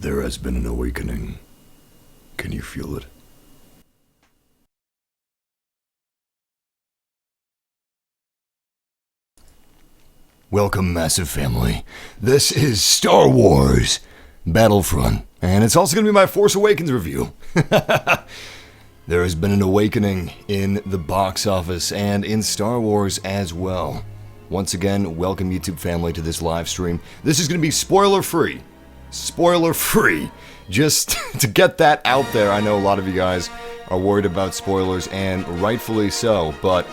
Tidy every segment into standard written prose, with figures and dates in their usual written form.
There has been an awakening. Can you feel it? Welcome, massive family. This is Star Wars Battlefront, and it's also going to be my Force Awakens review. There has been an awakening in the box office and in Star Wars as well. Once again, welcome YouTube family to this live stream. This is going to be spoiler-free. Spoiler-free. Just to get that out there, I know a lot of you guys are worried about spoilers, and rightfully so, but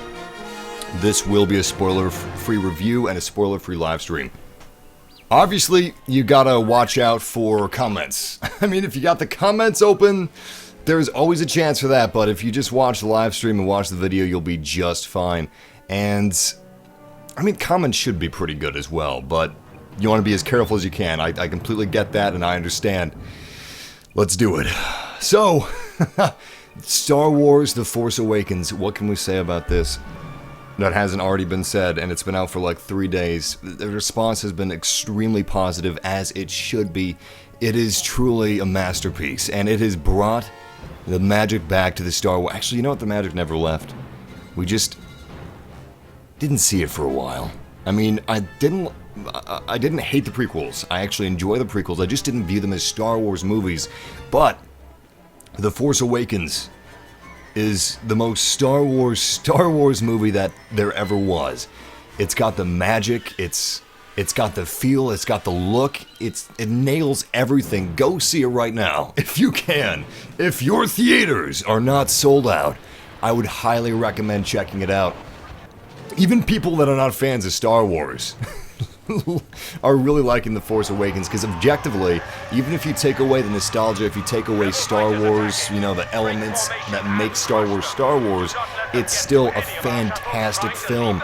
this will be a spoiler-free review and a spoiler-free live stream. Obviously, you gotta watch out for comments. I mean, if you got the comments open, there's always a chance for that, but if you just watch the live stream and watch the video, you'll be just fine. And, I mean, comments should be pretty good as well, but you want to be as careful as you can. I completely get that, and I understand. Let's do it. So, Star Wars The Force Awakens, what can we say about this that hasn't already been said, and it's been out for like 3 days? The response has been extremely positive, as it should be. It is truly a masterpiece, and it has brought the magic back to the Star Wars. Actually, you know what? The magic never left. We just didn't see it for a while. I mean, I didn't hate the prequels. I actually enjoy the prequels. I just didn't view them as Star Wars movies. But The Force Awakens is the most Star Wars movie that there ever was. It's got the magic, it's got the feel, it's got the look, it nails everything. Go see it right now, if you can. If your theaters are not sold out, I would highly recommend checking it out. Even people that are not fans of Star Wars are really liking The Force Awakens, because objectively, even if you take away the nostalgia, if you take away Star Wars, you know, the elements that make Star Wars, it's still a fantastic film.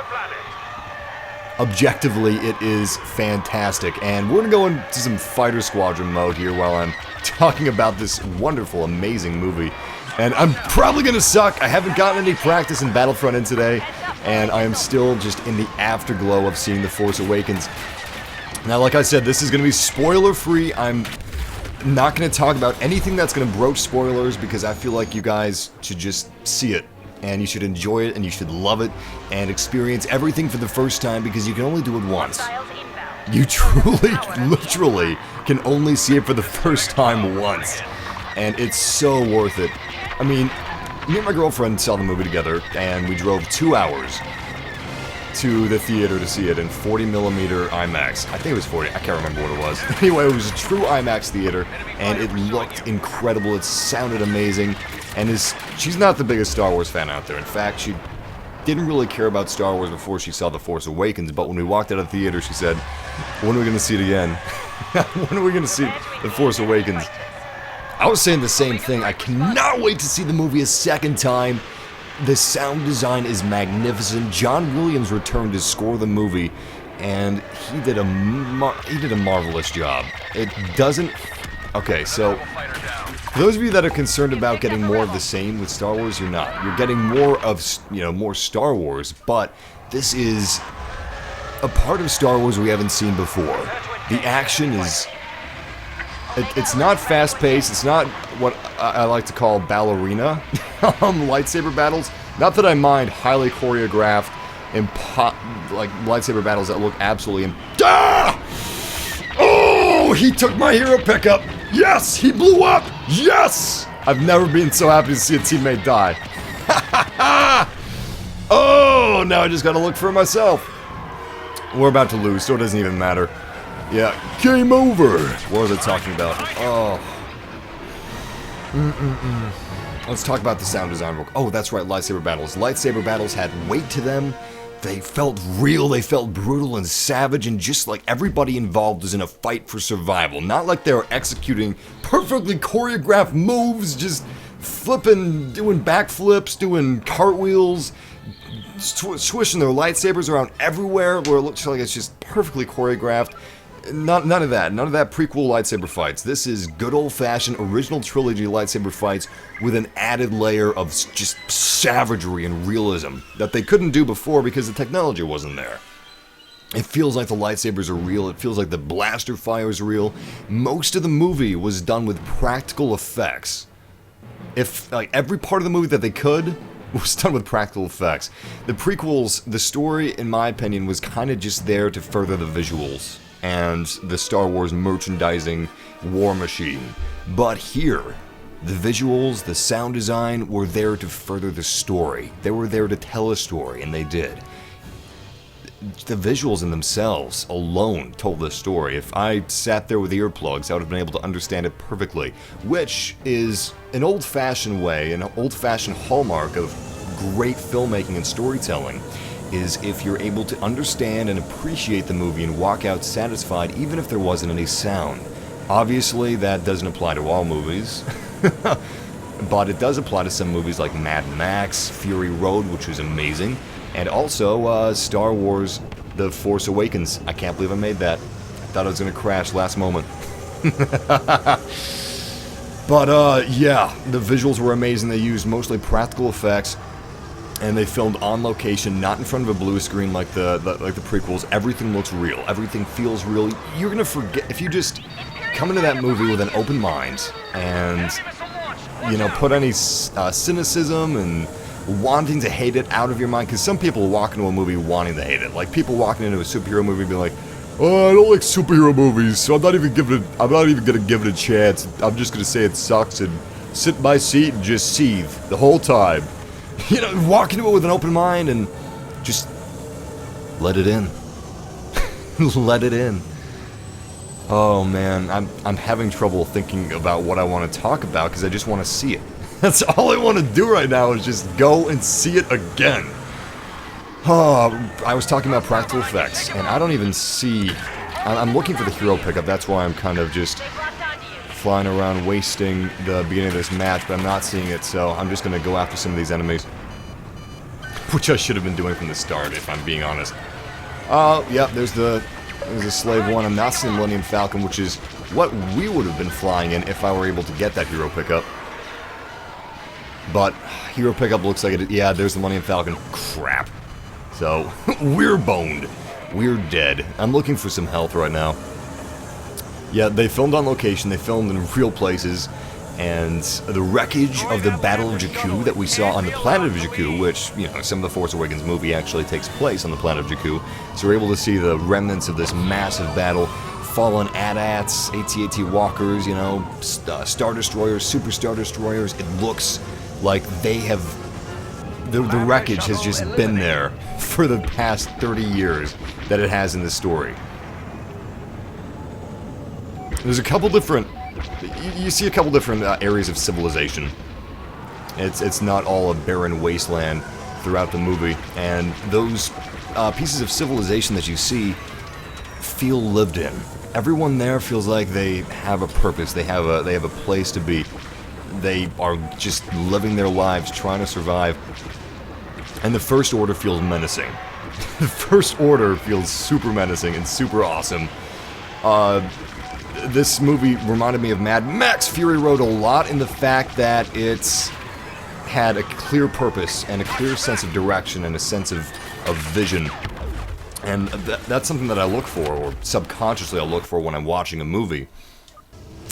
Objectively, it is fantastic, and we're gonna go into some fighter squadron mode here while I'm talking about this wonderful, amazing movie. And I'm probably gonna suck. I haven't gotten any practice in Battlefront in today, and I am still just in the afterglow of seeing The Force Awakens. Now, like I said, this is gonna be spoiler-free. I'm not gonna talk about anything that's gonna broach spoilers, because I feel like you guys should just see it, and you should enjoy it, and you should love it, and experience everything for the first time, because you can only do it once. You truly, literally, can only see it for the first time once, and it's so worth it. I mean, me and my girlfriend saw the movie together, and we drove 2 hours to the theater to see it in 40mm IMAX. I think it was 40, I can't remember what it was. Anyway, it was a true IMAX theater, and it looked incredible, it sounded amazing, and she's not the biggest Star Wars fan out there. In fact, she didn't really care about Star Wars before she saw The Force Awakens, but when we walked out of the theater, she said, "When are we going to see it again? When are we going to see The Force Awakens?" I was saying the same thing. I cannot wait to see the movie a second time. The sound design is magnificent. John Williams returned to score the movie, and he did a marvelous job. It doesn't... Okay, so for those of you that are concerned about getting more of the same with Star Wars, you're not. You're getting more of, more Star Wars, but this is a part of Star Wars we haven't seen before. The action is... It's not fast-paced, it's not what I like to call ballerina lightsaber battles. Not that I mind highly choreographed and lightsaber battles that look absolutely... Oh, he took my hero pickup! Yes, he blew up! Yes! I've never been so happy to see a teammate die. Oh, now I just gotta look for myself. We're about to lose, so it doesn't even matter. Yeah, game over! What was I talking about? Oh. Let's talk about the sound design real quick. Oh, that's right, lightsaber battles. Lightsaber battles had weight to them. They felt real, they felt brutal and savage, and just like everybody involved was in a fight for survival. Not like they were executing perfectly choreographed moves, just flipping, doing backflips, doing cartwheels, swishing their lightsabers around everywhere, where it looks like it's just perfectly choreographed. None of that prequel lightsaber fights. This is good old-fashioned original trilogy lightsaber fights with an added layer of just savagery and realism that they couldn't do before because the technology wasn't there. It feels like the lightsabers are real. It feels like the blaster fire is real. Most of the movie was done with practical effects. If like every part of the movie that they could was done with practical effects. The prequels, the story, in my opinion, was kind of just there to further the visuals and the Star Wars merchandising war machine. But here, the visuals, the sound design were there to further the story. They were there to tell a story, and they did. The visuals in themselves alone told the story. If I sat there with earplugs, I would have been able to understand it perfectly, which is an old-fashioned way, an old-fashioned hallmark of great filmmaking and storytelling, is if you're able to understand and appreciate the movie and walk out satisfied even if there wasn't any sound. Obviously, that doesn't apply to all movies, but it does apply to some movies like Mad Max, Fury Road, which was amazing, and also Star Wars The Force Awakens. I can't believe I made that. I thought I was going to crash last moment. But yeah, the visuals were amazing. They used mostly practical effects, and they filmed on location, not in front of a blue screen like the prequels. Everything looks real. Everything feels real. You're going to forget if you just come into that movie with an open mind and, you know, put any cynicism and wanting to hate it out of your mind, because some people walk into a movie wanting to hate it. Like people walking into a superhero movie being like, "Oh, I don't like superhero movies, so I'm not even gonna give it a chance. I'm just gonna say it sucks and sit in my seat and just seethe the whole time." You know, walk into it with an open mind and just let it in. Let it in. Oh man, I'm having trouble thinking about what I want to talk about because I just want to see it. That's all I want to do right now is just go and see it again. Oh, I was talking about practical effects, and I don't even see... I'm looking for the hero pickup, that's why I'm kind of just flying around wasting the beginning of this match, but I'm not seeing it, so I'm just going to go after some of these enemies. Which I should have been doing from the start, if I'm being honest. Oh, yeah, there's a Slave One. I'm not seeing Millennium Falcon, which is what we would have been flying in if I were able to get that hero pickup. But hero pickup looks like it. Yeah, there's the Millennium Falcon. Crap. So, we're boned. We're dead. I'm looking for some health right now. Yeah, they filmed on location. They filmed in real places. And the wreckage of the Battle of Jakku that we saw on the planet of Jakku, which, you know, some of the Force Awakens movie actually takes place on the planet of Jakku. So we're able to see the remnants of this massive battle. Fallen AT-ATs, AT-AT walkers, you know, Star Destroyers, Super Star Destroyers. It looks like they have... The wreckage has just been there for the past 30 years that it has in this story. There's a couple different... You see a couple different areas of civilization. It's not all a barren wasteland throughout the movie, and those pieces of civilization that you see feel lived in. Everyone there feels like they have a purpose. They have a place to be. They are just living their lives, trying to survive. And the First Order feels menacing. The First Order feels super menacing and super awesome. This movie reminded me of Mad Max Fury Road a lot in the fact that it's had a clear purpose and a clear sense of direction and a sense of vision. And that's something that I look for, or subconsciously I look for when I'm watching a movie.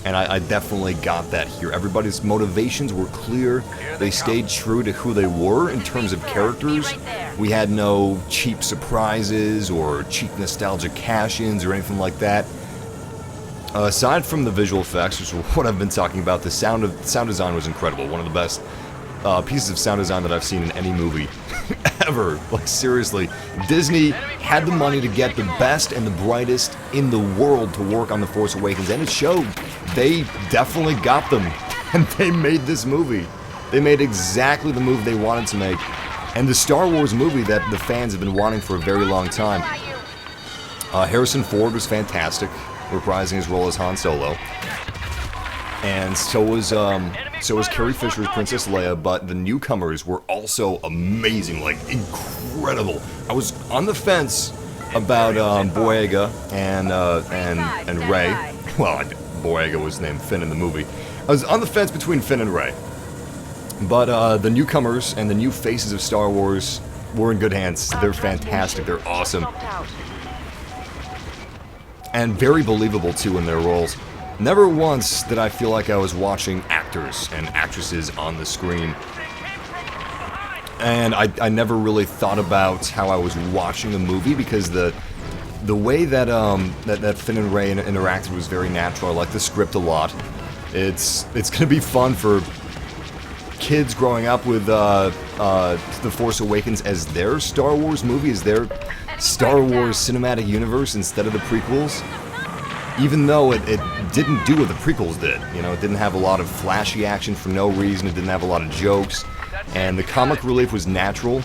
And I definitely got that here. Everybody's motivations were clear. They stayed true to who they were in terms of characters. We had no cheap surprises or cheap nostalgic cash-ins or anything like that. Aside from the visual effects, which is what I've been talking about, the sound design was incredible. One of the best pieces of sound design that I've seen in any movie ever. Like, seriously, Disney had the money to get the best and the brightest in the world to work on The Force Awakens, and it showed. They definitely got them, and they made this movie. They made exactly the movie they wanted to make, and the Star Wars movie that the fans have been wanting for a very long time. Harrison Ford was fantastic, reprising his role as Han Solo. And so was Carrie Fisher as Princess Leia, but the newcomers were also amazing, like incredible. I was on the fence about Boyega and Rey. Well, Boyega was named Finn in the movie. I was on the fence between Finn and Rey. But the newcomers and the new faces of Star Wars were in good hands. They're fantastic. They're awesome. and very believable too in their roles. Never once did I feel like I was watching actors and actresses on the screen. And I never really thought about how I was watching a movie, because the way that that Finn and Rey interacted was very natural. I like the script a lot. It's gonna be fun for kids growing up with The Force Awakens as their Star Wars movie, as their Star Wars cinematic universe instead of the prequels. Even though it didn't do what the prequels did. You know, it didn't have a lot of flashy action for no reason, it didn't have a lot of jokes, and the comic relief was natural.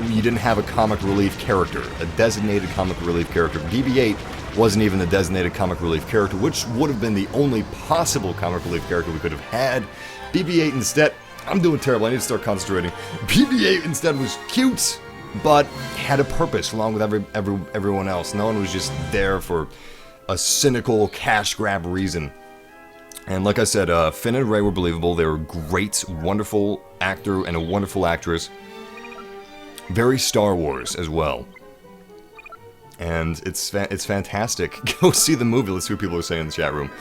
You didn't have a comic relief character, a designated comic relief character. BB-8 wasn't even a designated comic relief character, which would have been the only possible comic relief character we could have had. BB-8 instead, I'm doing terrible, I need to start concentrating. BB-8 instead was cute, but had a purpose along with everyone else. No one was just there for a cynical cash grab reason. And like I said, Finn and Rey were believable. They were great, wonderful actor and a wonderful actress. Very Star Wars as well. And it's fantastic. Go see the movie. Let's see what people are saying in the chat room.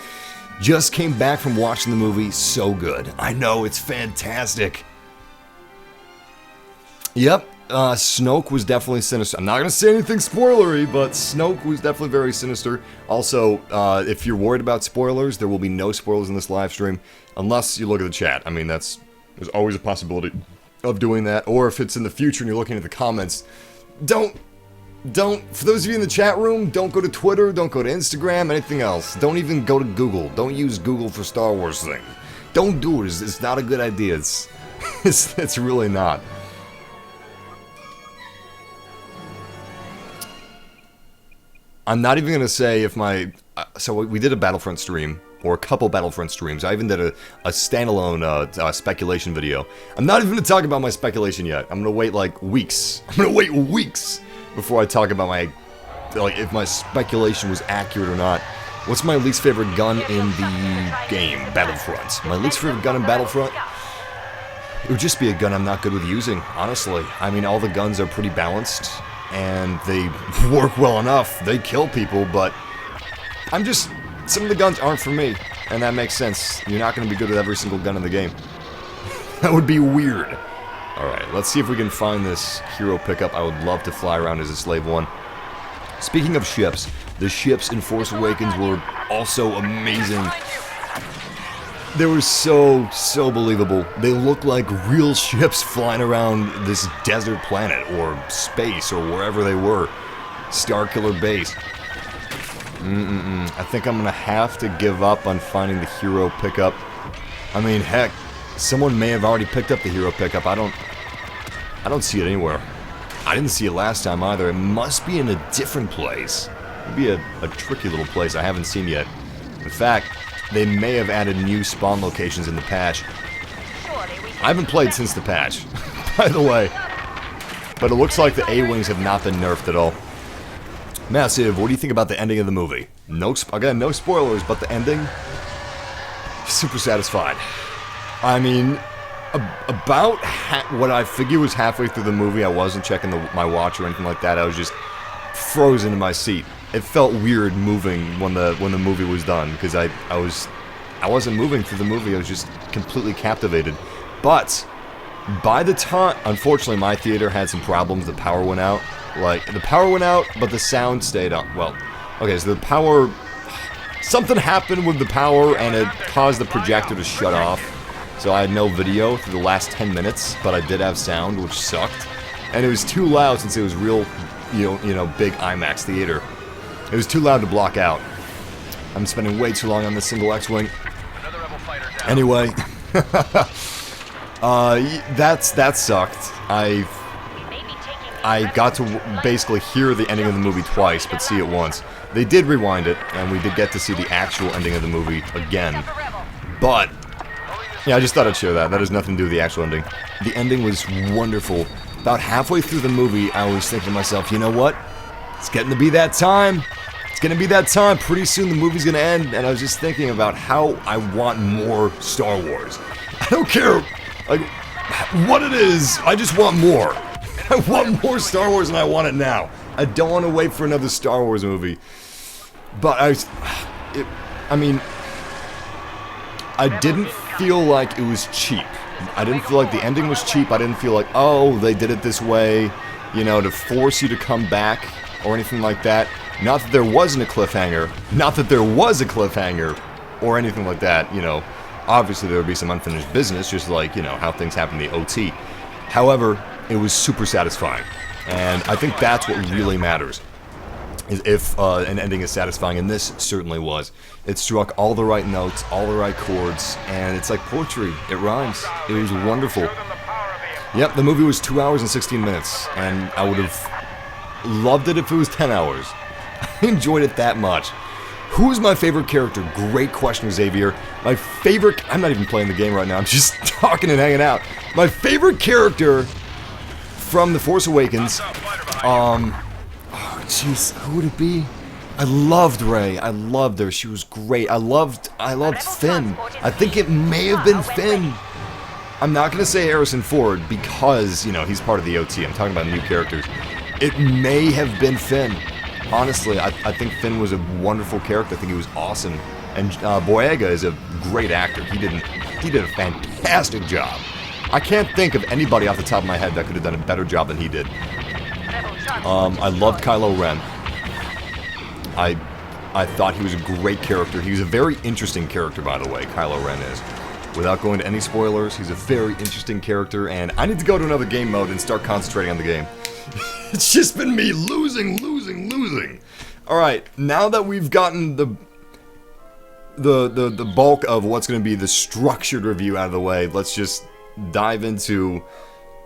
Just came back from watching the movie. So good. I know, it's fantastic. Yep. Snoke was definitely sinister. I'm not going to say anything spoilery, but Snoke was definitely very sinister. Also, if you're worried about spoilers, there will be no spoilers in this live stream, unless you look at the chat. I mean, there's always a possibility of doing that, or if it's in the future and you're looking at the comments, don't, for those of you in the chat room, don't go to Twitter, don't go to Instagram, anything else. Don't even go to Google. Don't use Google for Star Wars thing. Don't do it. It's not a good idea. It's really not. I'm not even going to say if my... so we did a Battlefront stream, or a couple Battlefront streams. I even did a standalone speculation video. I'm not even going to talk about my speculation yet. I'm going to wait like weeks. I'm going to wait weeks before I talk about my... like, if my speculation was accurate or not. What's my least favorite gun in the game? Battlefront. My least favorite gun in Battlefront? It would just be a gun I'm not good with using, honestly. I mean, all the guns are pretty balanced, and they work well enough. They kill people, but some of the guns aren't for me, and that makes sense. You're not going to be good with every single gun in the game. That would be weird. Alright, let's see if we can find this hero pickup. I would love to fly around as a Slave One. Speaking of ships, the ships in Force Awakens were also amazing. They were so believable. They looked like real ships flying around this desert planet, or space, or wherever they were. Starkiller Base. I think I'm gonna have to give up on finding the hero pickup. I mean, heck, someone may have already picked up the hero pickup. I don't see it anywhere. I didn't see it last time either. It must be in a different place. It'd be a tricky little place I haven't seen yet. In fact, they may have added new spawn locations in the patch. I haven't played since the patch, by the way. But it looks like the A-Wings have not been nerfed at all. Massive, what do you think about the ending of the movie? Again, no spoilers, but the ending? Super satisfied. I mean, about what I figured was halfway through the movie. I wasn't checking my watch or anything like that. I was just frozen in my seat. It felt weird moving when the movie was done, because I wasn't moving through the movie. I was just completely captivated. But by the time, unfortunately, my theater had some problems. The power went out. Like, the power went out, but the sound stayed on. Well, okay, so the power... something happened with the power, and it caused the projector to shut off. So I had no video for the last 10 minutes, but I did have sound, which sucked. And it was too loud since it was real, you know, big IMAX theater. It was too loud to block out. I'm spending way too long on this single X-Wing. Anyway, that sucked. I got to basically hear the ending of the movie twice, but see it once. They did rewind it, and we did get to see the actual ending of the movie again. But, yeah, I just thought I'd share that. That has nothing to do with the actual ending. The ending was wonderful. About halfway through the movie, I was thinking to myself, you know what? It's getting to be that time. It's gonna be that time. Pretty soon the movie's gonna end, and I was just thinking about how I want more Star Wars. I don't care, like, what it is. I just want more. I want more Star Wars, and I want it now. I don't want to wait for another Star Wars movie. But I mean, I didn't feel like it was cheap. I didn't feel like the ending was cheap. I didn't feel like, oh, they did it this way, you know, to force you to come back or anything like that. Not that there wasn't a cliffhanger. Not that there was a cliffhanger or anything like that, you know. Obviously, there would be some unfinished business, just like, you know, how things happen in the OT. However, it was super satisfying. And I think that's what really matters. Is if an ending is satisfying, and this certainly was. It struck all the right notes, all the right chords, and it's like poetry. It rhymes. It was wonderful. Yep, the movie was 2 hours and 16 minutes, and I would have loved it if it was 10 hours. I enjoyed it that much. Who is my favorite character? Great question, Xavier. My favorite... I'm not even playing the game right now. I'm just talking and hanging out. My favorite character from The Force Awakens... Oh, jeez, who would it be? I loved Rey. I loved her. She was great. I loved Finn. I think it may have been Finn. I'm not going to say Harrison Ford because, you know, he's part of the OT. I'm talking about new characters. It may have been Finn. Honestly, I think Finn was a wonderful character. I think he was awesome. And Boyega is a great actor. He did a fantastic job. I can't think of anybody off the top of my head that could have done a better job than he did. I loved Kylo Ren. I thought he was a great character. He was a very interesting character, by the way, Kylo Ren is. Without going to any spoilers, he's a very interesting character, and I need to go to another game mode and start concentrating on the game. It's just been me losing. Alright, now that we've gotten the bulk of what's going to be the structured review out of the way, let's just dive into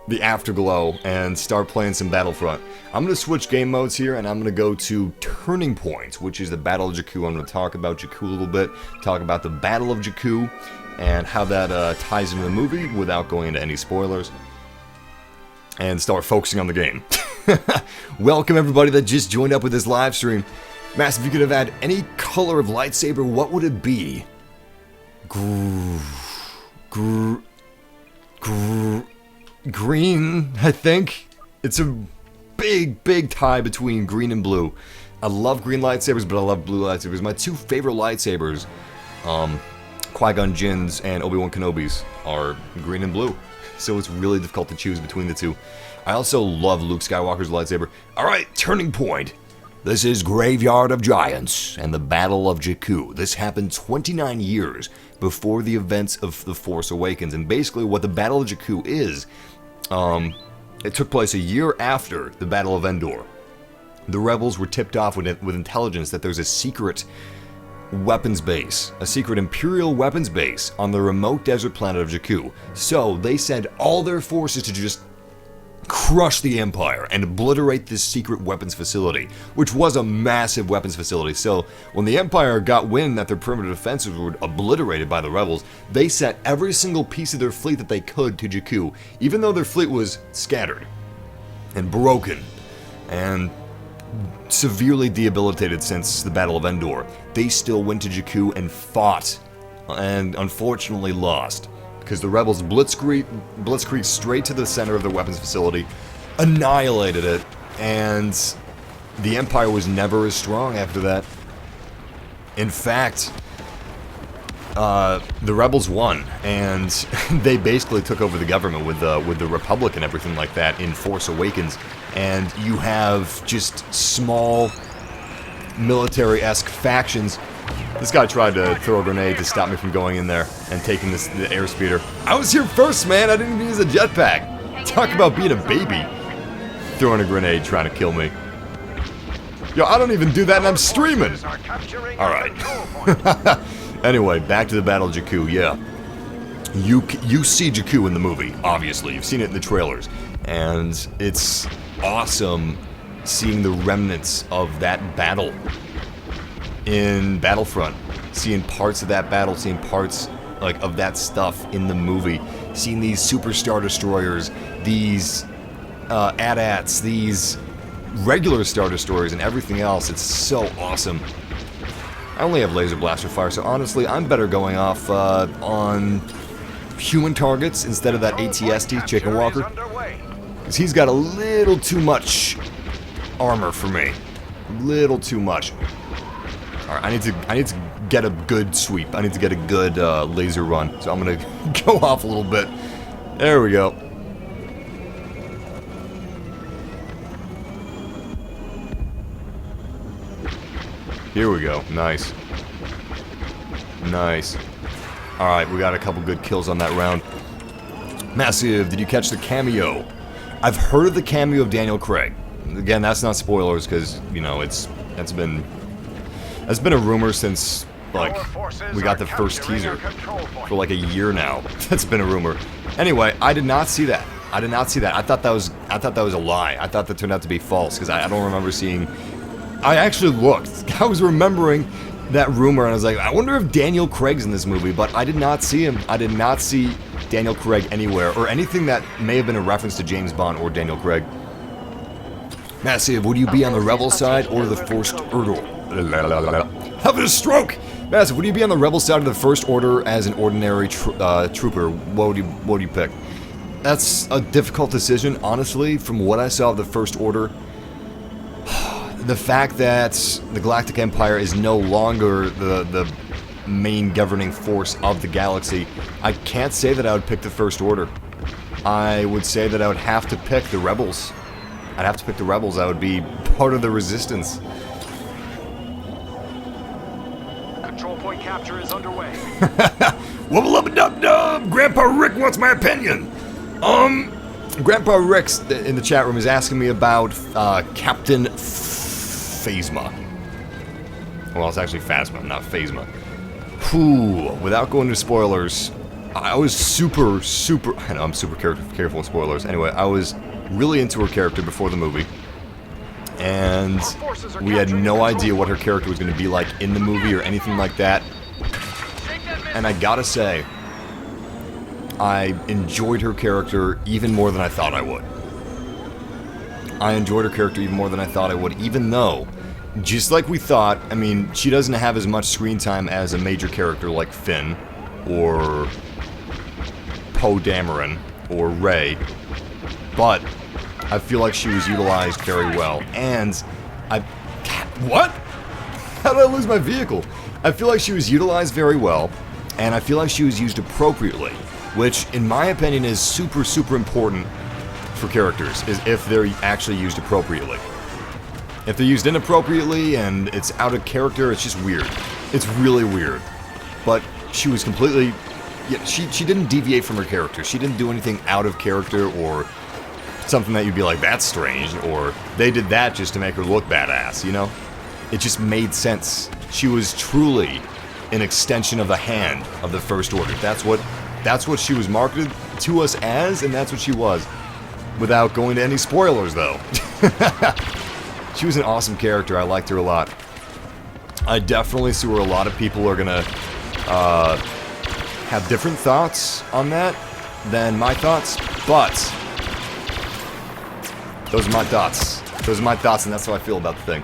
the afterglow and start playing some Battlefront. I'm going to switch game modes here, and I'm going to go to Turning Point, which is the Battle of Jakku. I'm going to talk about Jakku a little bit, talk about the Battle of Jakku, and how that ties into the movie without going into any spoilers, and start focusing on the game. Welcome everybody that just joined up with this live stream. Mass, if you could have had any color of lightsaber, what would it be? Green, I think. It's a big tie between green and blue. I love green lightsabers, but I love blue lightsabers. My two favorite lightsabers, Qui-Gon Jinn's and Obi-Wan Kenobi's, are green and blue. So it's really difficult to choose between the two. I also love Luke Skywalker's lightsaber. Alright, Turning Point. This is Graveyard of Giants and the Battle of Jakku. This happened 29 years before the events of The Force Awakens. And basically what the Battle of Jakku is, it took place a year after the Battle of Endor. The rebels were tipped off with intelligence that there's a secret weapons base, a secret Imperial weapons base on the remote desert planet of Jakku. So they sent all their forces to just crush the Empire and obliterate this secret weapons facility, which was a massive weapons facility. So when the Empire got wind that their perimeter defenses were obliterated by the rebels, they sent every single piece of their fleet that they could to Jakku, even though their fleet was scattered and broken and severely debilitated since the Battle of Endor. They still went to Jakku and fought, and unfortunately lost, because the rebels blitzkrieg straight to the center of the weapons facility, annihilated it, and the Empire was never as strong after that. In fact, the rebels won, and they basically took over the government with the Republic and everything like that in Force Awakens. And you have just small military-esque factions. This guy tried to throw a grenade to stop me from going in there and taking the airspeeder. I was here first, man. I didn't even use a jetpack. Talk about being a baby. Throwing a grenade, trying to kill me. Yo, I don't even do that, and I'm streaming. All right. Anyway, back to the Battle of Jakku. Yeah, you see Jakku in the movie. Obviously, you've seen it in the trailers, and it's awesome seeing the remnants of that battle in Battlefront, seeing parts of that battle, seeing parts like of that stuff in the movie, seeing these super Star Destroyers, these AT-ATs, these regular Star Destroyers, and everything else. It's so awesome. I only have laser blaster fire, so honestly, I'm better going off on human targets instead of that AT-ST Chicken Walker, because he's got a little too much armor for me. A little too much. Alright, I need to get a good sweep. I need to get a good laser run. So I'm gonna go off a little bit. There we go. Here we go. Nice. Nice. Alright, we got a couple good kills on that round. Massive, did you catch the cameo? I've heard of the cameo of Daniel Craig. Again, that's not spoilers, because, you know, that's been a rumor since, like, we got the first teaser. For like a year now. That's been a rumor. Anyway, I did not see that. I did not see that. I thought that was a lie. I thought that turned out to be false, because I don't remember seeing... I actually looked. I was remembering that rumor, and I was like, I wonder if Daniel Craig's in this movie, but I did not see him. I did not see Daniel Craig anywhere, or anything that may have been a reference to James Bond or Daniel Craig. Massive, would you be on the rebel side or the First Order? Having a stroke! Massive, would you be on the rebel side of the First Order as an ordinary trooper? What would you pick? That's a difficult decision, honestly. From what I saw of the First Order, the fact that the Galactic Empire is no longer the main governing force of the galaxy, I can't say that I would pick the First Order. I would say that I would have to pick the Rebels. I'd have to pick the Rebels. I would be part of the Resistance. Control point capture is underway. Wubba lubba dub dub! Grandpa Rick wants my opinion! Grandpa Rick in the chat room is asking me about Captain Phasma. Well, it's actually Phasma, not Phasma. Whew, without going into spoilers, I was super, I know I'm super careful with spoilers. Anyway, I was really into her character before the movie. And we had no idea what her character was going to be like in the movie or anything like that. And I gotta say, I enjoyed her character even more than I thought I would. I enjoyed her character even more than I thought I would, even though, just like we thought, I mean, she doesn't have as much screen time as a major character like Finn, or Poe Dameron, or Rey, but I feel like she was utilized very well, and what? How did I lose my vehicle? I feel like she was utilized very well, and I feel like she was used appropriately, which, in my opinion, is super important for characters, is if they're actually used appropriately. If they're used inappropriately and it's out of character, it's just weird. It's really weird. But she was completely... Yeah, she didn't deviate from her character. She didn't do anything out of character or something that you'd be like, that's strange, or they did that just to make her look badass, you know? It just made sense. She was truly an extension of the hand of the First Order. That's what she was marketed to us as, and that's what she was. Without going to any spoilers, though. She was an awesome character. I liked her a lot. I definitely see where a lot of people are gonna have different thoughts on that than my thoughts, but those are my thoughts. Those are my thoughts, and that's how I feel about the thing.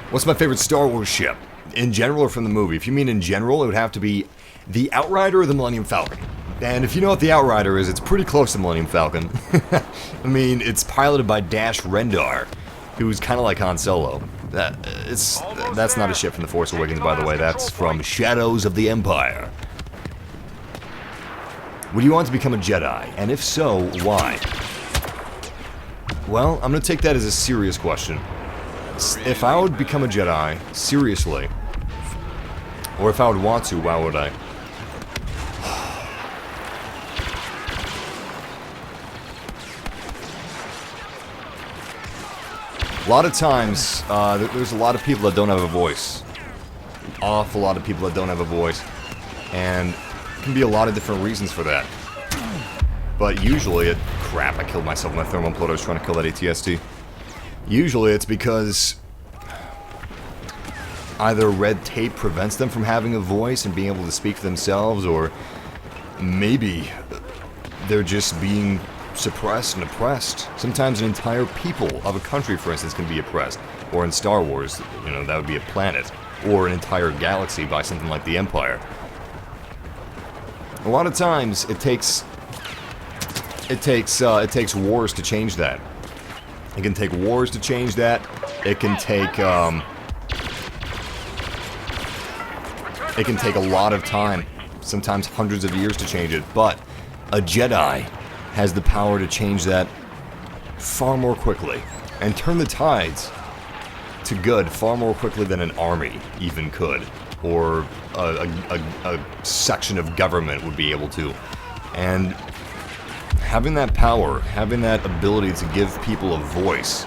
What's my favorite Star Wars ship? In general or from the movie? If you mean in general, it would have to be the Outrider or the Millennium Falcon. And if you know what the Outrider is, it's pretty close to the Millennium Falcon. I mean, it's piloted by Dash Rendar, who's kind of like Han Solo. That's not a ship from The Force Awakens, by the way. That's from Shadows of the Empire. Would you want to become a Jedi? And if so, why? Well, I'm going to take that as a serious question. If I would become a Jedi, seriously, or if I would want to, why would I? A lot of times, there's a lot of people that don't have a voice. An awful lot of people that don't have a voice. And there can be a lot of different reasons for that. But usually crap, I killed myself with my thermal imploder. I was trying to kill that ATST. Usually it's because either red tape prevents them from having a voice and being able to speak for themselves, or maybe they're just being suppressed and oppressed. Sometimes an entire people of a country, for instance, can be oppressed. Or in Star Wars, you know, that would be a planet. Or an entire galaxy by something like the Empire. A lot of times, it takes wars to change that. It can take wars to change that. It can take, It can take a lot of time, sometimes hundreds of years to change it, but a Jedi has the power to change that far more quickly and turn the tides to good far more quickly than an army even could, or a section of government would be able to. And having that power, having that ability to give people a voice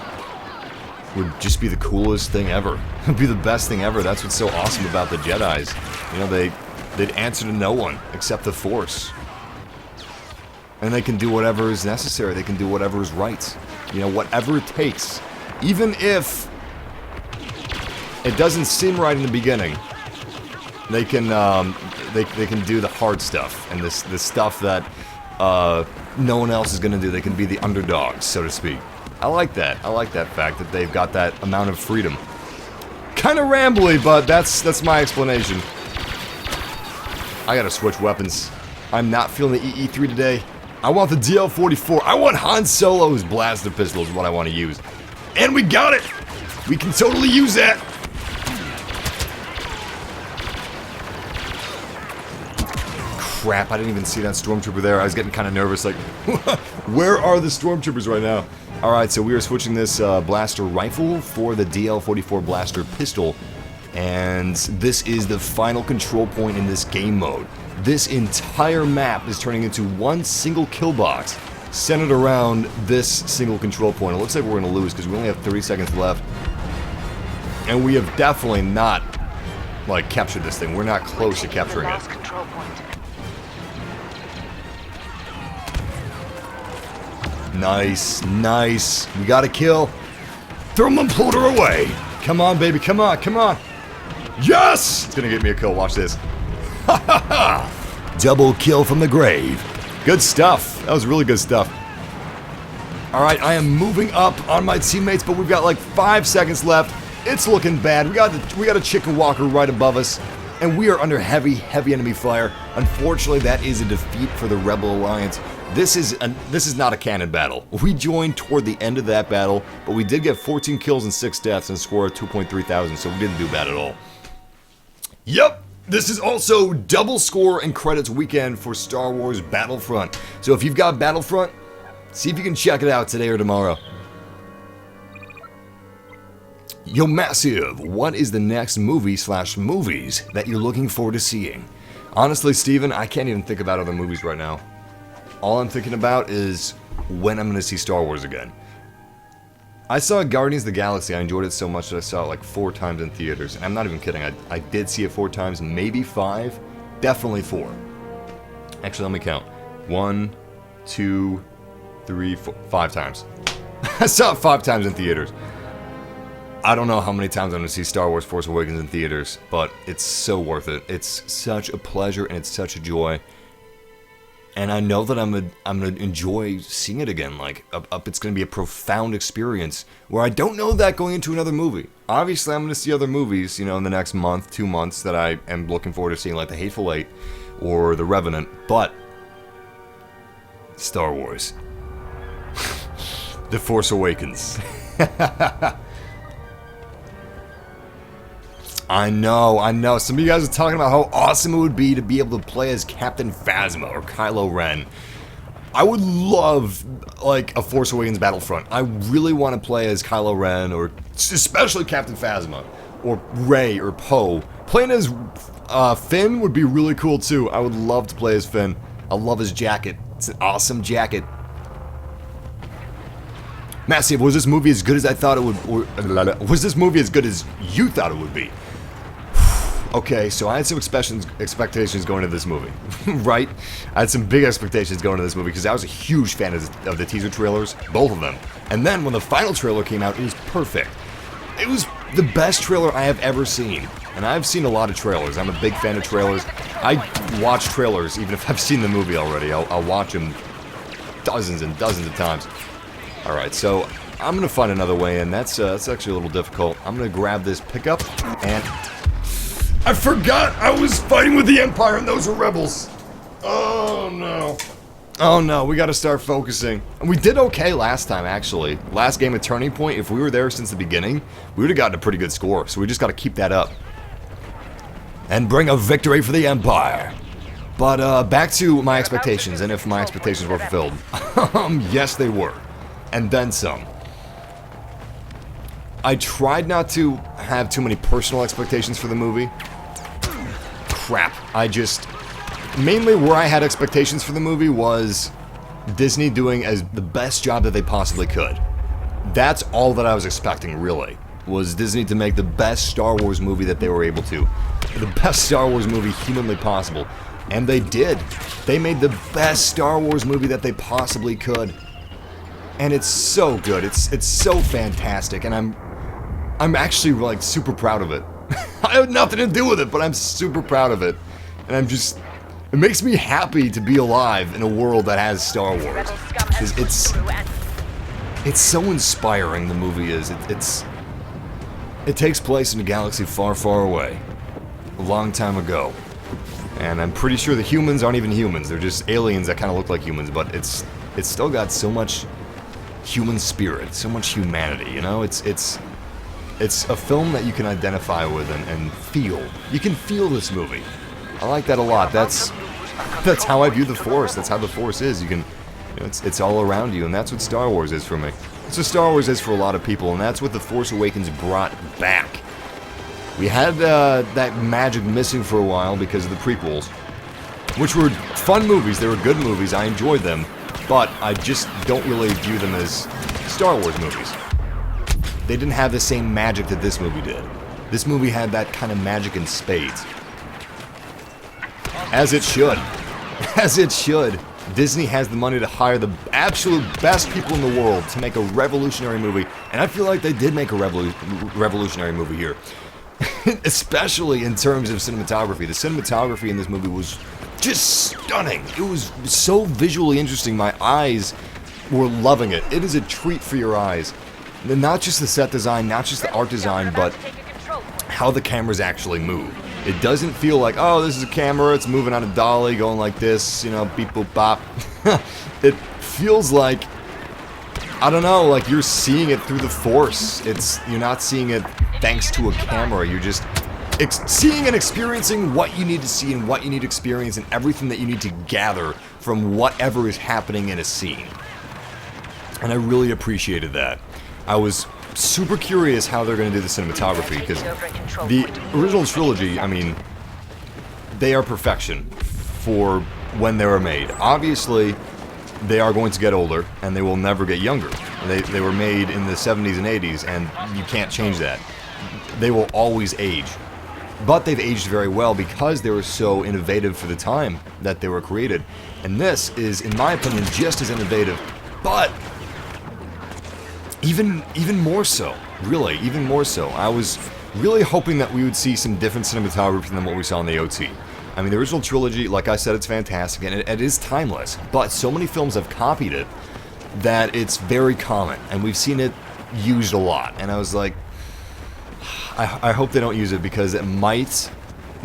would just be the coolest thing ever. It would be the best thing ever. That's what's so awesome about the Jedis. You know, they'd answer to no one except the Force. And they can do whatever is necessary. They can do whatever is right. You know, whatever it takes. Even if it doesn't seem right in the beginning, they can do the hard stuff and the stuff that no one else is going to do. They can be the underdogs, so to speak. I like that. I like that fact that they've got that amount of freedom. Kind of rambly, but that's my explanation. I gotta switch weapons. I'm not feeling the EE3 today. I want the DL-44. I want Han Solo's blaster pistol is what I want to use. And we got it! We can totally use that! Crap, I didn't even see that Stormtrooper there. I was getting kind of nervous, like, where are the Stormtroopers right now? Alright, so we are switching this blaster rifle for the DL-44 blaster pistol. And this is the final control point in this game mode. This entire map is turning into one single kill box centered around this single control point. It looks like we're going to lose because we only have 30 seconds left. And we have definitely not, like, captured this thing. We're not close to capturing it. Control point. Nice, nice. We got a kill. Throw my imploder away. Come on, baby. Come on, come on. Yes! It's going to get me a kill. Watch this. Ha ha ha! Double kill from the grave. Good stuff. That was really good stuff. Alright, I am moving up on my teammates, but we've got like 5 seconds left. It's looking bad. We got a chicken walker right above us, and we are under heavy enemy fire. Unfortunately, that is a defeat for the Rebel Alliance. This is not a canon battle. We joined toward the end of that battle, but we did get 14 kills and 6 deaths and score 2.3 thousand, so we didn't do bad at all. Yep! This is also double score and credits weekend for Star Wars Battlefront. So if you've got Battlefront, see if you can check it out today or tomorrow. Yo, Massive, what is the next movie/movies that you're looking forward to seeing? Honestly, Steven, I can't even think about other movies right now. All I'm thinking about is when I'm going to see Star Wars again. I saw Guardians of the Galaxy. I enjoyed it so much that I saw it like 4 times in theaters. And I'm not even kidding. I did see it 4 times, maybe 5. Definitely 4. Actually, let me count. 1, 2, 3, 4, 5 times. I saw it 5 times in theaters. I don't know how many times I'm going to see Star Wars Force Awakens in theaters, but it's so worth it. It's such a pleasure and it's such a joy. And I know that I'm gonna enjoy seeing it again. Like, it's gonna be a profound experience where I don't know that going into another movie. Obviously, I'm gonna see other movies, you know, in the next month, 2 months that I am looking forward to seeing, like The Hateful Eight or The Revenant. But Star Wars, The Force Awakens. I know. Some of you guys are talking about how awesome it would be to be able to play as Captain Phasma or Kylo Ren. I would love, like, a Force Awakens Battlefront. I really want to play as Kylo Ren, or especially Captain Phasma, or Rey, or Poe. Playing as Finn would be really cool, too. I would love to play as Finn. I love his jacket. It's an awesome jacket. Massive, was this movie as good as I thought it would, or was this movie as good as you thought it would be? Okay, so I had some expectations going into this movie, right? I had some big expectations going into this movie because I was a huge fan of the teaser trailers, both of them. And then when the final trailer came out, it was perfect. It was the best trailer I have ever seen. And I've seen a lot of trailers. I'm a big fan of trailers. I watch trailers even if I've seen the movie already. I'll watch them dozens and dozens of times. Alright, so I'm going to find another way in. That's actually a little difficult. I'm going to grab this pickup and... I forgot I was fighting with the Empire and those were rebels. Oh no. Oh no, we gotta start focusing. And we did okay last time, actually. Last game at Turning Point, if we were there since the beginning, we would have gotten a pretty good score. So we just gotta keep that up. and bring a victory for the Empire. But back to my expectations, and if my expectations were fulfilled. Yes, they were. And then some. I tried not to have too many personal expectations for the movie. Crap. Mainly where I had expectations for the movie was Disney doing the best job that they possibly could. That's all that I was expecting, really. Was Disney to make the best Star Wars movie that they were able to. The best Star Wars movie humanly possible. And they did. They made the best Star Wars movie that they possibly could. And it's so good. It's so fantastic. And I'm actually like super proud of it. I have nothing to do with it, but I'm super proud of it. And it makes me happy to be alive in a world that has Star Wars. It's so inspiring, the movie is. It takes place in a galaxy far, far away. A long time ago. And I'm pretty sure the humans aren't even humans. They're just aliens that kind of look like humans, but it's still got so much human spirit, so much humanity, you know? It's a film that you can identify with and feel. You can feel this movie. I like that a lot. That's how I view the Force. That's how the Force is. It's all around you, and that's what Star Wars is for me. That's what Star Wars is for a lot of people, and that's what The Force Awakens brought back. We had that magic missing for a while because of the prequels, which were fun movies. They were good movies. I enjoyed them, but I just don't really view them as Star Wars movies. They didn't have the same magic that this movie did. This movie had that kind of magic in spades. As it should. As it should. Disney has the money to hire the absolute best people in the world to make a revolutionary movie, and I feel like they did make a revolutionary movie here. Especially in terms of cinematography. The cinematography in this movie was just stunning. It was so visually interesting. My eyes were loving it. It is a treat for your eyes. And not just the set design, not just the art design, but how the cameras actually move. It doesn't feel like, oh, this is a camera, it's moving on a dolly, going like this, you know, beep boop bop. It feels like, I don't know, like you're seeing it through the Force. You're not seeing it thanks to a camera. You're just seeing and experiencing what you need to see and what you need to experience and everything that you need to gather from whatever is happening in a scene. And I really appreciated that. I was super curious how they're going to do the cinematography, because the original trilogy, I mean, they are perfection for when they were made. Obviously, they are going to get older, and they will never get younger. They were made in the 70s and 80s, and you can't change that. They will always age. But they've aged very well because they were so innovative for the time that they were created. And this is, in my opinion, just as innovative, but even more so. Really, even more so. I was really hoping that we would see some different cinematography than what we saw in the OT. I mean, the original trilogy, like I said, it's fantastic, and it is timeless. But so many films have copied it that it's very common, and we've seen it used a lot. And I was like, I hope they don't use it, because the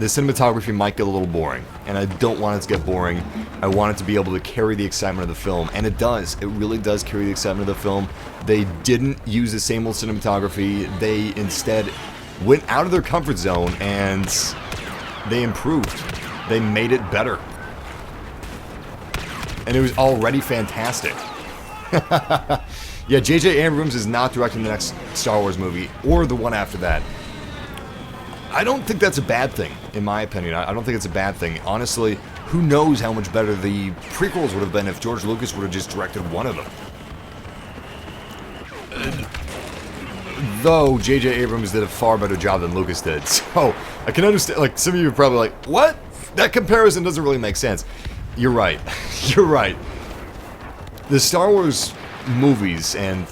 cinematography might get a little boring, and I don't want it to get boring. I want it to be able to carry the excitement of the film, and it does. It really does carry the excitement of the film. They didn't use the same old cinematography. They instead went out of their comfort zone, and they improved. They made it better. And it was already fantastic. Yeah, J.J. Abrams is not directing the next Star Wars movie, or the one after that. I don't think that's a bad thing, in my opinion. I don't think it's a bad thing. Honestly, who knows how much better the prequels would have been if George Lucas would have just directed one of them. Though J.J. Abrams did a far better job than Lucas did. So, I can understand, like, some of you are probably like, what? That comparison doesn't really make sense. You're right. You're right. The Star Wars movies and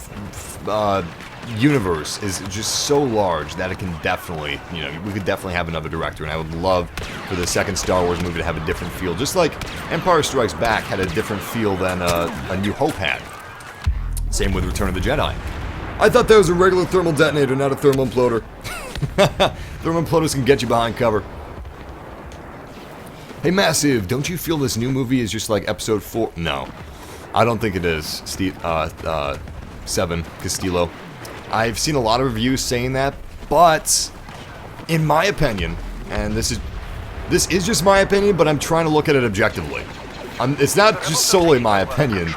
universe is just so large that it can definitely, we could definitely have another director, and I would love for the second Star Wars movie to have a different feel, just like Empire Strikes Back had a different feel than A New Hope had. Same with Return of the Jedi. I thought that was a regular thermal detonator, not a thermal imploder. Thermal imploders can get you behind cover. Hey Massive, don't you feel this new movie is just like episode 4? No, I don't think it is. 7, Castillo. I've seen a lot of reviews saying that, but in my opinion, and this is This is just my opinion, but I'm trying to look at it objectively. It's not just solely my opinion.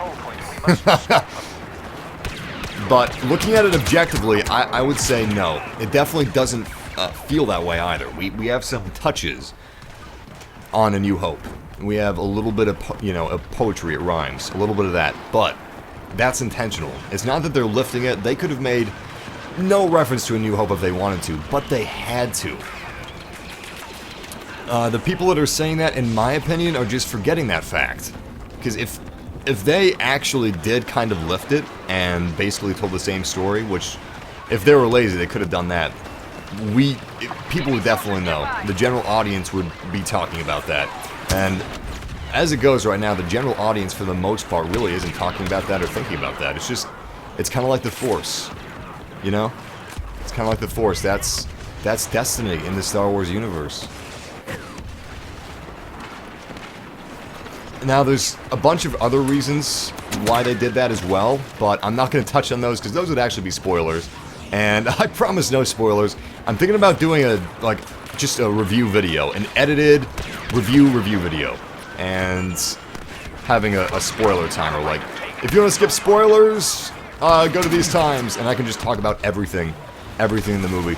But looking at it objectively, I would say no. It definitely doesn't feel that way either. We have some touches on A New Hope. We have a little bit of, of poetry, it rhymes. A little bit of that, but that's intentional. It's not that they're lifting it. They could have made no reference to A New Hope if they wanted to, but they had to. The people that are saying that, in my opinion, are just forgetting that fact. Because if they actually did kind of lift it and basically told the same story, which, if they were lazy, they could have done that. People would definitely know. The general audience would be talking about that. And as it goes right now, the general audience, for the most part, really isn't talking about that or thinking about that. It's kind of like the Force, you know? It's kind of like the Force. That's destiny in the Star Wars universe. Now, there's a bunch of other reasons why they did that as well, but I'm not going to touch on those because those would actually be spoilers. And I promise no spoilers. I'm thinking about doing just a review video, an edited review video, and having a spoiler timer. Like, if you want to skip spoilers, go to these times, and I can just talk about everything in the movie.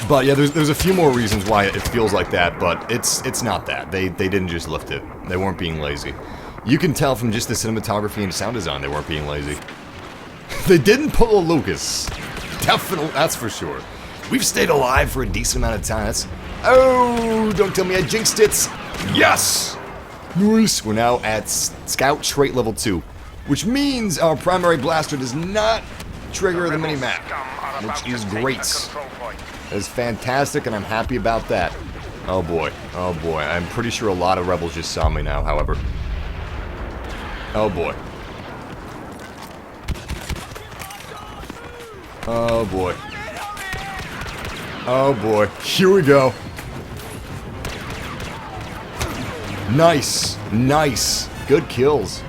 But yeah, there's a few more reasons why it feels like that, but it's not that. They didn't just lift it. They weren't being lazy. You can tell from just the cinematography and sound design they weren't being lazy. They didn't pull a Lucas. Definitely, that's for sure. We've stayed alive for a decent amount of time. Oh, don't tell me I jinxed it. Yes! Nice. We're now at Scout Trait Level 2, which means our primary blaster does not trigger the mini-map, which is great. That is fantastic, and I'm happy about that. Oh boy. Oh boy. I'm pretty sure a lot of rebels just saw me now, however. Oh boy. Oh boy. Oh boy. Here we go. Nice. Nice. Good kills.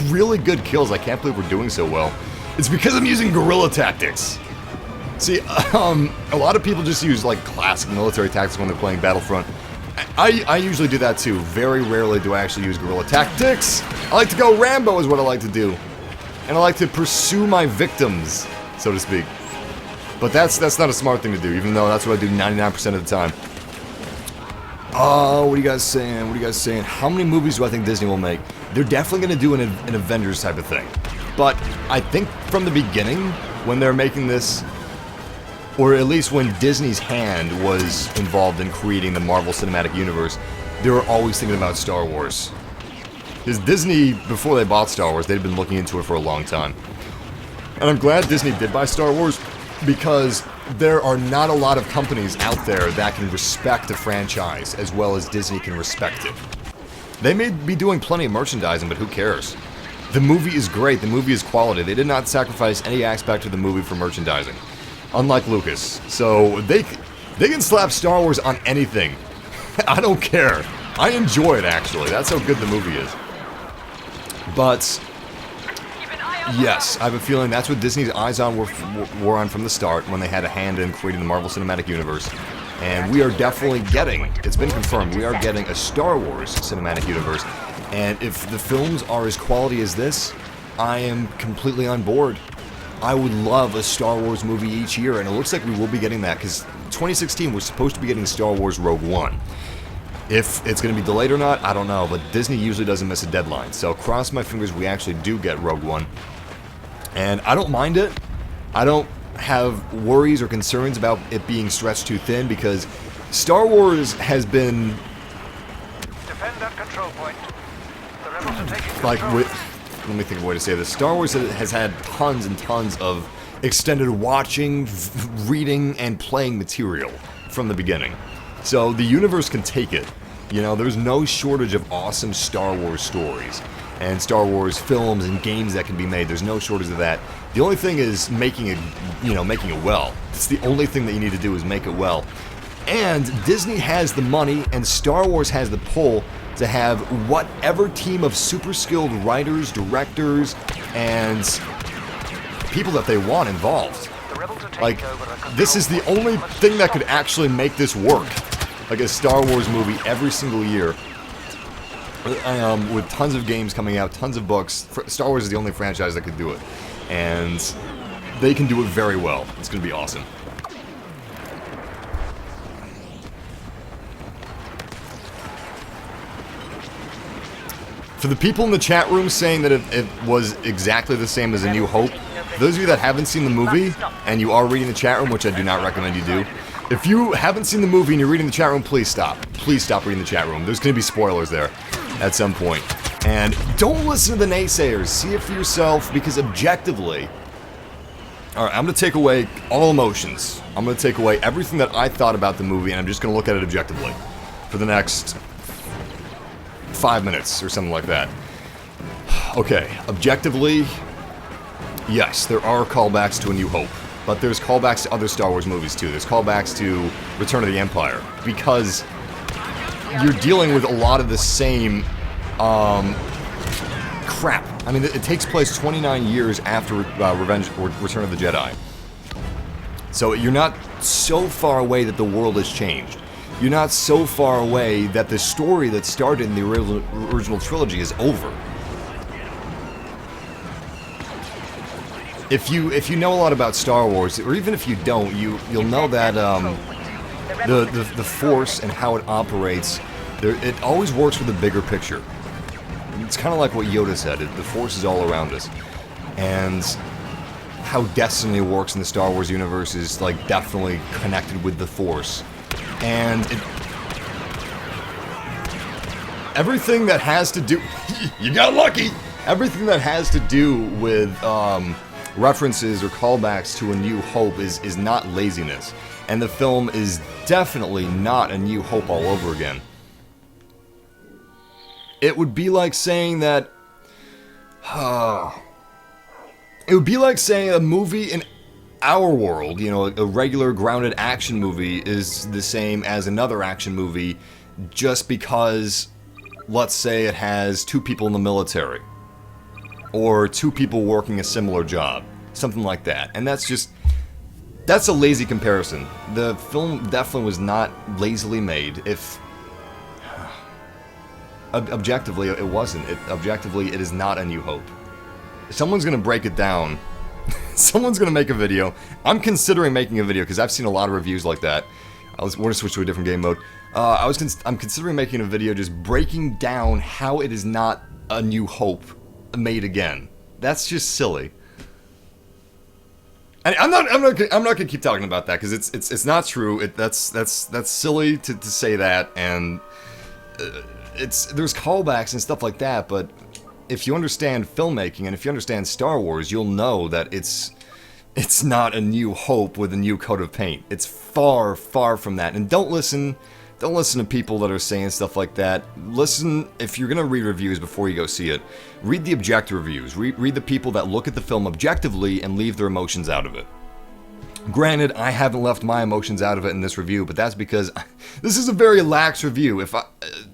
Really good kills. I can't believe we're doing so well. It's because I'm using guerrilla tactics. See, a lot of people just use, like, classic military tactics when they're playing Battlefront. I usually do that, too. Very rarely do I actually use guerrilla tactics. I like to go Rambo is what I like to do. And I like to pursue my victims, so to speak. But that's not a smart thing to do, even though that's what I do 99% of the time. Oh, what are you guys saying? What are you guys saying? How many movies do I think Disney will make? They're definitely going to do an Avengers type of thing. But I think from the beginning, when they're making this, or at least when Disney's hand was involved in creating the Marvel Cinematic Universe, they were always thinking about Star Wars. Because Disney, before they bought Star Wars, they'd been looking into it for a long time. And I'm glad Disney did buy Star Wars, because there are not a lot of companies out there that can respect a franchise as well as Disney can respect it. They may be doing plenty of merchandising, but who cares? The movie is great, the movie is quality. They did not sacrifice any aspect of the movie for merchandising. Unlike Lucas. So they can slap Star Wars on anything. I don't care. I enjoy it, actually. That's how good the movie is. But yes, I have a feeling that's what Disney's eyes on were on from the start when they had a hand in creating the Marvel Cinematic Universe. And we are definitely getting, it's been confirmed, we are getting a Star Wars Cinematic Universe. And if the films are as quality as this, I am completely on board. I would love a Star Wars movie each year, and it looks like we will be getting that, because 2016 we're supposed to be getting Star Wars Rogue One. If it's going to be delayed or not, I don't know, but Disney usually doesn't miss a deadline, so cross my fingers we actually do get Rogue One. And I don't mind it. I don't have worries or concerns about it being stretched too thin, because Star Wars has been... Defend that control point. The rebels are taking like, control. let me think of a way to say this. Star Wars has had tons and tons of extended watching, reading, and playing material from the beginning. So the universe can take it. You know, there's no shortage of awesome Star Wars stories and Star Wars films and games that can be made. There's no shortage of that. The only thing is making it well. It's the only thing that you need to do is make it well. And Disney has the money and Star Wars has the pull to have whatever team of super skilled writers, directors, and people that they want involved. Like, this is the only thing that could actually make this work. like a Star Wars movie every single year. With tons of games coming out, tons of books. Star Wars is the only franchise that could do it. And they can do it very well. It's going to be awesome. For the people in the chat room saying that it was exactly the same as A New Hope, those of you that haven't seen the movie, and you are reading the chat room, which I do not recommend you do, if you haven't seen the movie and you're reading the chat room, please stop. Please stop reading the chat room. There's going to be spoilers there at some point. And don't listen to the naysayers. See it for yourself, because objectively... Alright, I'm going to take away all emotions. I'm going to take away everything that I thought about the movie, and I'm just going to look at it objectively for the next 5 minutes or something like that. Okay, objectively, yes, there are callbacks to A New Hope. But there's callbacks to other Star Wars movies too. There's callbacks to Return of the Empire. Because you're dealing with a lot of the same crap. I mean, it takes place 29 years after Return of the Jedi. So you're not so far away that the world has changed. You're not so far away that the story that started in the original trilogy is over. If you know a lot about Star Wars, or even if you don't, you'll know that the Force and how it operates, it always works for the bigger picture. It's kind of like what Yoda said, the Force is all around us. And how destiny works in the Star Wars universe is like definitely connected with the Force. And everything that has to do... You got lucky! Everything that has to do with references or callbacks to A New Hope is not laziness. And the film is definitely not A New Hope all over again. It would be like saying that... it would be like saying a movie in our world, you know, a regular grounded action movie is the same as another action movie just because, let's say, it has 2 people in the military. Or 2 people working a similar job. Something like that. And that's a lazy comparison. The film definitely was not lazily made. Objectively, it wasn't. Objectively, it is not A New Hope. Someone's gonna break it down. Someone's gonna make a video. I'm considering making a video because I've seen a lot of reviews like that. We're gonna switch to a different game mode. I'm considering making a video just breaking down how it is not A New Hope made again. That's just silly. And I'm not gonna keep talking about that because it's not true. That's silly to say that, and there's callbacks and stuff like that. But if you understand filmmaking and if you understand Star Wars, you'll know that it's not A New Hope with a new coat of paint. It's far, far from that. And don't listen to people that are saying stuff like that. Listen, if you're gonna read reviews before you go see it, read the objective reviews. Read the people that look at the film objectively and leave their emotions out of it. Granted, I haven't left my emotions out of it in this review, but that's because this is a very lax review. If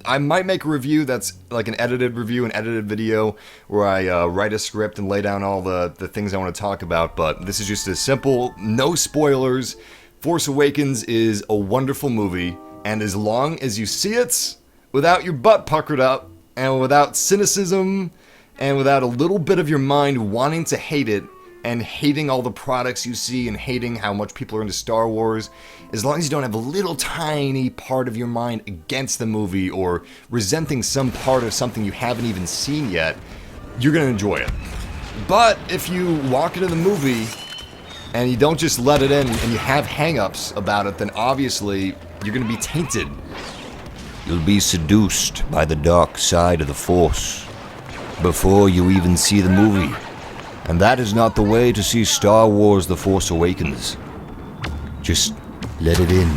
I might make a review that's like an edited review, an edited video, where I write a script and lay down all the things I want to talk about, but this is just a simple, no spoilers. Force Awakens is a wonderful movie, and as long as you see it without your butt puckered up, and without cynicism, and without a little bit of your mind wanting to hate it, and hating all the products you see, and hating how much people are into Star Wars, as long as you don't have a little tiny part of your mind against the movie, or resenting some part of something you haven't even seen yet, you're gonna enjoy it. But if you walk into the movie, and you don't just let it in, and you have hang-ups about it, then obviously you're gonna be tainted. You'll be seduced by the dark side of the Force before you even see the movie. And that is not the way to see Star Wars The Force Awakens. Just let it in.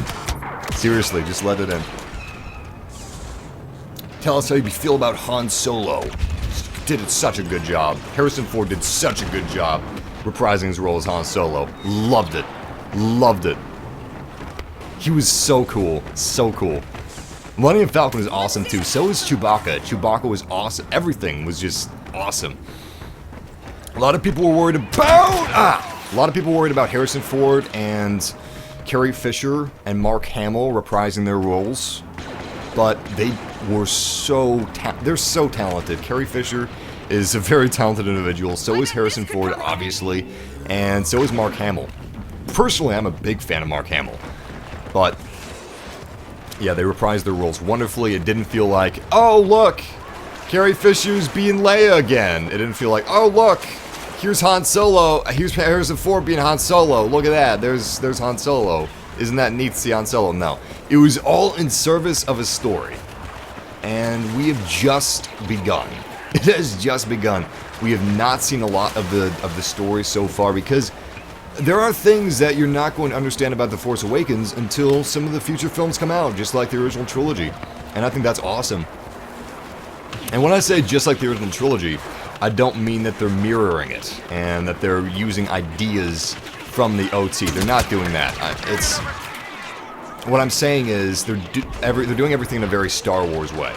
Seriously, just let it in. Tell us how you feel about Han Solo. Did such a good job. Harrison Ford did such a good job reprising his role as Han Solo. Loved it. Loved it. He was so cool. So cool. Millennium Falcon was awesome too. So was Chewbacca. Chewbacca was awesome. Everything was just awesome. A lot of people were worried about... A lot of people were worried about Harrison Ford and Carrie Fisher and Mark Hamill reprising their roles, but they were they're so talented. Carrie Fisher is a very talented individual, so is Harrison Ford, obviously, and so is Mark Hamill. Personally, I'm a big fan of Mark Hamill, but yeah, they reprised their roles wonderfully. It didn't feel like, oh look, Carrie Fisher's being Leia again. It didn't feel like, oh look, here's Han Solo, here's Harrison Ford being Han Solo, look at that, there's Han Solo. Isn't that neat to see Han Solo? No. It was all in service of a story. And we have just begun. It has just begun. We have not seen a lot of the story so far because there are things that you're not going to understand about The Force Awakens until some of the future films come out, just like the original trilogy. And I think that's awesome. And when I say just like the original trilogy, I don't mean that they're mirroring it and that they're using ideas from the OT. They're not doing that. What I'm saying is they're doing everything in a very Star Wars way.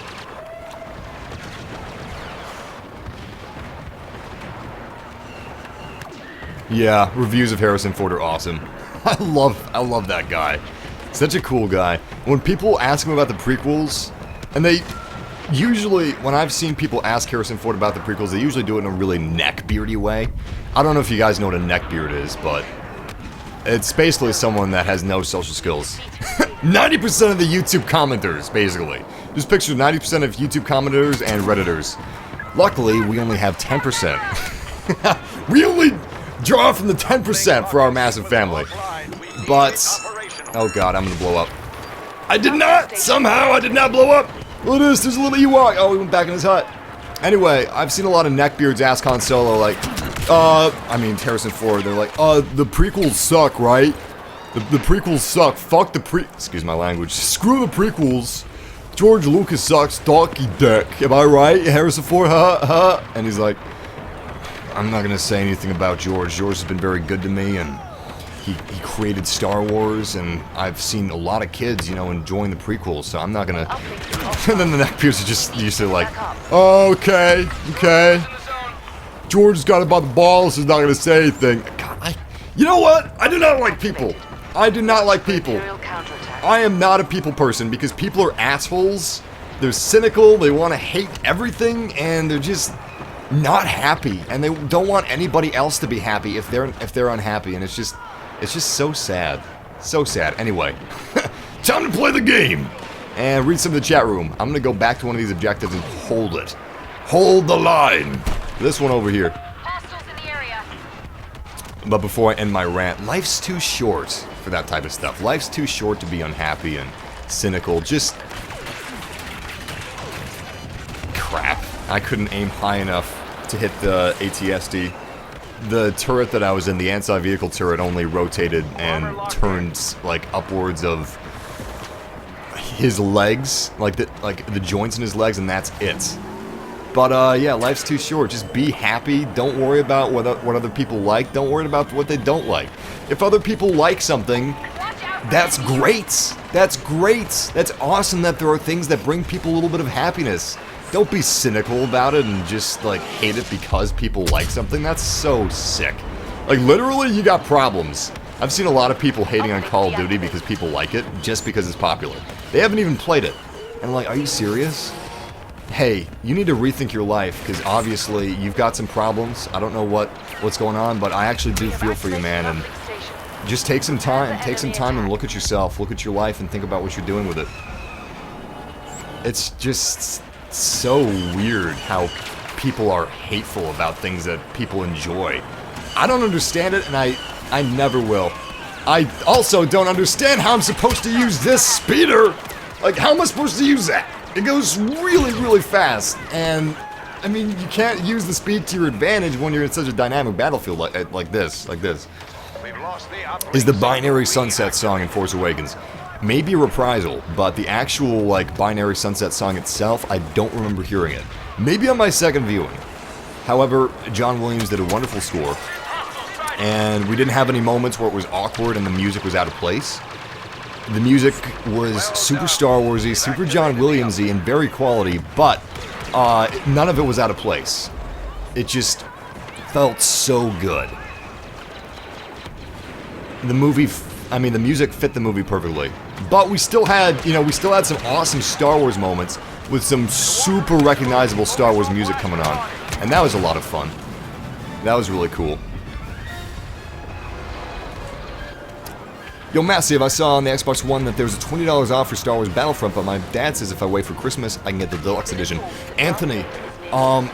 Yeah, reviews of Harrison Ford are awesome. I love that guy. Such a cool guy. When people ask him about the prequels, and they usually, when I've seen people ask Harrison Ford about the prequels, they usually do it in a really neckbeardy way. I don't know if you guys know what a neckbeard is, but it's basically someone that has no social skills. 90% of the YouTube commenters, basically. Just picture 90% of YouTube commenters and Redditors. Luckily, we only have 10%. We only draw from the 10% for our massive family. But, oh god, I'm gonna blow up. I did not! Somehow I did not blow up! Look at this, there's a little Ewok! Oh, he went back in his hut. Anyway, I've seen a lot of neckbeards ask Han Solo, like, Harrison Ford, they're like, the prequels suck, right? The prequels suck. Fuck the excuse my language. Screw the prequels. George Lucas sucks. Donkey dick. Am I right? Harrison Ford, huh? And he's like, I'm not gonna say anything about George. George has been very good to me, and he created Star Wars, and I've seen a lot of kids, enjoying the prequels, so I'm not gonna... And then the neckbeards are just used to like, oh, okay. George's got it by the balls, he's not gonna say anything. God, you know what? I do not like people. I do not like people. I am not a people person because people are assholes. They're cynical, they want to hate everything, and they're just not happy. And they don't want anybody else to be happy if they're unhappy, and it's just so sad. So sad. Anyway, time to play the game and read some of the chat room. I'm gonna go back to one of these objectives and hold it. Hold the line. This one over here. Hostiles in the area. But before I end my rant, life's too short for that type of stuff. Life's too short to be unhappy and cynical. Just crap. I couldn't aim high enough to hit the ATSD. The turret that I was in, the anti-vehicle turret, only rotated and turned like upwards of his legs, like the joints in his legs, and that's it. But yeah, life's too short. Just be happy. Don't worry about what other people like. Don't worry about what they don't like. If other people like something, that's great. That's great. That's awesome that there are things that bring people a little bit of happiness. Don't be cynical about it and just like hate it because people like something. That's so sick. Like literally, you got problems. I've seen a lot of people hating on Call of Duty because people like it just because it's popular. They haven't even played it. And I'm like, are you serious? Hey, you need to rethink your life, because obviously you've got some problems. I don't know what's going on, but I actually do feel for you, man, and just take some time and look at yourself, look at your life, and think about what you're doing with it. It's just so weird how people are hateful about things that people enjoy. I don't understand it, and I never will. I also don't understand how I'm supposed to use this speeder. Like, how am I supposed to use that? It goes really, really fast, and I mean, you can't use the speed to your advantage when you're in such a dynamic battlefield like this. Is the Binary Sunset song in Force Awakens. Maybe a reprisal, but the actual, like, Binary Sunset song itself, I don't remember hearing it. Maybe on my second viewing. However, John Williams did a wonderful score, and we didn't have any moments where it was awkward and the music was out of place. The music was super Star Warsy, super John Williamsy, and very quality, but none of it was out of place. It just felt so good. The movie I mean, the music fit the movie perfectly. But we still had, you know, we still had some awesome Star Wars moments with some super recognizable Star Wars music coming on. And that was a lot of fun. That was really cool. Yo, Massive, I saw on the Xbox One that there was $20 off for Star Wars Battlefront, but my dad says if I wait for Christmas, I can get the deluxe edition. Anthony,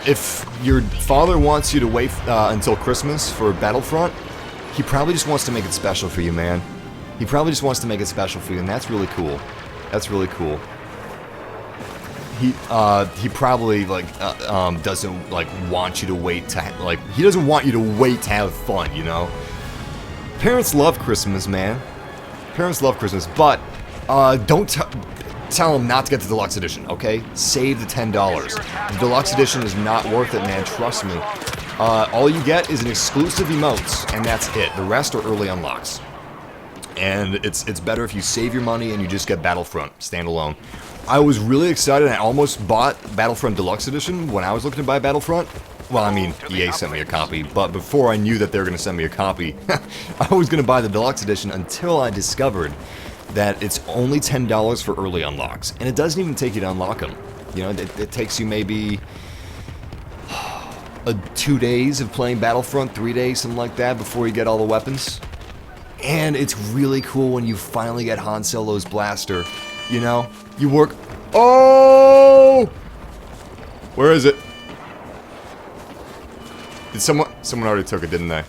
if your father wants you to wait until Christmas for Battlefront, he probably just wants to make it special for you, man. He probably just wants to make it special for you, and that's really cool. That's really cool. He probably, like, doesn't, like, want you to wait to, like, he doesn't want you to wait to have fun, you know? Parents love Christmas, man. Parents love Christmas, but don't tell them not to get the deluxe edition, okay? Save the $10. The deluxe edition is not worth it, man, trust me. All you get is an exclusive emotes, and that's it. The rest are early unlocks. And it's better if you save your money and you just get Battlefront standalone. I was really excited. I almost bought Battlefront Deluxe Edition when I was looking to buy Battlefront. Well, I mean, EA sent me a copy, but before I knew that they were going to send me a copy, I was going to buy the Deluxe Edition until I discovered that it's only $10 for early unlocks. And it doesn't even take you to unlock them. You know, it takes you maybe 2 days of playing Battlefront, 3 days, something like that, before you get all the weapons. And it's really cool when you finally get Han Solo's blaster. You know, you work... Oh! Where is it? Did someone already took it, didn't they?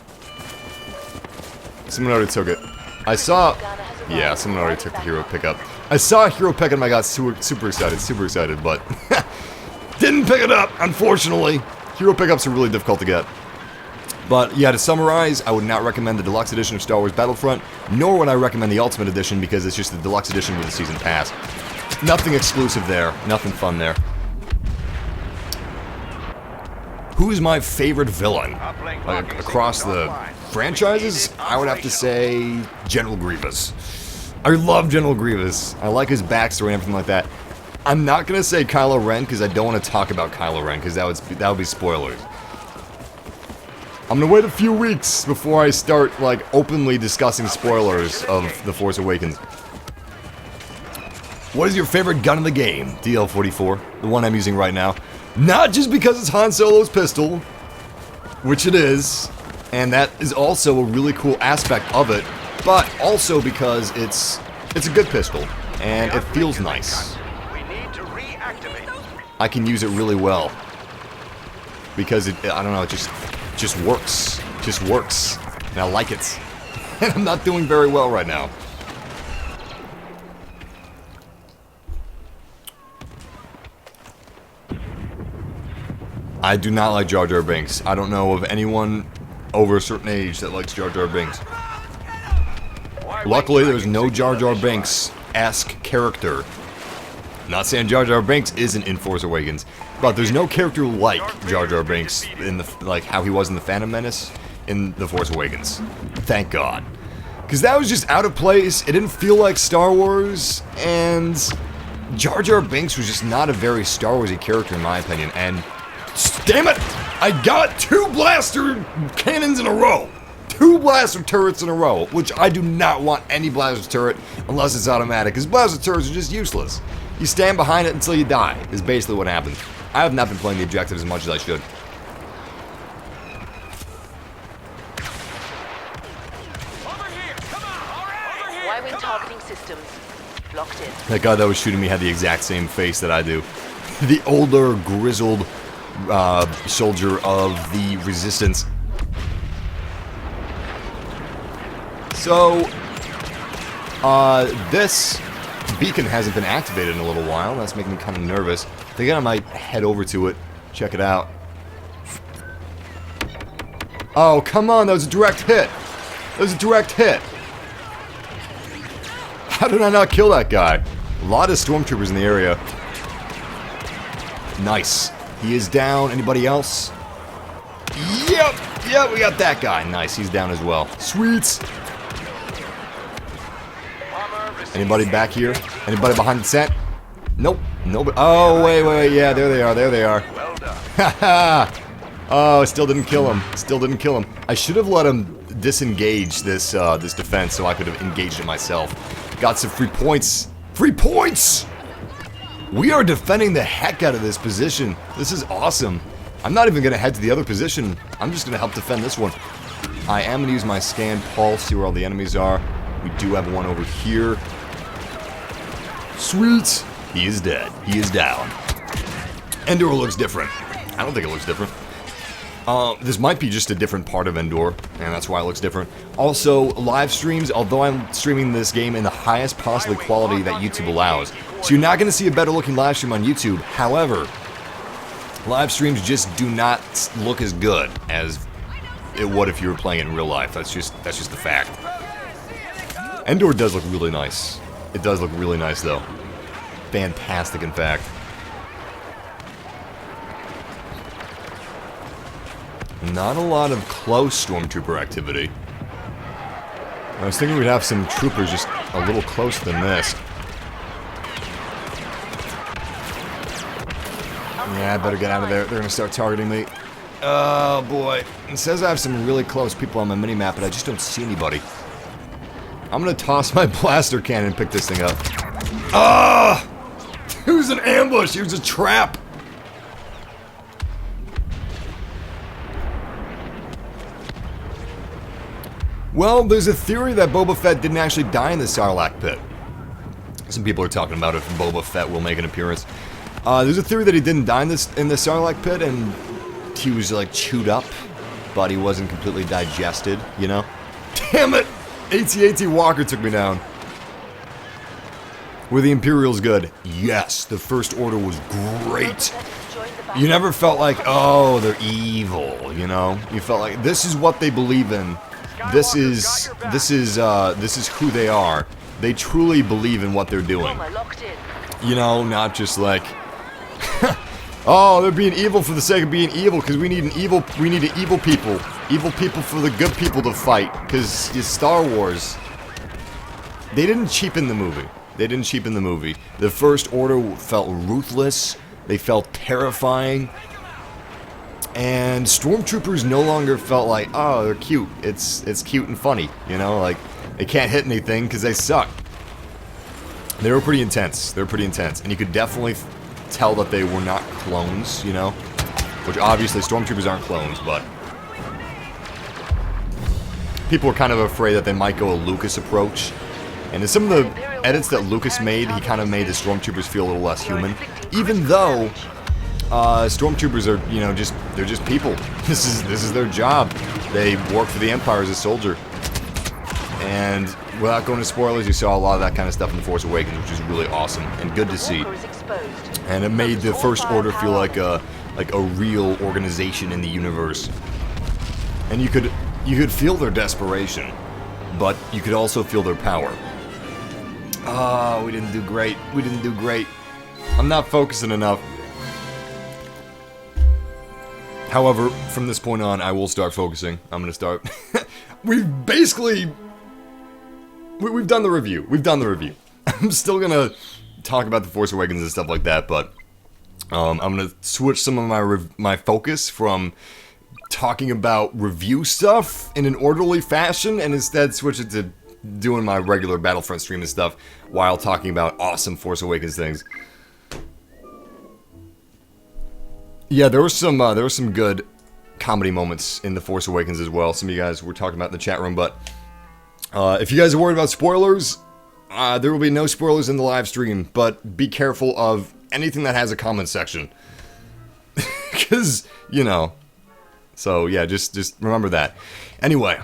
Someone already took it. I saw... Yeah, someone already took the hero pickup. I saw a hero pickup and I got super excited, but... didn't pick it up, unfortunately. Hero pickups are really difficult to get. But yeah, to summarize, I would not recommend the Deluxe Edition of Star Wars Battlefront, nor would I recommend the Ultimate Edition because it's just the Deluxe Edition with the Season Pass. Nothing exclusive there, nothing fun there. Who is my favorite villain? Like, across the franchises, I would have to say General Grievous. I love General Grievous. I like his backstory and everything like that. I'm not gonna say Kylo Ren because I don't want to talk about Kylo Ren because that would be spoilers. I'm gonna wait a few weeks before I start, like, openly discussing spoilers of The Force Awakens. What is your favorite gun in the game? DL-44, the one I'm using right now. Not just because it's Han Solo's pistol, which it is, and that is also a really cool aspect of it, but also because it's a good pistol, and it feels nice. I can use it really well. Because I don't know, it just works. Just works. And I like it. And I'm not doing very well right now. I do not like Jar Jar Binks. I don't know of anyone over a certain age that likes Jar Jar Binks. Luckily, there's no Jar Jar Binks-esque character. Not saying Jar Jar Binks isn't in Force Awakens, but there's no character like Jar Jar Binks in the, like, how he was in the Phantom Menace in The Force Awakens. Thank God. Because that was just out of place, it didn't feel like Star Wars, and Jar Jar Binks was just not a very Star Warsy character in my opinion, and damn it! I got 2 blaster cannons in a row! 2 blaster turrets in a row, which I do not want any blaster turret unless it's automatic, because blaster turrets are just useless. You stand behind it until you die, is basically what happens. I have not been playing the objectives as much as I should. Y-wing targeting systems locked in. That guy that was shooting me had the exact same face that I do. The older, grizzled soldier of the Resistance. So, this beacon hasn't been activated in a little while. That's making me kind of nervous. I think I might head over to it, check it out. Oh, come on, that was a direct hit. That was a direct hit. How did I not kill that guy? A lot of stormtroopers in the area. Nice. He is down. Anybody else? Yep, we got that guy. Nice, he's down as well. Sweet. Anybody back here? Anybody behind the tent? Nope. Nobody. Oh, wait. Yeah, there they are. Haha. Oh, still didn't kill him. I should have let him disengage this this defense so I could have engaged it myself. Got some free points. Free points! We are defending the heck out of this position. This is awesome. I'm not even going to head to the other position. I'm just going to help defend this one. I am going to use my scan pulse, see where all the enemies are. We do have one over here. Sweet! He is dead. He is down. Endor looks different. I don't think it looks different. This might be just a different part of Endor, and that's why it looks different. Also, live streams, although I'm streaming this game in the highest possible quality that YouTube allows, so you're not going to see a better looking live stream on YouTube. However, live streams just do not look as good as it would if you were playing it in real life. That's just the fact. Endor does look really nice. It does look really nice, though. Fantastic, in fact. Not a lot of close Stormtrooper activity. I was thinking we'd have some troopers just a little closer than this. Yeah, I better get out of there. They're gonna start targeting me. Oh boy. It says I have some really close people on my minimap, but I just don't see anybody. I'm gonna toss my blaster cannon and pick this thing up. Ah! It was an ambush! It was a trap! Well, there's a theory that Boba Fett didn't actually die in the Sarlacc pit. Some people are talking about if Boba Fett will make an appearance. There's a theory that he didn't die in the Sarlacc pit, and he was like chewed up, but he wasn't completely digested, you know? Damn it! AT-AT Walker took me down. Were the Imperials good? Yes, the First Order was great. You never felt like, oh, they're evil, you know? You felt like, this is what they believe in. This is who they are. They truly believe in what they're doing. You know, not just like, oh, they're being evil for the sake of being evil because we need an evil people for the good people to fight. Because it's Star Wars. They didn't cheapen the movie. The First Order felt ruthless. They felt terrifying. And Stormtroopers no longer felt like, oh, they're cute. It's cute and funny, you know? Like, they can't hit anything because they suck. They were pretty intense. And you could definitely tell that they were not clones, you know? Which obviously Stormtroopers aren't clones, but people were kind of afraid that they might go a Lucas approach. And in some of the edits that Lucas made, he kind of made the Stormtroopers feel a little less human. Even though Stormtroopers are, you know, they're just people. This is their job. They work for the Empire as a soldier. And without going to spoilers, you saw a lot of that kind of stuff in The Force Awakens, which is really awesome and good to see. And it made the First Order feel like a real organization in the universe. And you could feel their desperation, but you could also feel their power. Oh, we didn't do great. I'm not focusing enough. However, from this point on, I will start focusing. I'm gonna start. We've done the review. I'm still gonna talk about The Force Awakens and stuff like that, but I'm gonna switch some of my focus from talking about review stuff in an orderly fashion, and instead switch it to doing my regular Battlefront stream and stuff while talking about awesome Force Awakens things. Yeah, there were some good comedy moments in The Force Awakens as well. Some of you guys were talking about in the chat room, but if you guys are worried about spoilers, there will be no spoilers in the live stream, but be careful of anything that has a comment section. Because, you know. So, yeah, just remember that. Anyway,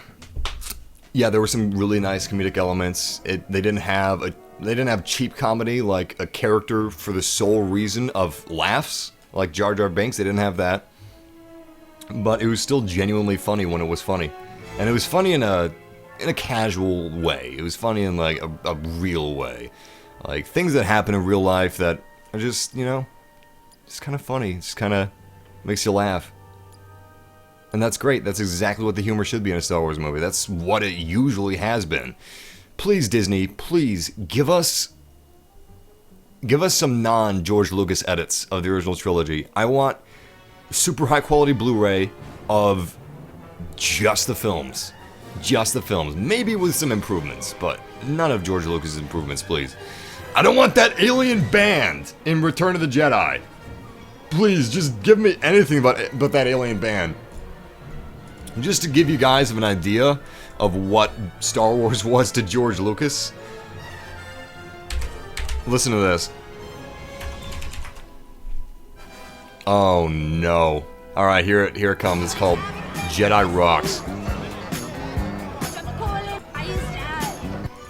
yeah, there were some really nice comedic elements. They didn't have cheap comedy, like a character for the sole reason of laughs. Like Jar Jar Binks, they didn't have that. But it was still genuinely funny when it was funny. And it was funny in a casual way. It was funny in like a real way. Like things that happen in real life that are just, you know, just kind of funny. Just kind of makes you laugh. And that's great. That's exactly what the humor should be in a Star Wars movie. That's what it usually has been. Please, Disney, please give us some non-George Lucas edits of the original trilogy. I want super high quality Blu-ray of just the films. Just the films. Maybe with some improvements, but none of George Lucas's improvements, please. I don't want that alien band in Return of the Jedi. Please, just give me anything but that alien band. Just to give you guys an idea of what Star Wars was to George Lucas. Listen to this. Oh no. Alright, here it comes. It's called Jedi Rocks.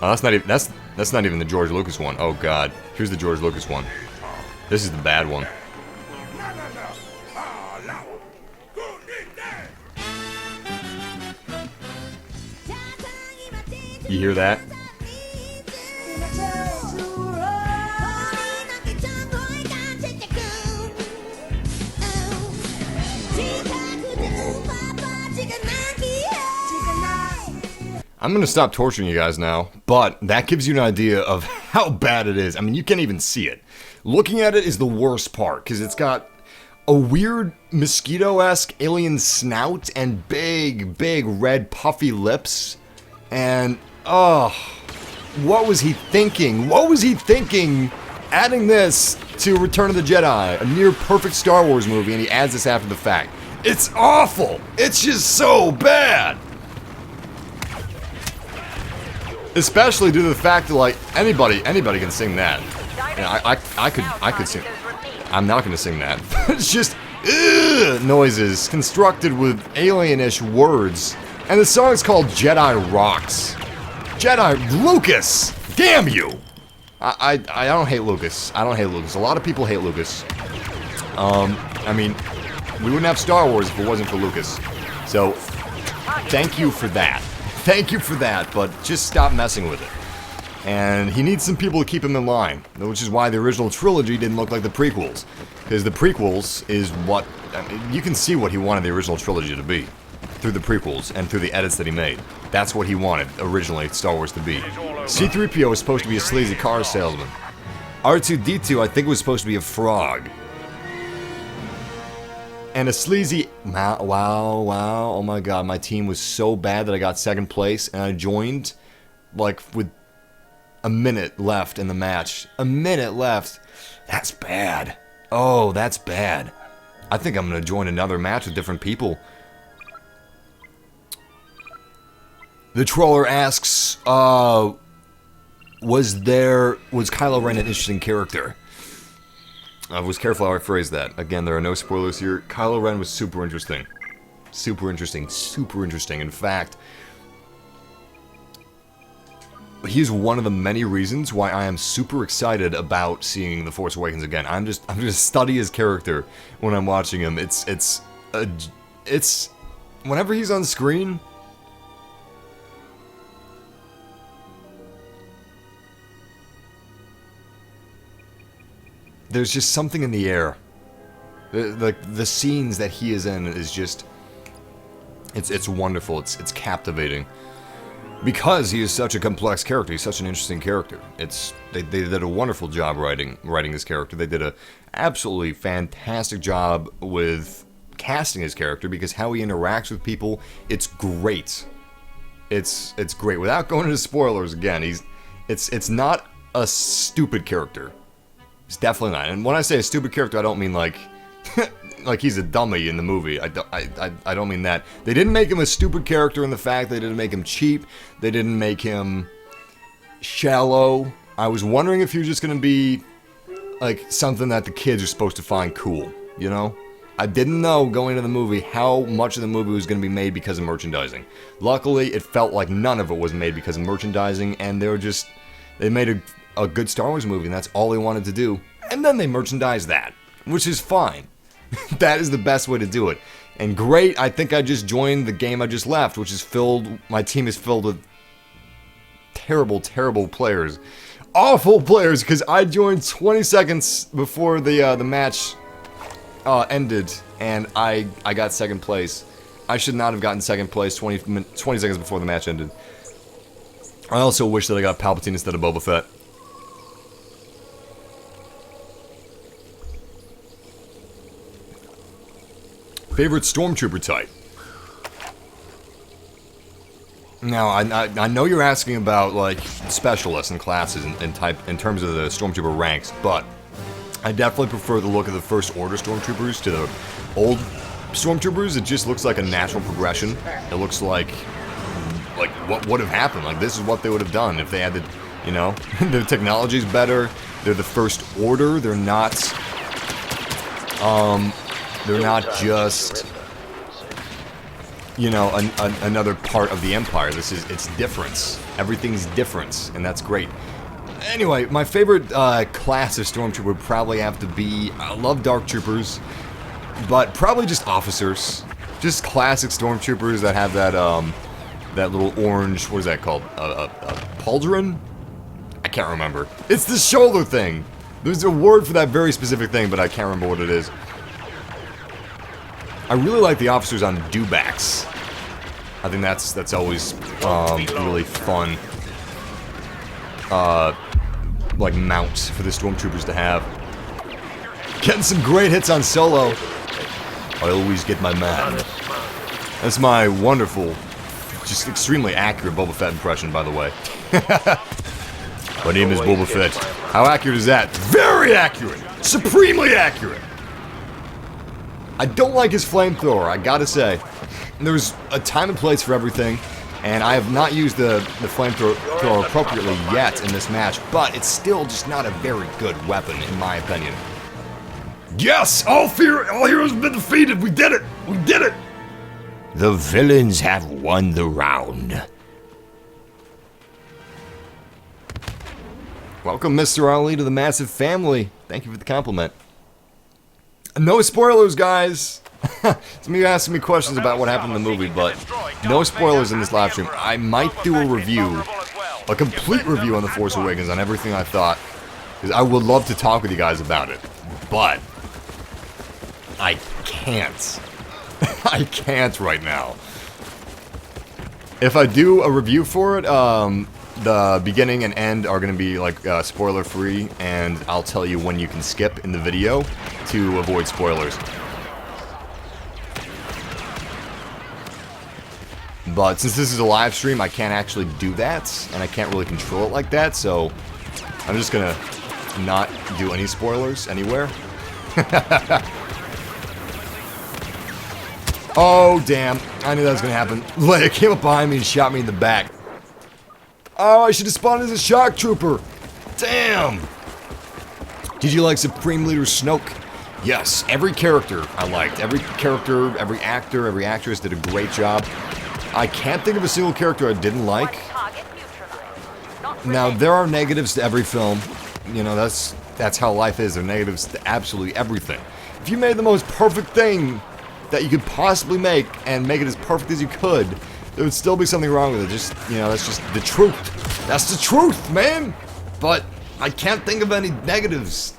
Oh, that's not even the George Lucas one. Oh god. Here's the George Lucas one. This is the bad one. You hear that? I'm gonna stop torturing you guys now, but that gives you an idea of how bad it is. I mean, you can't even see it. Looking at it is the worst part, because it's got a weird mosquito-esque alien snout and big, big red puffy lips. And, oh, what was he thinking? What was he thinking adding this to Return of the Jedi, a near-perfect Star Wars movie, and he adds this after the fact? It's awful! It's just so bad! Especially due to the fact that, like, anybody can sing that. You know, I could sing. I'm not gonna sing that. It's just noises constructed with alienish words. And the song's called Jedi Rocks. Jedi Lucas! Damn you! I don't hate Lucas. I don't hate Lucas. A lot of people hate Lucas. I mean, we wouldn't have Star Wars if it wasn't for Lucas. So, thank you for that. Thank you for that, but just stop messing with it. And he needs some people to keep him in line, which is why the original trilogy didn't look like the prequels. Because the prequels is what... I mean, you can see what he wanted the original trilogy to be. Through the prequels and through the edits that he made. That's what he wanted, originally, Star Wars to be. C-3PO was supposed to be a sleazy car salesman. R2-D2, I think, was supposed to be a frog. And a sleazy... Wow, oh my god, my team was so bad that I got second place, and I joined, like, with a minute left in the match. A minute left. That's bad. Oh, that's bad. I think I'm gonna join another match with different people. The troller asks, was Kylo Ren an interesting character? I was careful how I phrased that. Again, there are no spoilers here. Kylo Ren was super interesting. Super interesting. Super interesting. In fact, he's one of the many reasons why I am super excited about seeing The Force Awakens again. I'm just study his character when I'm watching him. It's whenever he's on screen. There's just something in the air. The scenes that he is in is just... It's wonderful. It's captivating. Because he is such a complex character. He's such an interesting character. They did a wonderful job writing this character. They did a absolutely fantastic job with casting his character, because how he interacts with people, it's great. It's great. Without going into spoilers again, it's not a stupid character. It's definitely not. And when I say a stupid character, I don't mean like like he's a dummy in the movie. I don't mean that. They didn't make him a stupid character in the fact they didn't make him cheap. They didn't make him shallow. I was wondering if he was just going to be like something that the kids are supposed to find cool, you know? I didn't know going into the movie how much of the movie was going to be made because of merchandising. Luckily, it felt like none of it was made because of merchandising, and they made a good Star Wars movie, and that's all they wanted to do. And then they merchandised that, which is fine. That is the best way to do it. And great, I think I just joined the game I just left, which is my team is filled with terrible, terrible players. Awful players, because I joined 20 seconds before the match ended, and I got second place. I should not have gotten second place 20 seconds before the match ended. I also wish that I got Palpatine instead of Boba Fett. Favorite Stormtrooper type? Now, I know you're asking about, like, specialists and classes and type in terms of the Stormtrooper ranks, but I definitely prefer the look of the First Order Stormtroopers to the old Stormtroopers. It just looks like a natural progression. It looks like what would have happened. Like, this is what they would have done if they had the, you know, the technology's better. They're the First Order. They're not just, you know, another part of the Empire. It's difference. Everything's difference, and that's great. Anyway, my favorite class of Stormtrooper would probably have to be, I love Dark Troopers, but probably just officers. Just classic Stormtroopers that have that, that little orange, what is that called? A pauldron? I can't remember. It's the shoulder thing! There's a word for that very specific thing, but I can't remember what it is. I really like the officers on dewbacks. I think that's always really fun. Like mount for the Stormtroopers to have. Getting some great hits on Solo. I always get my man. That's my wonderful, just extremely accurate Boba Fett impression, by the way. My name is Boba Fett. How accurate is that? Very accurate! Supremely accurate! I don't like his flamethrower, I gotta say. There's a time and place for everything, and I have not used the flamethrower appropriately yet in this match, but it's still just not a very good weapon, in my opinion. Yes! All heroes have been defeated! We did it! We did it! The villains have won the round. Welcome, Mr. Ali, to the massive family. Thank you for the compliment. No spoilers, guys! Some of you asking me questions about what happened in the movie, but no spoilers in this live stream. I might do a review, a complete review on The Force Awakens, on everything I thought, because I would love to talk with you guys about it, but I can't. I can't right now. If I do a review for it, the beginning and end are going to be like spoiler free, and I'll tell you when you can skip in the video to avoid spoilers. But since this is a live stream, I can't actually do that, and I can't really control it like that, so I'm just gonna not do any spoilers anywhere. Oh, damn. I knew that was gonna happen. Leia came up behind me and shot me in the back. Oh, I should have spawned as a shock trooper. Damn. Did you like Supreme Leader Snoke? Yes, every character I liked. Every character, every actor, every actress did a great job. I can't think of a single character I didn't like. Now, there are negatives to every film. You know, that's how life is. There are negatives to absolutely everything. If you made the most perfect thing that you could possibly make, and make it as perfect as you could, there would still be something wrong with it. Just, you know, that's just the truth. That's the truth, man! But I can't think of any negatives.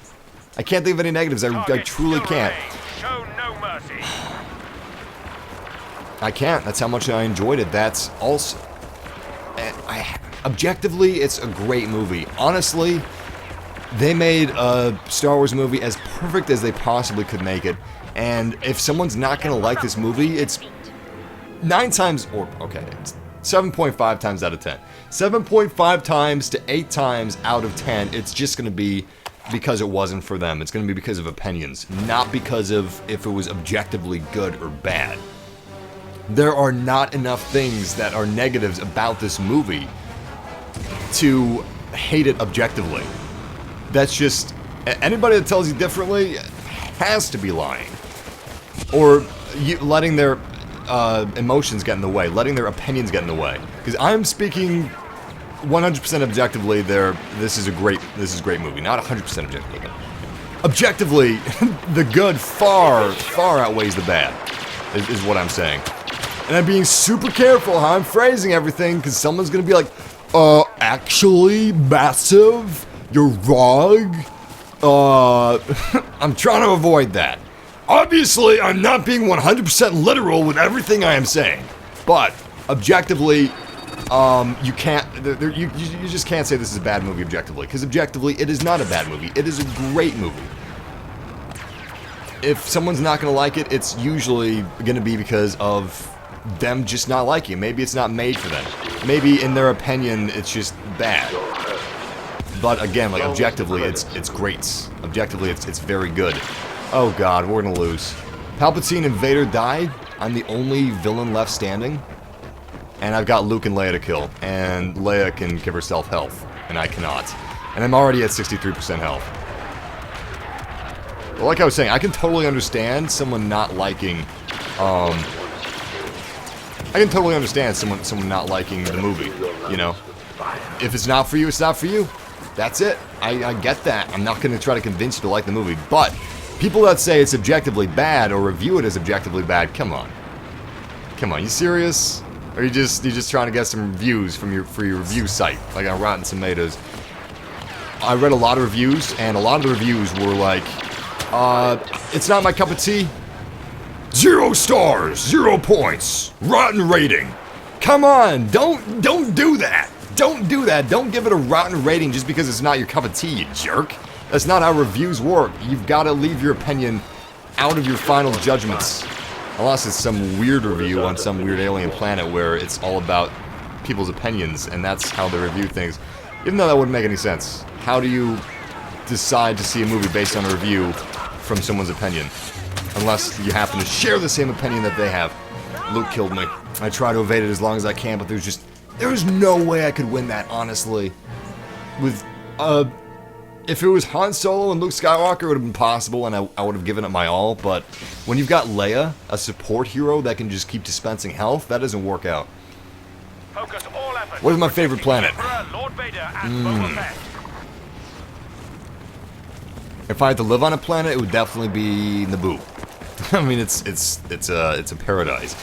I can't think of any negatives. I truly can't. Show no mercy. I can't. That's how much I enjoyed it. That's also... objectively, it's a great movie. Honestly, they made a Star Wars movie as perfect as they possibly could make it. And if someone's not going to like this movie, it's 9 times... or, okay, it's 7.5 times out of 10. 7.5 times to 8 times out of 10, it's just going to be because it wasn't for them. It's going to be because of opinions, not because of if it was objectively good or bad. There are not enough things that are negatives about this movie to hate it objectively. That's just... anybody that tells you differently has to be lying. Or letting their emotions get in the way, letting their opinions get in the way. Because I'm speaking 100% objectively. This is a great movie. Not 100% objectively. Objectively, the good far outweighs the bad. Is what I'm saying. And I'm being super careful how I'm phrasing everything, because someone's gonna be like, actually, massive, you're wrong. I'm trying to avoid that. Obviously, I'm not being 100% literal with everything I am saying. But, objectively, you can't, you just can't say this is a bad movie objectively, because objectively, it is not a bad movie. It is a great movie. If someone's not gonna like it, it's usually gonna be because of them just not liking it. Maybe it's not made for them. Maybe in their opinion it's just bad. But again, like objectively, it's great. Objectively, it's very good. Oh god, we're gonna lose. Palpatine and Vader died. I'm the only villain left standing. And I've got Luke and Leia to kill. And Leia can give herself health. And I cannot. And I'm already at 63% health. But like I was saying, I can totally understand someone not liking, I can totally understand someone not liking the movie, you know? If it's not for you, it's not for you. That's it. I get that. I'm not going to try to convince you to like the movie. But people that say it's objectively bad or review it as objectively bad, come on. Come on, you serious? Or you just trying to get some reviews for your review site, like on Rotten Tomatoes? I read a lot of reviews, and a lot of the reviews were like, it's not my cup of tea. 0 stars, 0 points, rotten rating. Come on, don't do that. Don't do that. Don't give it a rotten rating just because it's not your cup of tea, you jerk. That's not how reviews work. You've got to leave your opinion out of your final judgments. Unless it's some weird review on some weird alien planet where it's all about people's opinions, and that's how they review things. Even though that wouldn't make any sense. How do you decide to see a movie based on a review from someone's opinion? Unless you happen to share the same opinion that they have. Luke killed me. I try to evade it as long as I can, but there's no way I could win that, honestly. With, if it was Han Solo and Luke Skywalker, it would have been possible, and I would have given it my all, but when you've got Leia, a support hero that can just keep dispensing health, that doesn't work out. Focus all efforts. What is my favorite planet? Lord Vader and Boba Fett. If I had to live on a planet, it would definitely be Naboo. I mean, it's a paradise.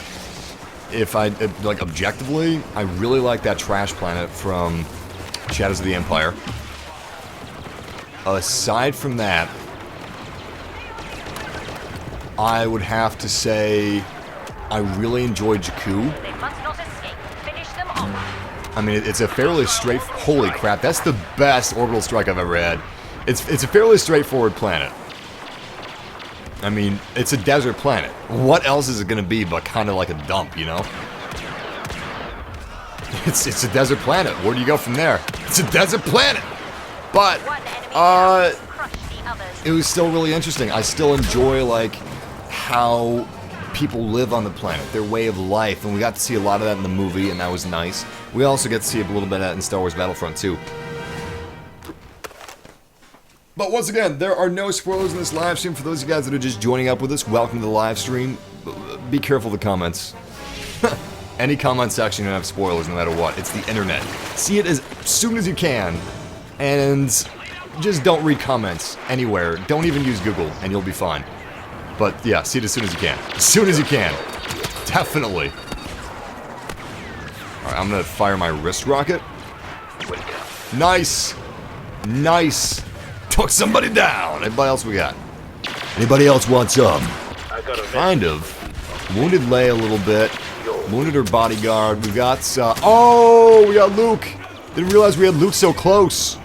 If I like objectively, I really like that trash planet from Shadows of the Empire. Aside from that, I would have to say I really enjoy Jakku. They must not escape. Finish them off. I mean, it's a fairly straight. Holy crap! That's the best orbital strike I've ever had. It's a fairly straightforward planet. I mean, it's a desert planet. What else is it gonna be but kind of like a dump, you know? It's a desert planet. Where do you go from there? It's a desert planet. But it was still really interesting. I still enjoy like how people live on the planet, their way of life, and we got to see a lot of that in the movie, and that was nice. We also get to see a little bit of that in Star Wars Battlefront too. But once again, there are no spoilers in this live stream. For those of you guys that are just joining up with us, welcome to the live stream. Be careful of the comments. Any comment section, you have spoilers no matter what. It's the internet. See it as soon as you can, and just don't read comments anywhere. Don't even use Google, and you'll be fine. But yeah, see it as soon as you can. As soon as you can. Definitely. Alright, I'm gonna fire my wrist rocket. Nice! Nice! Took somebody down! Anybody else we got? Anybody else want some? Kind of. Wounded Leia a little bit. Wounded her bodyguard. We got, oh! We got Luke! Didn't realize we had Luke so close.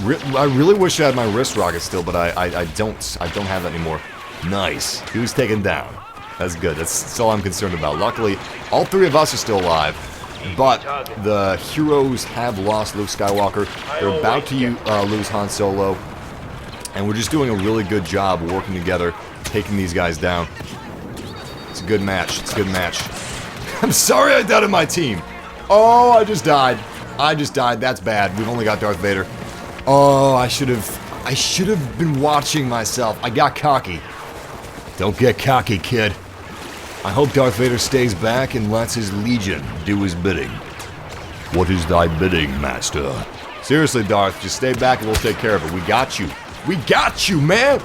I really wish I had my wrist rocket still, but I don't. I don't have that anymore. Nice. He was taken down. That's good. That's all I'm concerned about. Luckily, all 3 of us are still alive. But the heroes have lost Luke Skywalker. They're about to lose Han Solo. And we're just doing a really good job working together, taking these guys down. It's a good match. It's a good match. I'm sorry I doubted my team. Oh, I just died. I just died. That's bad. We've only got Darth Vader. Oh, I should have been watching myself. I got cocky. Don't get cocky, kid. I hope Darth Vader stays back and lets his legion do his bidding. What is thy bidding, master? Seriously, Darth, just stay back and we'll take care of it. We got you. We got you, man!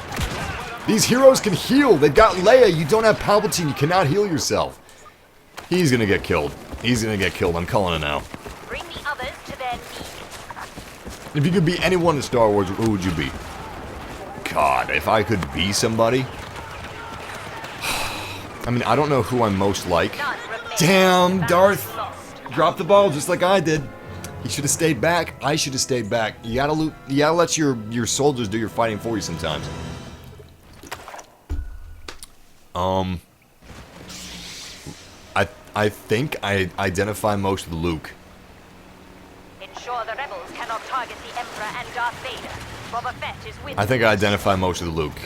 These heroes can heal. They've got Leia. You don't have Palpatine. You cannot heal yourself. He's gonna get killed. He's gonna get killed. I'm calling it now. Bring the others to their knees. If you could be anyone in Star Wars, who would you be? God, if I could be somebody... I mean, I don't know who I'm most like. Damn, Darth! Dropped the ball just like I did. He should have stayed back. I should have stayed back. You gotta let your soldiers do your fighting for you sometimes. I think I identify most with Luke. Ensure the rebels cannot target the Emperor and Darth Vader. Boba Fett is with I think I identify most with Luke.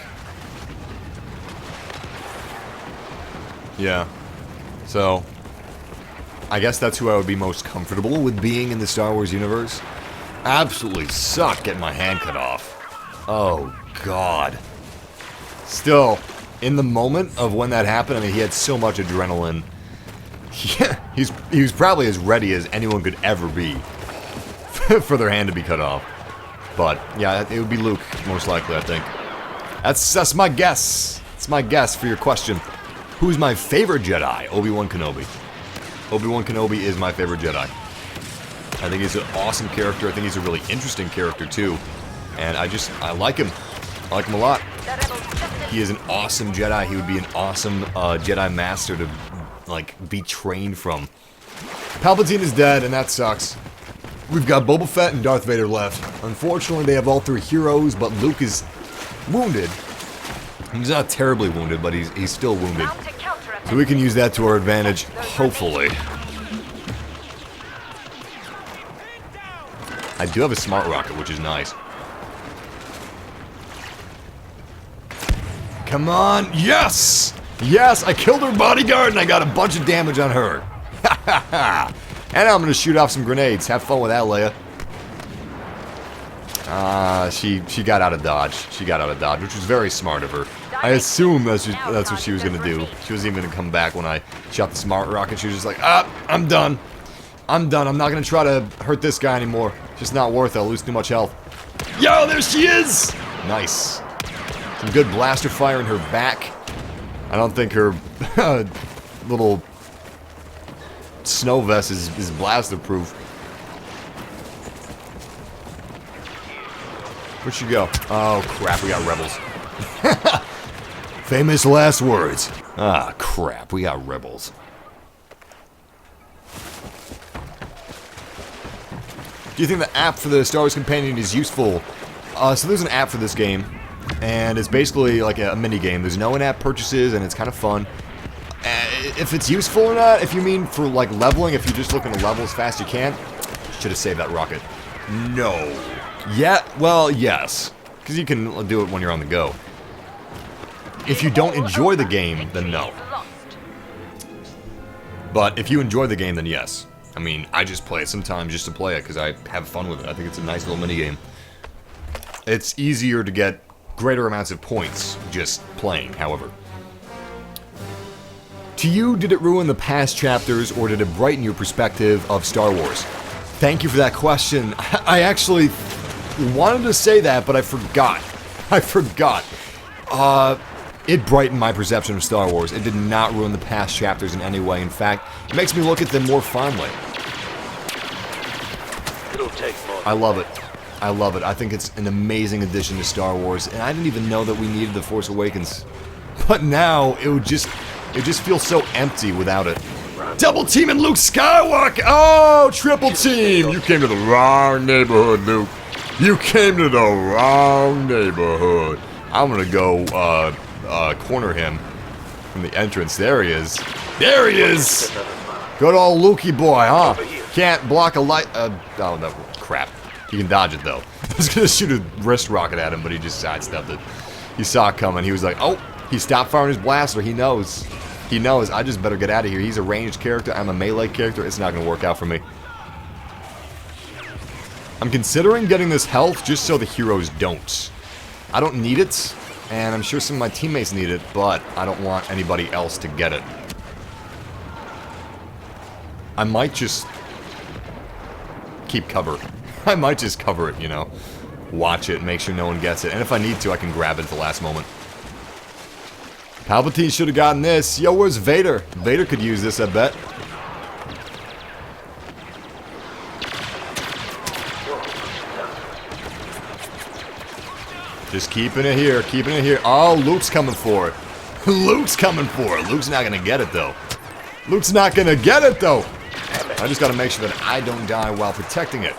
Yeah. So, I guess that's who I would be most comfortable with being in the Star Wars universe. Absolutely sucked getting my hand cut off. Oh, God. Still, in the moment of when that happened, I mean, he had so much adrenaline. Yeah, he was probably as ready as anyone could ever be for their hand to be cut off. But, yeah, it would be Luke, most likely, I think. That's my guess. That's my guess for your question. Who's my favorite Jedi? Obi-Wan Kenobi. Obi-Wan Kenobi is my favorite Jedi. I think he's an awesome character. I think he's a really interesting character, too. And I like him. I like him a lot. He is an awesome Jedi. He would be an awesome Jedi Master to, like, be trained from. Palpatine is dead, and that sucks. We've got Boba Fett and Darth Vader left. Unfortunately, they have all three heroes, but Luke is wounded. He's not terribly wounded, but he's still wounded. So we can use that to our advantage, hopefully. I do have a smart rocket, which is nice. Come on, yes! Yes, I killed her bodyguard and I got a bunch of damage on her. Ha ha ha! And I'm gonna shoot off some grenades. Have fun with that, Leia. She got out of dodge. She got out of dodge, which was very smart of her. I assume that's what she was gonna do. She wasn't even gonna come back when I shot the smart rocket. She was just like, I'm done. I'm done. I'm not gonna try to hurt this guy anymore. It's just not worth it. I'll lose too much health. Yo, there she is! Nice. Some good blaster fire in her back. I don't think her little snow vest is blaster proof. Where'd she go? Oh crap, we got rebels. Famous last words. Ah crap, we got rebels. Do you think the app for the Star Wars Companion is useful? So there's an app for this game, and it's basically like a mini game. There's no in-app purchases, and it's kind of fun. If it's useful or not, if you mean for like leveling, if you're just looking to level as fast as you can, should have saved that rocket. No. Yeah, well, yes. Because you can do it when you're on the go. If you don't enjoy the game, then no. But if you enjoy the game, then yes. I mean, I just play it sometimes just to play it because I have fun with it. I think it's a nice little mini game. It's easier to get greater amounts of points just playing, however. To you, did it ruin the past chapters, or did it brighten your perspective of Star Wars? Thank you for that question. I actually wanted to say that, but I forgot. I forgot. It brightened my perception of Star Wars. It did not ruin the past chapters in any way. In fact, it makes me look at them more fondly. It'll take more. I love it. I love it. I think it's an amazing addition to Star Wars, and I didn't even know that we needed The Force Awakens. But now, it just feels so empty without it. Double teaming Luke Skywalker! Oh, triple team! You came to the wrong neighborhood, Luke. You came to the wrong neighborhood. I'm gonna go, corner him from the entrance. There he is. There he is! Good old Lukey boy, huh? Can't block a light, oh, no, crap. He can dodge it, though. I was gonna shoot a wrist rocket at him, but he just sidestepped it. He saw it coming. He was like, oh, he stopped firing his blaster. He knows. He knows. I just better get out of here. He's a ranged character. I'm a melee character. It's not gonna work out for me. I'm considering getting this health just so the heroes don't. I don't need it, and I'm sure some of my teammates need it, but I don't want anybody else to get it. I might just keep cover. I might just cover it, you know. Watch it, make sure no one gets it. And if I need to, I can grab it at the last moment. Palpatine should have gotten this. Yo, where's Vader? Vader could use this, I bet. Just keeping it here, keeping it here. Oh, Luke's coming for it. Luke's coming for it. Luke's not gonna get it, though. Luke's not gonna get it, though. I just gotta make sure that I don't die while protecting it.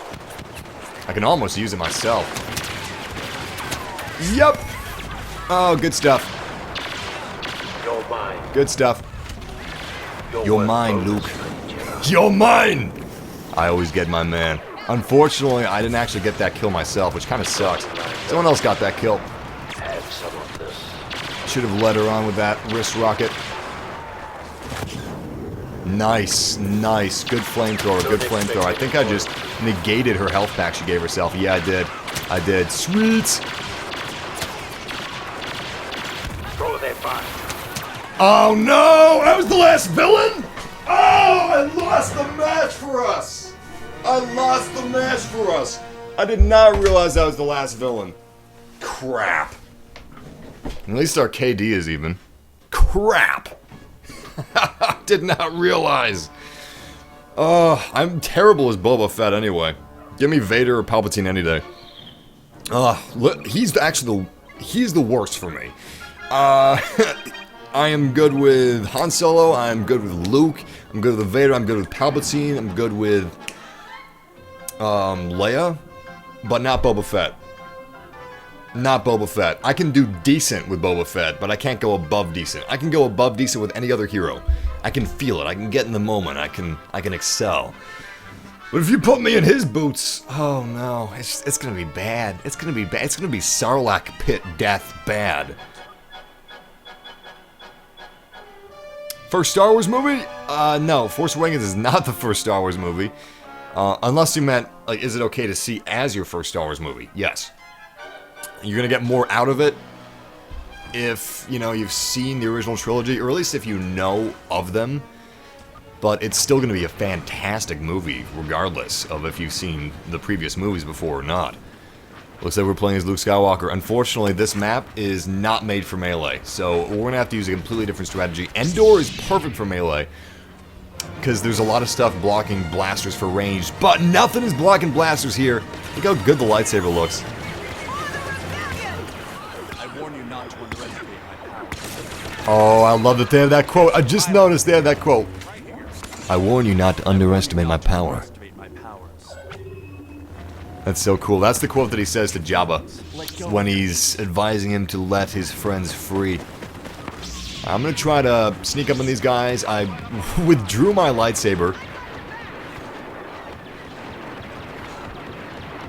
I can almost use it myself. Yup. Oh, good stuff. Good stuff. You're mine, Luke. You're mine! I always get my man. Unfortunately, I didn't actually get that kill myself, which kind of sucks. Someone else got that kill. Should have led her on with that wrist rocket. Nice, nice. Good flamethrower, good flamethrower. I think I just negated her health pack she gave herself. Yeah, I did. I did. Sweet! Oh no! I was the last villain? Oh, I lost the match for us! I lost the match for us! I did not realize I was the last villain. Crap. At least our KD is even. Crap! Did not realize. Oh, I'm terrible as Boba Fett anyway. Give me Vader or Palpatine any day. He's actually he's the worst for me. I am good with Han Solo, I'm good with Luke, I'm good with Vader, I'm good with Palpatine, I'm good with Leia, but not Boba Fett. Not Boba Fett. I can do decent with Boba Fett, but I can't go above decent. I can go above decent with any other hero. I can feel it, I can get in the moment, I can excel. But if you put me in his boots, oh no, it's gonna be bad. It's gonna be bad. It's gonna be Sarlacc pit death bad. First Star Wars movie? No, Force Awakens is not the first Star Wars movie. Unless you meant, like, is it okay to see as your first Star Wars movie? Yes. You're gonna get more out of it if, you know, you've seen the original trilogy, or at least if you know of them. But it's still gonna be a fantastic movie, regardless of if you've seen the previous movies before or not. Looks like we're playing as Luke Skywalker. Unfortunately, this map is not made for melee, so we're gonna have to use a completely different strategy. Endor is perfect for melee, because there's a lot of stuff blocking blasters for range, but nothing is blocking blasters here. Look how good the lightsaber looks. Oh, I love that they have that quote. I just noticed they have that quote. I warn you not to underestimate my power. That's so cool. That's the quote that he says to Jabba when he's advising him to let his friends free. I'm gonna try to sneak up on these guys. I withdrew my lightsaber.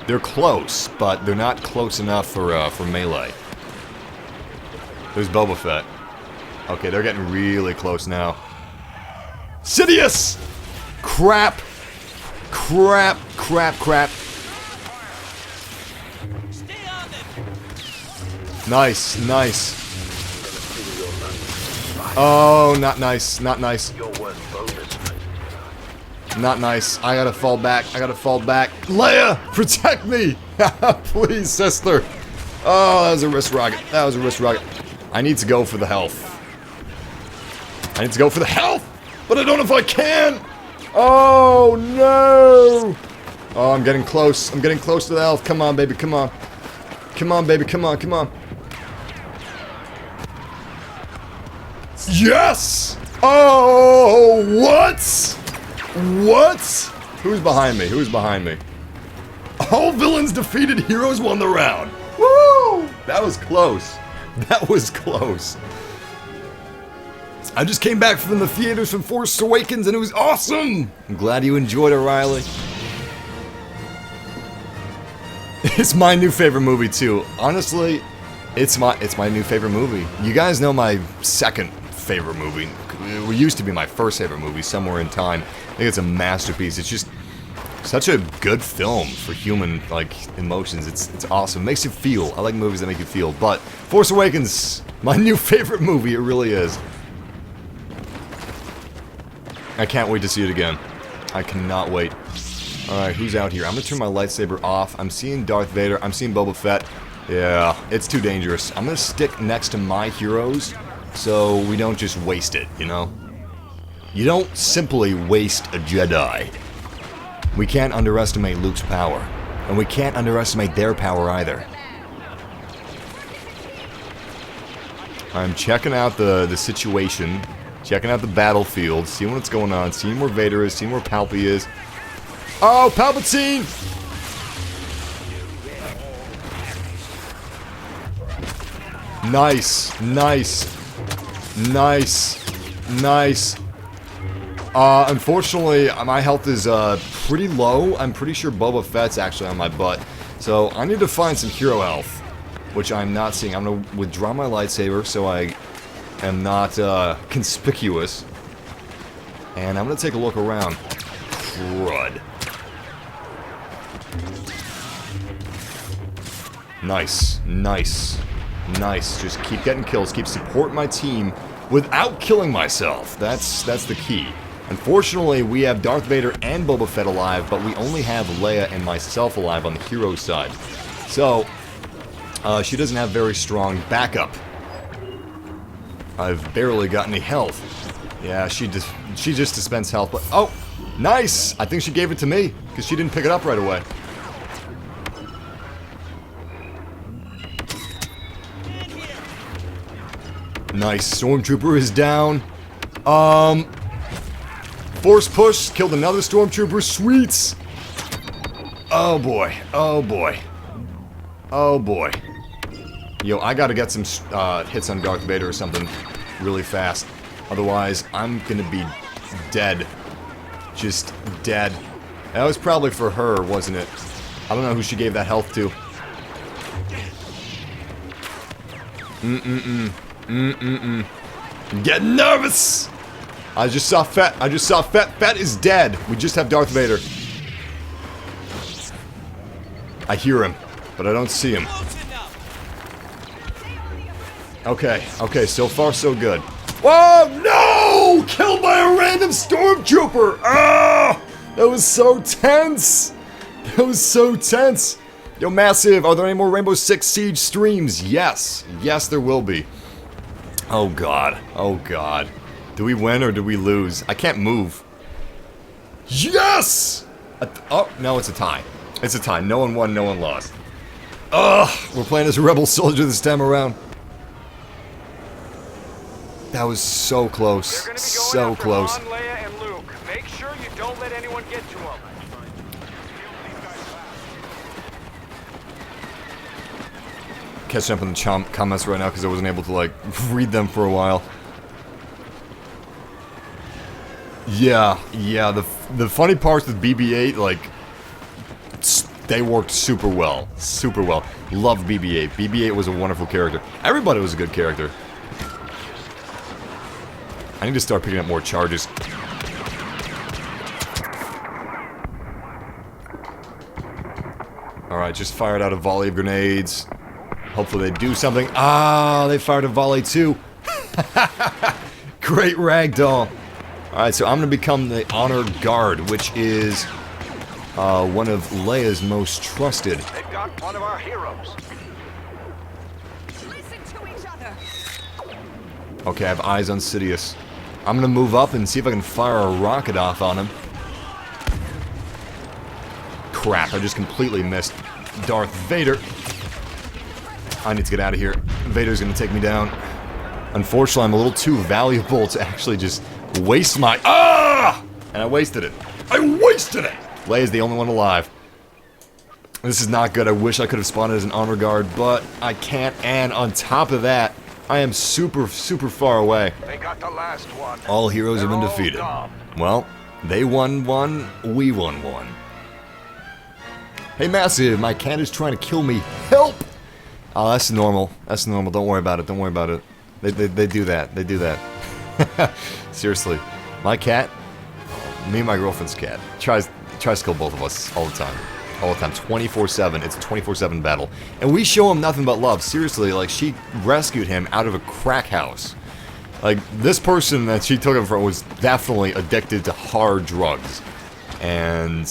They're close, but they're not close enough for melee. There's Boba Fett. Okay, they're getting really close now. Sidious! Crap! Crap, crap, crap. Nice, nice. Oh, not nice, not nice. Not nice. I gotta fall back, I gotta fall back. Leia! Protect me! Please, sister. Oh, that was a wrist rocket. That was a wrist rocket. I need to go for the health. I need to go for the health! But I don't know if I can! Oh, no! Oh, I'm getting close. I'm getting close to the health. Come on, baby, come on. Come on, baby, come on, come on. Yes! Oh, what? What? Who's behind me? Who's behind me? All villains defeated, heroes won the round. Woo! That was close. That was close. I just came back from the theaters from Force Awakens and it was awesome! I'm glad you enjoyed it, Riley. It's my new favorite movie too. Honestly, it's my new favorite movie. You guys know my second favorite movie. It used to be my first favorite movie, Somewhere in Time. I think it's a masterpiece. It's just such a good film for human, like, emotions. It's awesome. It makes you feel. I like movies that make you feel. But Force Awakens, my new favorite movie. It really is. I can't wait to see it again. I cannot wait. Alright, who's out here? I'm gonna turn my lightsaber off. I'm seeing Darth Vader. I'm seeing Boba Fett. Yeah, it's too dangerous. I'm gonna stick next to my heroes so we don't just waste it, you know? You don't simply waste a Jedi. We can't underestimate Luke's power. And we can't underestimate their power either. I'm checking out the situation. Checking out the battlefield, seeing what's going on, seeing where Vader is, seeing where Palpy is. Oh, Palpatine! Nice, nice, nice, nice. Unfortunately, my health is pretty low. I'm pretty sure Boba Fett's actually on my butt. So I need to find some hero health, which I'm not seeing. I'm going to withdraw my lightsaber so I am not conspicuous. And I'm going to take a look around. Crud. Nice, nice, nice. Just keep getting kills, keep supporting my team without killing myself. That's the key. Unfortunately, we have Darth Vader and Boba Fett alive, but we only have Leia and myself alive on the hero side. So, she doesn't have very strong backup. I've barely got any health. Yeah, she just dispensed health, but oh, nice! I think she gave it to me, because she didn't pick it up right away. Nice, Stormtrooper is down. Force push, killed another Stormtrooper, sweets! Oh boy, oh boy. Oh boy. Yo, I gotta get some hits on Darth Vader or something really fast. Otherwise, I'm gonna be dead. Just dead. That was probably for her, wasn't it? I don't know who she gave that health to. I'm getting nervous! I just saw Fett. I just saw Fett. Fett is dead. We just have Darth Vader. I hear him, but I don't see him. Okay, okay, so far so good. Whoa, no! Killed by a random Stormtrooper! Ah! That was so tense! That was so tense! Yo, Massive, are there any more Rainbow Six Siege streams? Yes. Yes, there will be. Oh, God. Oh, God. Do we win or do we lose? I can't move. Yes! Oh, no, it's a tie. It's a tie. No one won, no one lost. Ugh! We're playing as a rebel soldier this time around. That was so close. So close. Han, Leia, and Luke. Make sure you don't let anyone get to them. Catching up on the comments right now because I wasn't able to, like, read them for a while. Yeah, the funny parts with BB-8, like, they worked super well. Super well. Loved BB-8. BB-8 was a wonderful character. Everybody was a good character. I need to start picking up more charges. Alright, just fired out a volley of grenades. Hopefully they do something. Ah, they fired a volley too. Great ragdoll. Alright, so I'm going to become the Honor Guard, which is one of Leia's most trusted. They've got one of our heroes. Listen to each other. Okay, I have eyes on Sidious. I'm going to move up and see if I can fire a rocket off on him. Crap, I just completely missed Darth Vader. I need to get out of here. Vader's going to take me down. Unfortunately, I'm a little too valuable to actually just waste my... Ah! And I wasted it. I wasted it! Leia's the only one alive. This is not good. I wish I could have spawned as an honor guard, but I can't. And on top of that, I am super, super far away. They got the last one. All heroes have been They're all defeated. gone. Well, they won one, we won one. Hey, Massive, my cat is trying to kill me. Help! Oh, that's normal. That's normal. Don't worry about it. Don't worry about it. They do that. They do that. Seriously. My cat, me and my girlfriend's cat, tries to kill both of us all the time. All the time. 24/7. It's a 24/7 battle. And we show him nothing but love. Seriously, like, she rescued him out of a crack house. Like, this person that she took him from was definitely addicted to hard drugs. And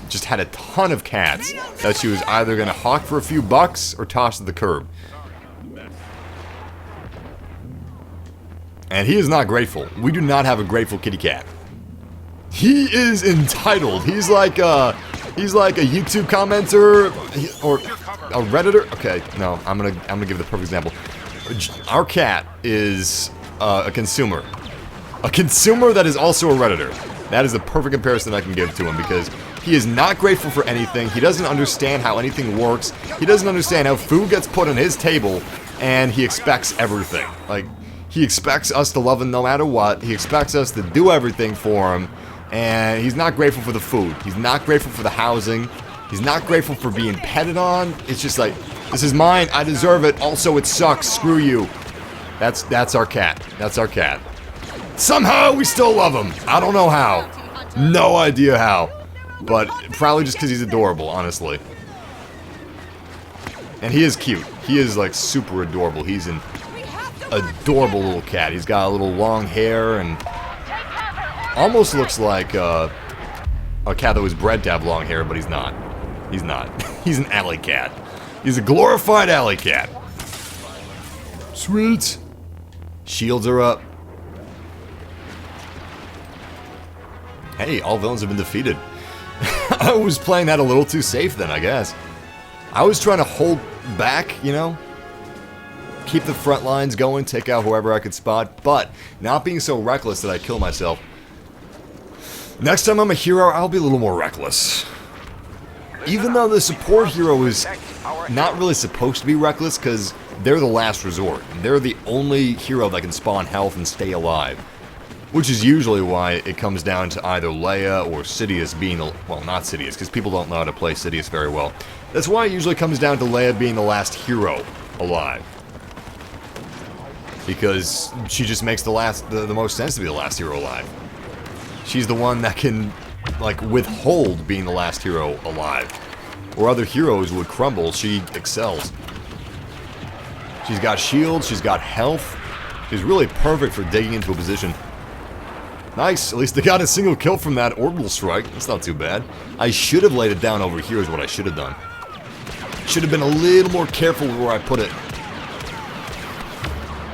just had a ton of cats that she was either going to hawk for a few bucks or toss to the curb. And he is not grateful. We do not have a grateful kitty cat. He is entitled. He's like a YouTube commenter or a Redditor. Okay, no, I'm gonna give the perfect example. Our cat is a consumer. A consumer that is also a Redditor. That is the perfect comparison I can give to him because he is not grateful for anything. He doesn't understand how anything works. He doesn't understand how food gets put on his table, and he expects everything. Like, He expects us to love him no matter what. He expects us to do everything for him. And he's not grateful for the food. He's not grateful for the housing. He's not grateful for being petted on. It's just like, this is mine. I deserve it. Also, it sucks. Screw you. That's our cat. That's our cat. Somehow, we still love him. I don't know how. No idea how. But probably just because he's adorable, honestly. And he is cute. He is, like, super adorable. He's an adorable little cat. He's got a little long hair and almost looks like a cat that was bred to have long hair, but he's not. He's not. He's an alley cat. He's a glorified alley cat. Sweet. Shields are up. Hey, all villains have been defeated. I was playing that a little too safe then, I guess. I was trying to hold back, you know? Keep the front lines going, take out whoever I could spot, but not being so reckless that I kill myself. Next time I'm a hero, I'll be a little more reckless. Even though the support hero is not really supposed to be reckless, because they're the last resort. They're the only hero that can spawn health and stay alive. Which is usually why it comes down to either Leia or Sidious being the... Well, not Sidious, because people don't know how to play Sidious very well. That's why it usually comes down to Leia being the last hero alive. Because she just makes the most sense to be the last hero alive. She's the one that can, like, withhold being the last hero alive. Where other heroes would crumble, she excels. She's got shields, she's got health. She's really perfect for digging into a position. Nice, at least they got a single kill from that orbital strike. That's not too bad. I should have laid it down over here is what I should have done. Should have been a little more careful where I put it.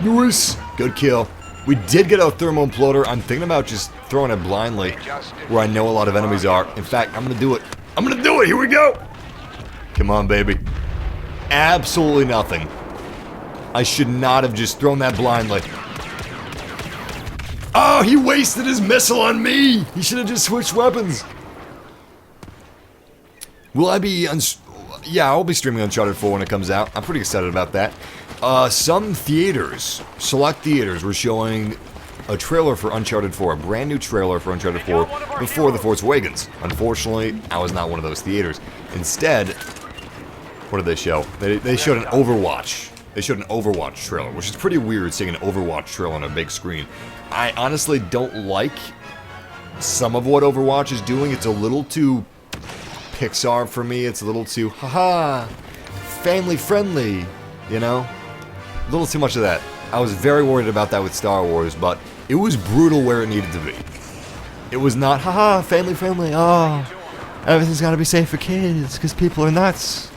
Nice. Good kill. We did get a thermal imploder. I'm thinking about just throwing it blindly where I know a lot of enemies are. In fact, I'm going to do it. I'm going to do it. Here we go. Come on, baby. Absolutely nothing. I should not have just thrown that blindly. Oh, he wasted his missile on me. He should have just switched weapons. Will I be... Yeah, I'll be streaming Uncharted 4 when it comes out. I'm pretty excited about that. Some theaters, select theaters, were showing a trailer for Uncharted 4, a brand new trailer for Uncharted 4 before The Force Awakens. Unfortunately, I was not one of those theaters. Instead, what did they show? They showed an Overwatch. They showed an Overwatch trailer, which is pretty weird seeing an Overwatch trailer on a big screen. I honestly don't like some of what Overwatch is doing. It's a little too Pixar for me. It's a little too, haha, family friendly, you know? A little too much of that. I was very worried about that with Star Wars, but it was brutal where it needed to be. It was not, haha, family friendly, oh, everything's gotta be safe for kids, because people are nuts.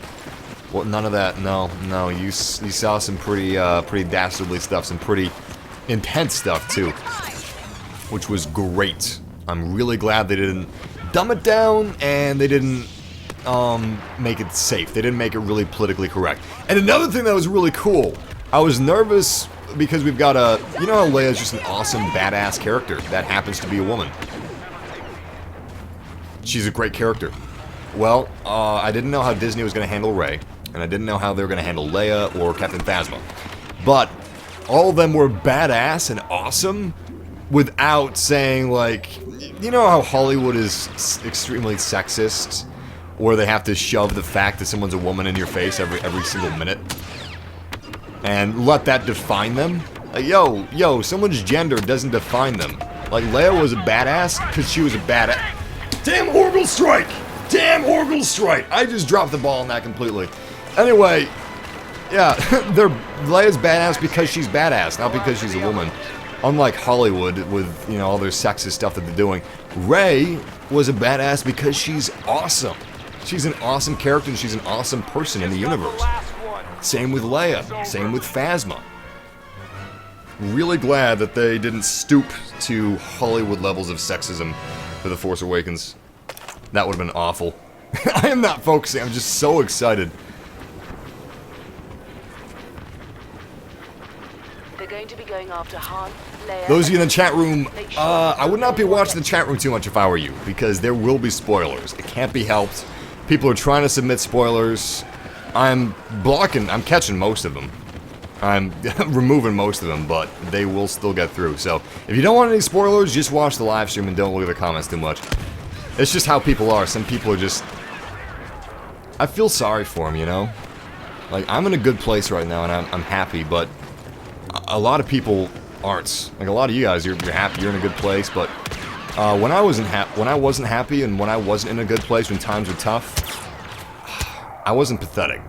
Well, none of that, no. You saw some pretty dastardly stuff, some pretty intense stuff, too. Which was great. I'm really glad they didn't dumb it down, and they didn't make it safe. They didn't make it really politically correct. And another thing that was really cool, I was nervous because we've got a... You know how Leia's just an awesome, badass character that happens to be a woman. She's a great character. Well, I didn't know how Disney was going to handle Rey, and I didn't know how they were going to handle Leia or Captain Phasma. But all of them were badass and awesome without saying, like... You know how Hollywood is extremely sexist? Where they have to shove the fact that someone's a woman in your face every single minute? And let that define them? Like, yo, someone's gender doesn't define them. Like, Leia was a badass because she was a badass. Damn orbital strike! Damn orbital strike! I just dropped the ball on that completely. Anyway, yeah, Leia's badass because she's badass, not because she's a woman. Unlike Hollywood with, you know, all their sexist stuff that they're doing, Rey was a badass because she's awesome. She's an awesome character and she's an awesome person in the universe. Same with Leia, same with Phasma. Really glad that they didn't stoop to Hollywood levels of sexism for The Force Awakens. That would have been awful. I am not focusing, I'm just so excited. They're going to be going after Han, Leia. Those of you in the chat room, I would not be watching the chat room too much if I were you, because there will be spoilers. It can't be helped. People are trying to submit spoilers. I'm catching most of them. I'm removing most of them, but they will still get through. So, if you don't want any spoilers, just watch the live stream and don't look at the comments too much. It's just how people are. Some people are just... I feel sorry for them, you know? Like, I'm in a good place right now, and I'm happy, but a lot of people aren't. Like, a lot of you guys, you're happy, you're in a good place, but when I wasn't happy and when I wasn't in a good place, when times were tough, I wasn't pathetic.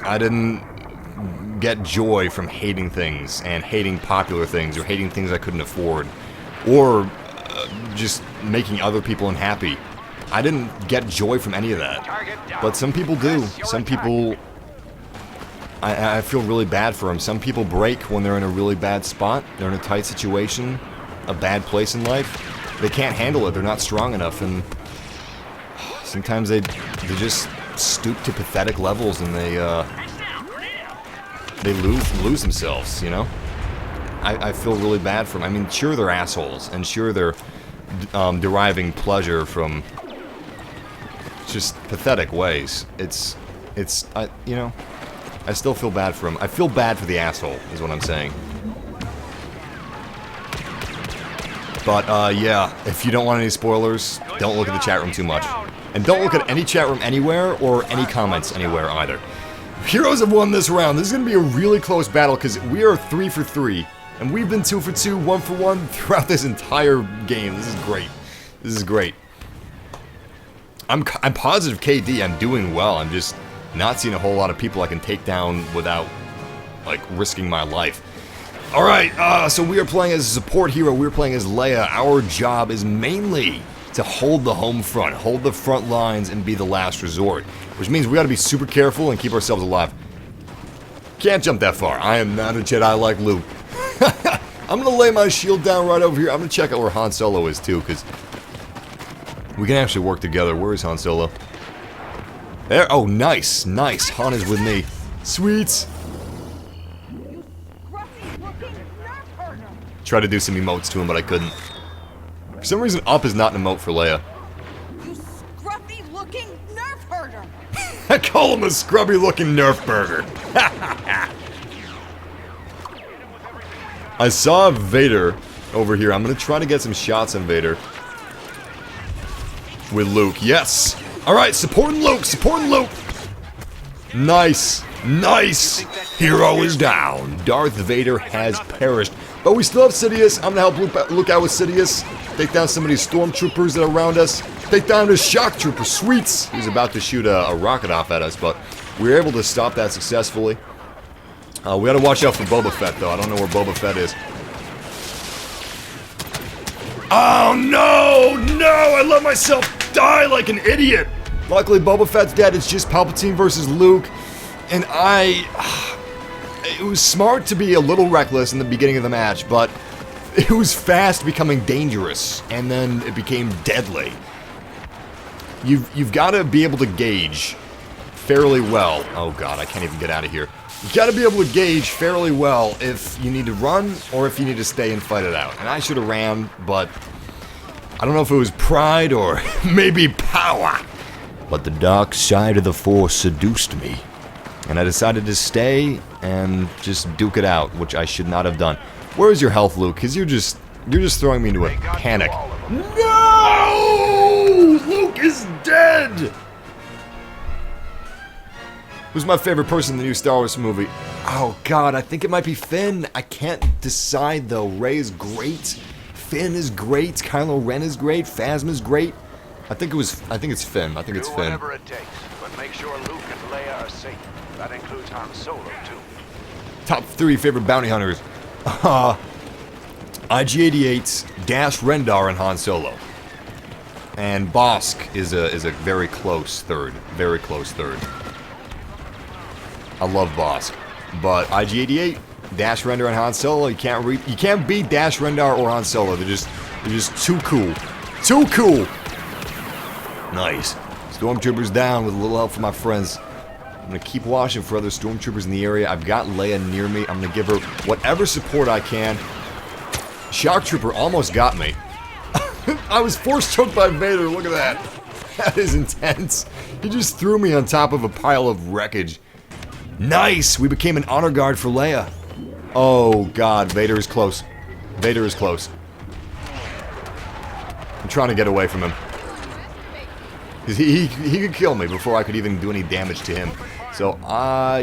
I didn't get joy from hating things and hating popular things or hating things I couldn't afford or just making other people unhappy. I didn't get joy from any of that. But some people do. Some people... I feel really bad for them. Some people break when they're in a really bad spot. They're in a tight situation, a bad place in life. They can't handle it. They're not strong enough, and sometimes they just stoop to pathetic levels, and they lose themselves. You know, I feel really bad for them. I mean, sure they're assholes, and sure they're deriving pleasure from just pathetic ways. You know. I still feel bad for him. I feel bad for the asshole, is what I'm saying. But, yeah, if you don't want any spoilers, don't look at the chat room too much. And don't look at any chat room anywhere, or any comments anywhere either. Heroes have won this round. This is going to be a really close battle, because we are 3 for 3. And we've been 2 for 2, 1 for 1 throughout this entire game. This is great. This is great. I'm positive KD. I'm doing well. I'm just... not seeing a whole lot of people I can take down without, like, risking my life. Alright, so we are playing as a support hero. We're playing as Leia. Our job is mainly to hold the home front, hold the front lines, and be the last resort. Which means we gotta be super careful and keep ourselves alive. Can't jump that far. I am not a Jedi like Luke. I'm gonna lay my shield down right over here. I'm gonna check out where Han Solo is, too, because we can actually work together. Where is Han Solo? There. Oh, nice. Nice. Han is with me. Sweet. Tried to do some emotes to him, but I couldn't. For some reason, up is not an emote for Leia. You scruffy-looking nerf herder. I call him a scrubby-looking nerf burger. I saw Vader over here. I'm going to try to get some shots on Vader. With Luke. Yes. Alright, supporting Luke, supporting Luke! Nice, nice! Hero is down. Darth Vader has perished. But we still have Sidious. I'm gonna help Luke out with Sidious. Take down some of these stormtroopers that are around us. Take down this shock trooper, sweets! He was about to shoot a rocket off at us, but we were able to stop that successfully. We gotta watch out for Boba Fett, though. I don't know where Boba Fett is. Oh, no! No! I let myself die like an idiot! Luckily, Boba Fett's dead. It's just Palpatine versus Luke. And it was smart to be a little reckless in the beginning of the match, but it was fast becoming dangerous, and then it became deadly. You've got to be able to gauge fairly well. Oh god, I can't even get out of here. You've got to be able to gauge fairly well if you need to run or if you need to stay and fight it out. And I should have ran, but I don't know if it was pride or maybe power. But the dark side of the Force seduced me. And I decided to stay and just duke it out, which I should not have done. Where is your health, Luke? Because you're just throwing me into a panic. No! Luke is dead! Who's my favorite person in the new Star Wars movie? Oh god, I think it might be Finn. I can't decide though. Rey is great. Finn is great. Kylo Ren is great. Phasma's great. I think it's Finn. I think it's Finn. Do whatever it takes, but make sure Luke and Leia are safe. That includes Han Solo too. Top 3 favorite bounty hunters. IG-88, Dash Rendar, and Han Solo. And Bosk is a very close third. Very close third. I love Bosk. But IG-88, Dash Rendar, and Han Solo, you can't beat Dash Rendar or Han Solo. They're just too cool. Too cool! Nice. Stormtroopers down with a little help from my friends. I'm gonna keep watching for other stormtroopers in the area. I've got Leia near me. I'm gonna give her whatever support I can. Shock Trooper almost got me. I was force choked by Vader. Look at that. That is intense. He just threw me on top of a pile of wreckage. Nice! We became an honor guard for Leia. Oh, God. Vader is close. Vader is close. I'm trying to get away from him. He could kill me before I could even do any damage to him. So,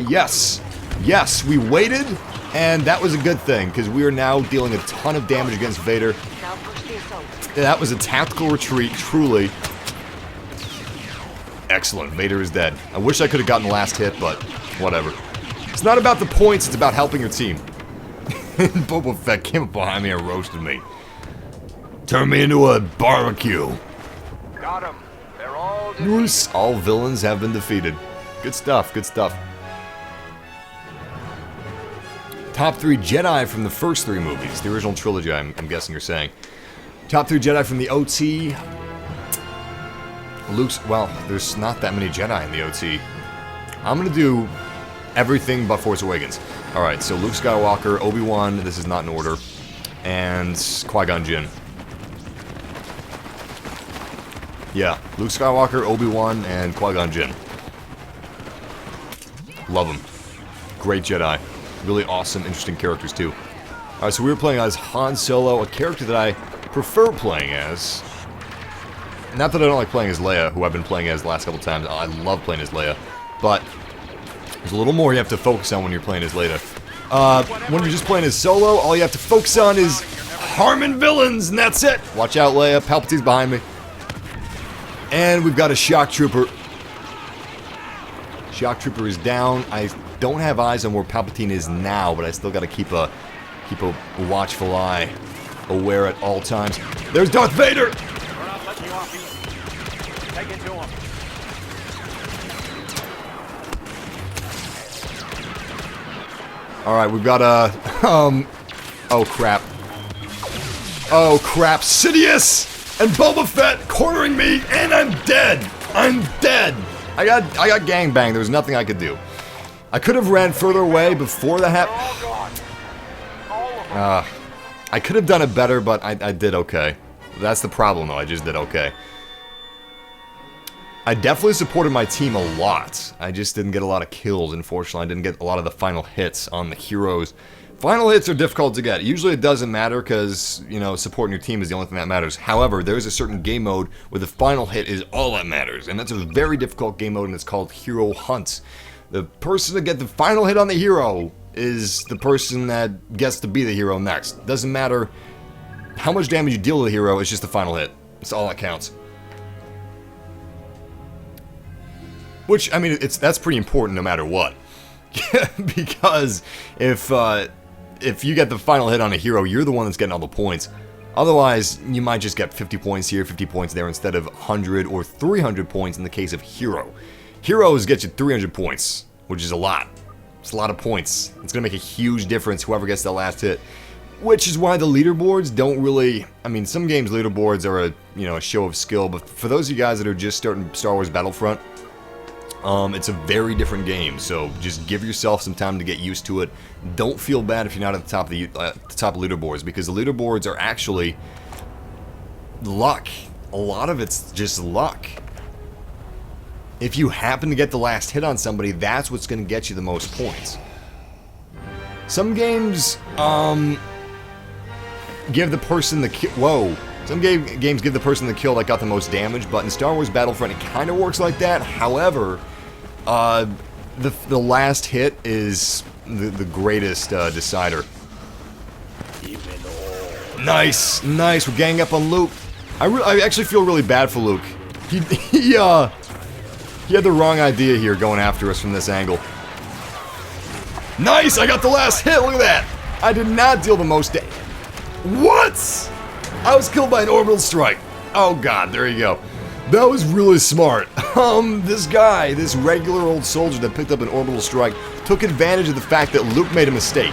yes. Yes, we waited, and that was a good thing, because we are now dealing a ton of damage against Vader. Now push the assault. That was a tactical retreat, truly. Excellent. Vader is dead. I wish I could have gotten the last hit, but whatever. It's not about the points, it's about helping your team. Boba Fett came up behind me and roasted me. Turned me into a barbecue. Got him. They're all defeated. Yes, all villains have been defeated. Good stuff, good stuff. Top 3 Jedi from the first 3 movies. The original trilogy, I'm guessing you're saying. Top 3 Jedi from the OT. Luke's, well, there's not that many Jedi in the OT. I'm gonna do everything but Force Awakens. Alright, so Luke Skywalker, Obi-Wan, this is not in order, and Qui-Gon Jinn. Yeah, Luke Skywalker, Obi-Wan, and Qui-Gon Jinn. Love them. Great Jedi. Really awesome, interesting characters, too. Alright, so we were playing as Han Solo, a character that I prefer playing as. Not that I don't like playing as Leia, who I've been playing as the last couple times. I love playing as Leia. But there's a little more you have to focus on when you're playing as Leia. When you're just playing as Solo, all you have to focus on is harming villains, and that's it. Watch out, Leia. Palpatine's behind me. And we've got a Shock Trooper. Shock Trooper is down. I don't have eyes on where Palpatine is now, but I still got to keep a watchful eye, aware at all times. There's Darth Vader. We're not letting you off easy. Take it to him. All right, we've got a oh crap. Oh crap, Sidious and Boba Fett cornering me, and I'm dead. I'm dead. I got gangbanged. There was nothing I could do. I could have ran further away before that happened. I could have done it better, but I did okay. That's the problem, though. I just did okay. I definitely supported my team a lot. I just didn't get a lot of kills, unfortunately. I didn't get a lot of the final hits on the heroes. Final hits are difficult to get. Usually it doesn't matter because, you know, supporting your team is the only thing that matters. However, there's a certain game mode where the final hit is all that matters. And that's a very difficult game mode, and it's called Hero Hunt. The person to get the final hit on the hero is the person that gets to be the hero next. Doesn't matter how much damage you deal to the hero, it's just the final hit. It's all that counts. Which, I mean, that's pretty important no matter what. Because if you get the final hit on a hero, you're the one that's getting all the points. Otherwise, you might just get 50 points here, 50 points there, instead of 100 or 300 points in the case of hero. Heroes get you 300 points, which is a lot. It's a lot of points. It's going to make a huge difference, whoever gets the last hit. Which is why the leaderboards don't really... I mean, some games leaderboards are a show of skill, but for those of you guys that are just starting Star Wars Battlefront, it's a very different game, so just give yourself some time to get used to it. Don't feel bad if you're not at the top of the top leaderboards, because the leaderboards are actually luck. A lot of it's just luck. If you happen to get the last hit on somebody, that's what's going to get you the most points. Some games give the person the kill. Whoa. Some games give the person the kill that got the most damage, but in Star Wars Battlefront it kind of works like that. However, the last hit is the greatest decider. Nice, nice. We're ganging up on Luke. I actually feel really bad for Luke. He had the wrong idea here going after us from this angle. Nice! I got the last hit. Look at that. I did not deal the most damage. What? I was killed by an orbital strike. Oh god, there you go. That was really smart. This guy, this regular old soldier that picked up an orbital strike, took advantage of the fact that Luke made a mistake.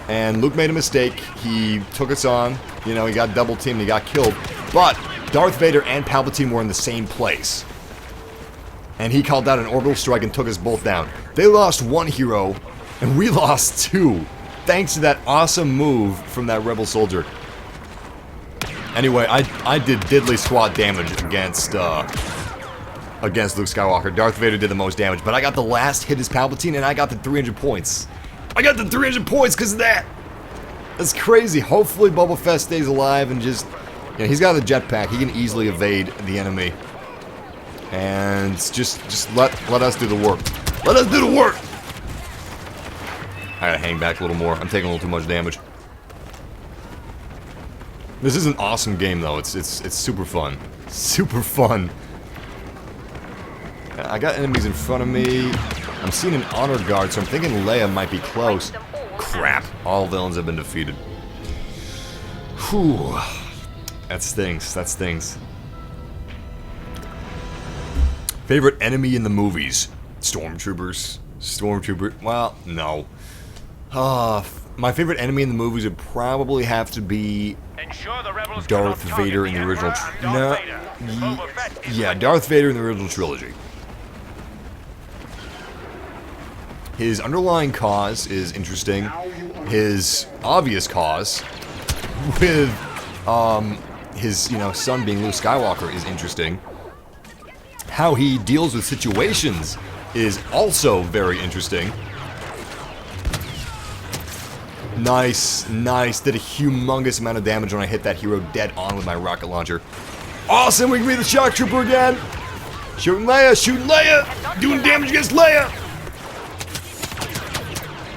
And Luke made a mistake. He took us on. You know, he got double teamed, he got killed. But Darth Vader and Palpatine were in the same place. And he called out an orbital strike and took us both down. They lost one hero, and we lost two. Thanks to that awesome move from that rebel soldier. Anyway, I did diddly squat damage against against Luke Skywalker. Darth Vader did the most damage, but I got the last hit as Palpatine, and I got the 300 points. I got the 300 points because of that. That's crazy. Hopefully Boba Fett stays alive and just... You know, he's got the jetpack. He can easily evade the enemy. And just let us do the work. Let us do the work! I gotta hang back a little more. I'm taking a little too much damage. This is an awesome game, though. It's super fun. Super fun. I got enemies in front of me. I'm seeing an honor guard, so I'm thinking Leia might be close. Crap. All villains have been defeated. Whew. That stings. That stings. Favorite enemy in the movies? Stormtroopers. Stormtrooper. Well, no. My favorite enemy in the movies would probably have to be Darth Vader in the original. Yeah, Darth Vader in the original trilogy. His underlying cause is interesting. His obvious cause, with his son being Luke Skywalker, is interesting. How he deals with situations is also very interesting. Nice, nice. Did a humongous amount of damage when I hit that hero dead on with my rocket launcher. Awesome, we can be the shock trooper again. Shooting Leia, doing damage against Leia.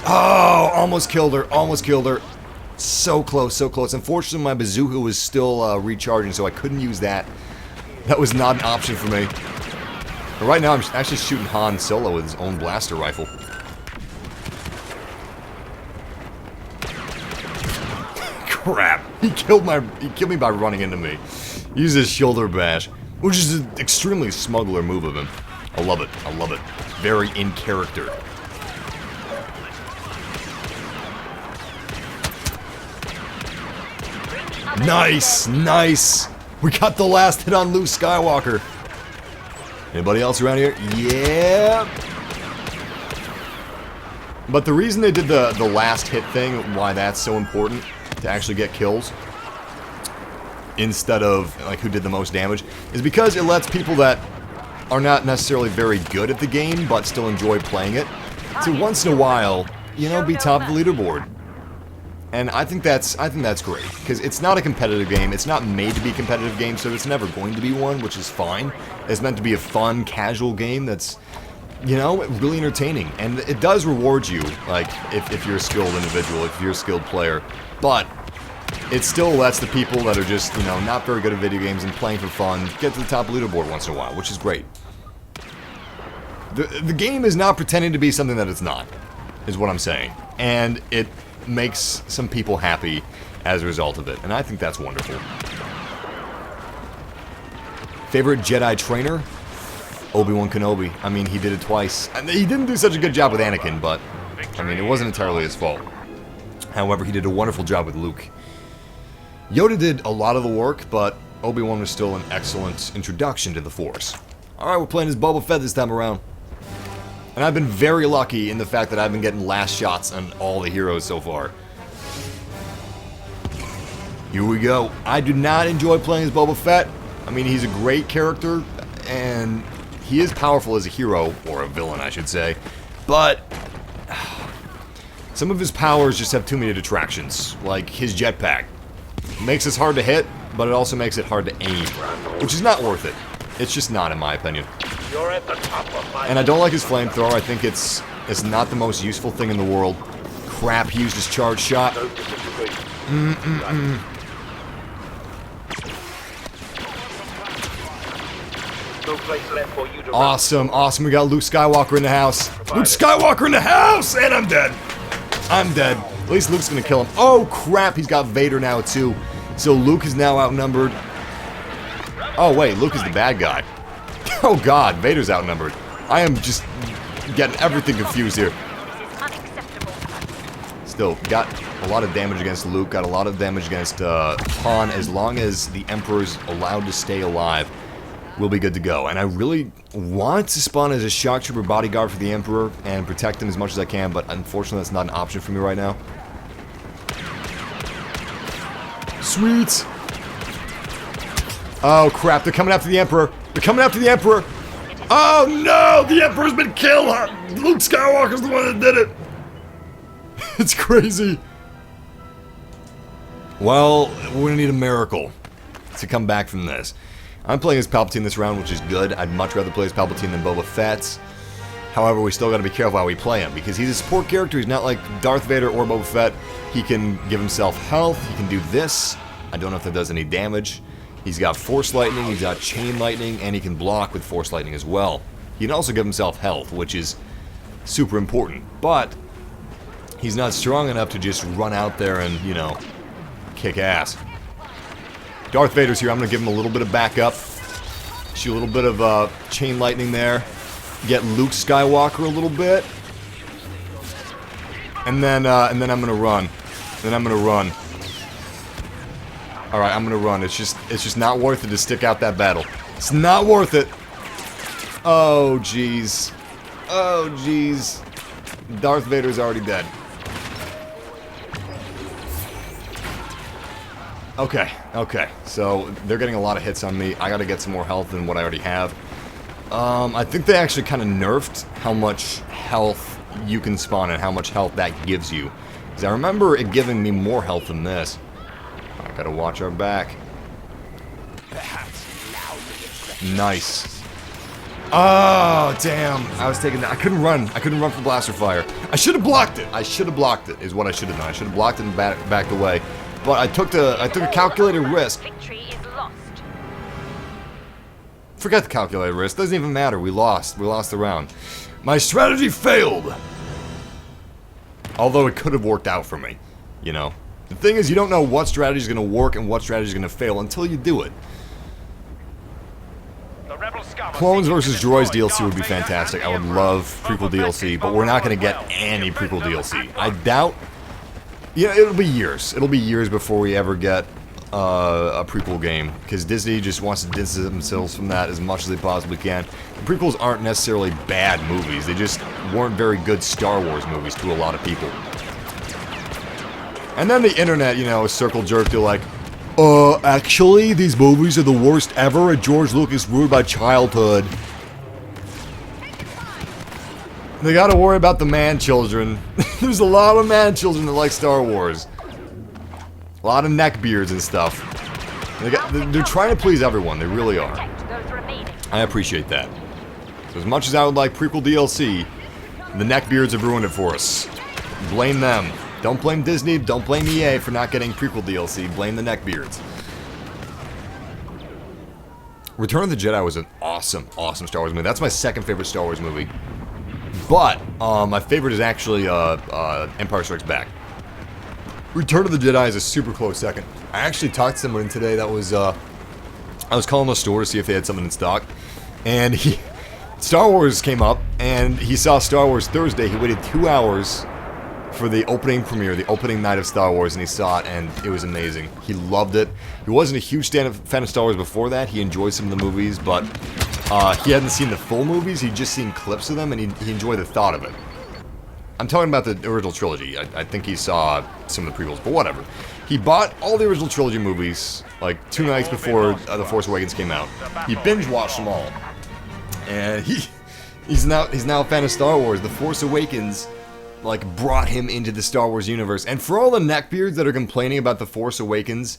Oh, almost killed her, So close, so close. Unfortunately, my bazooka was still recharging, so I couldn't use that. That was not an option for me. But right now, I'm actually shooting Han Solo with his own blaster rifle. Crap! He killed me by running into me. He used his shoulder bash, which is an extremely smuggler move of him. I love it. I love it. Very in character. Nice, nice. We got the last hit on Luke Skywalker. Anybody else around here? Yeah. But the reason they did the last hit thing, why that's so important to actually get kills instead of like who did the most damage, is because it lets people that are not necessarily very good at the game but still enjoy playing it to once in a while, be top of the leaderboard. And I think that's great, because it's not a competitive game. It's not made to be a competitive game, so it's never going to be one, which is fine. It's meant to be a fun, casual game that's, really entertaining. And it does reward you, like, if you're a skilled individual, if you're a skilled player. But it still lets the people that are just, not very good at video games and playing for fun get to the top leaderboard once in a while, which is great. The game is not pretending to be something that it's not, is what I'm saying. And it makes some people happy as a result of it, and I think that's wonderful. Favorite Jedi trainer? Obi-Wan Kenobi. I mean, he did it twice. And he didn't do such a good job with Anakin, but I mean, it wasn't entirely his fault. However, he did a wonderful job with Luke. Yoda did a lot of the work, but Obi-Wan was still an excellent introduction to the Force. Alright, we're playing as Boba Fett this time around. And I've been very lucky in the fact that I've been getting last shots on all the heroes so far. Here we go. I do not enjoy playing as Boba Fett. I mean, he's a great character, and he is powerful as a hero, or a villain, I should say. But some of his powers just have too many detractions, like his jetpack. It makes it hard to hit, but it also makes it hard to aim, which is not worth it. It's just not, in my opinion. You're at the top of my... And I don't like his flamethrower. I think it's not the most useful thing in the world. Crap, he used his charge shot. No place left for you to Awesome, awesome. We got Luke Skywalker in the house. Luke Skywalker in the house! And I'm dead. I'm dead. At least Luke's gonna kill him. Oh, crap, he's got Vader now, too. So Luke is now outnumbered. Oh, wait, Luke is the bad guy. Oh god, Vader's outnumbered. I am just getting everything confused here. Still, got a lot of damage against Luke, got a lot of damage against Han. As long as the Emperor's allowed to stay alive, we'll be good to go. And I really want to spawn as a shock trooper bodyguard for the Emperor and protect him as much as I can, but unfortunately that's not an option for me right now. Sweet! Oh crap, they're coming after the Emperor! They're coming after the Emperor! Oh no! The Emperor's been killed! Luke Skywalker's the one that did it! It's crazy. Well, we're gonna need a miracle to come back from this. I'm playing as Palpatine this round, which is good. I'd much rather play as Palpatine than Boba Fett. However, we still gotta be careful how we play him, because he's a support character. He's not like Darth Vader or Boba Fett. He can give himself health. He can do this. I don't know if that does any damage. He's got Force Lightning, he's got Chain Lightning, and he can block with Force Lightning as well. He can also give himself health, which is super important. But he's not strong enough to just run out there and, you know, kick ass. Darth Vader's here. I'm going to give him a little bit of backup. Shoot a little bit of Chain Lightning there. Get Luke Skywalker a little bit. And then I'm going to run. Then I'm going to run. Alright, I'm gonna run. It's just not worth it to stick out that battle. It's not worth it. Oh, jeez. Oh, jeez. Darth Vader's already dead. Okay, okay. So, they're getting a lot of hits on me. I gotta get some more health than what I already have. I think they actually kind of nerfed how much health you can spawn and how much health that gives you. Because I remember it giving me more health than this. I gotta watch our back. Nice. Oh, damn. I was taking that. I couldn't run. I couldn't run from blaster fire. I should have blocked it. I should have blocked it, is what I should have done. I should have blocked it and backed away. But I took a calculated risk. Victory is lost. Forget the calculated risk. Doesn't even matter. We lost. We lost the round. My strategy failed. Although it could have worked out for me, you know. The thing is, you don't know what strategy is going to work and what strategy is going to fail until you do it. Clones vs. Droids DLC would be fantastic. I would love prequel DLC, but we're not going to get any prequel DLC. I doubt... Yeah, it'll be years. It'll be years before we ever get a prequel game, because Disney just wants to distance themselves from that as much as they possibly can. The prequels aren't necessarily bad movies. They just weren't very good Star Wars movies to a lot of people. And then the internet, you know, circle jerk to like, actually, these movies are the worst ever, and George Lucas ruined my childhood. They gotta worry about the man-children. There's a lot of man-children that like Star Wars. A lot of neckbeards and stuff. They're trying to please everyone, they really are. I appreciate that. So as much as I would like prequel DLC, the neckbeards have ruined it for us. Blame them. Don't blame Disney, don't blame EA for not getting prequel DLC, blame the neckbeards. Return of the Jedi was an awesome, awesome Star Wars movie. That's my second favorite Star Wars movie. But, my favorite is actually, Empire Strikes Back. Return of the Jedi is a super close second. I actually talked to someone today that was, I was calling the store to see if they had something in stock. And Star Wars came up, and he saw Star Wars Thursday. He waited 2 hours for the opening premiere, the opening night of Star Wars, and he saw it, and it was amazing. He loved it. He wasn't a huge fan of Star Wars before that. He enjoyed some of the movies, but he hadn't seen the full movies. He'd just seen clips of them, and he enjoyed the thought of it. I'm talking about the original trilogy. I think he saw some of the prequels, but whatever. He bought all the original trilogy movies, like 2 nights before The Force Awakens came out. He binge-watched them all. And he's now a fan of Star Wars. The Force Awakens like brought him into the Star Wars universe. And for all the neckbeards that are complaining about The Force Awakens,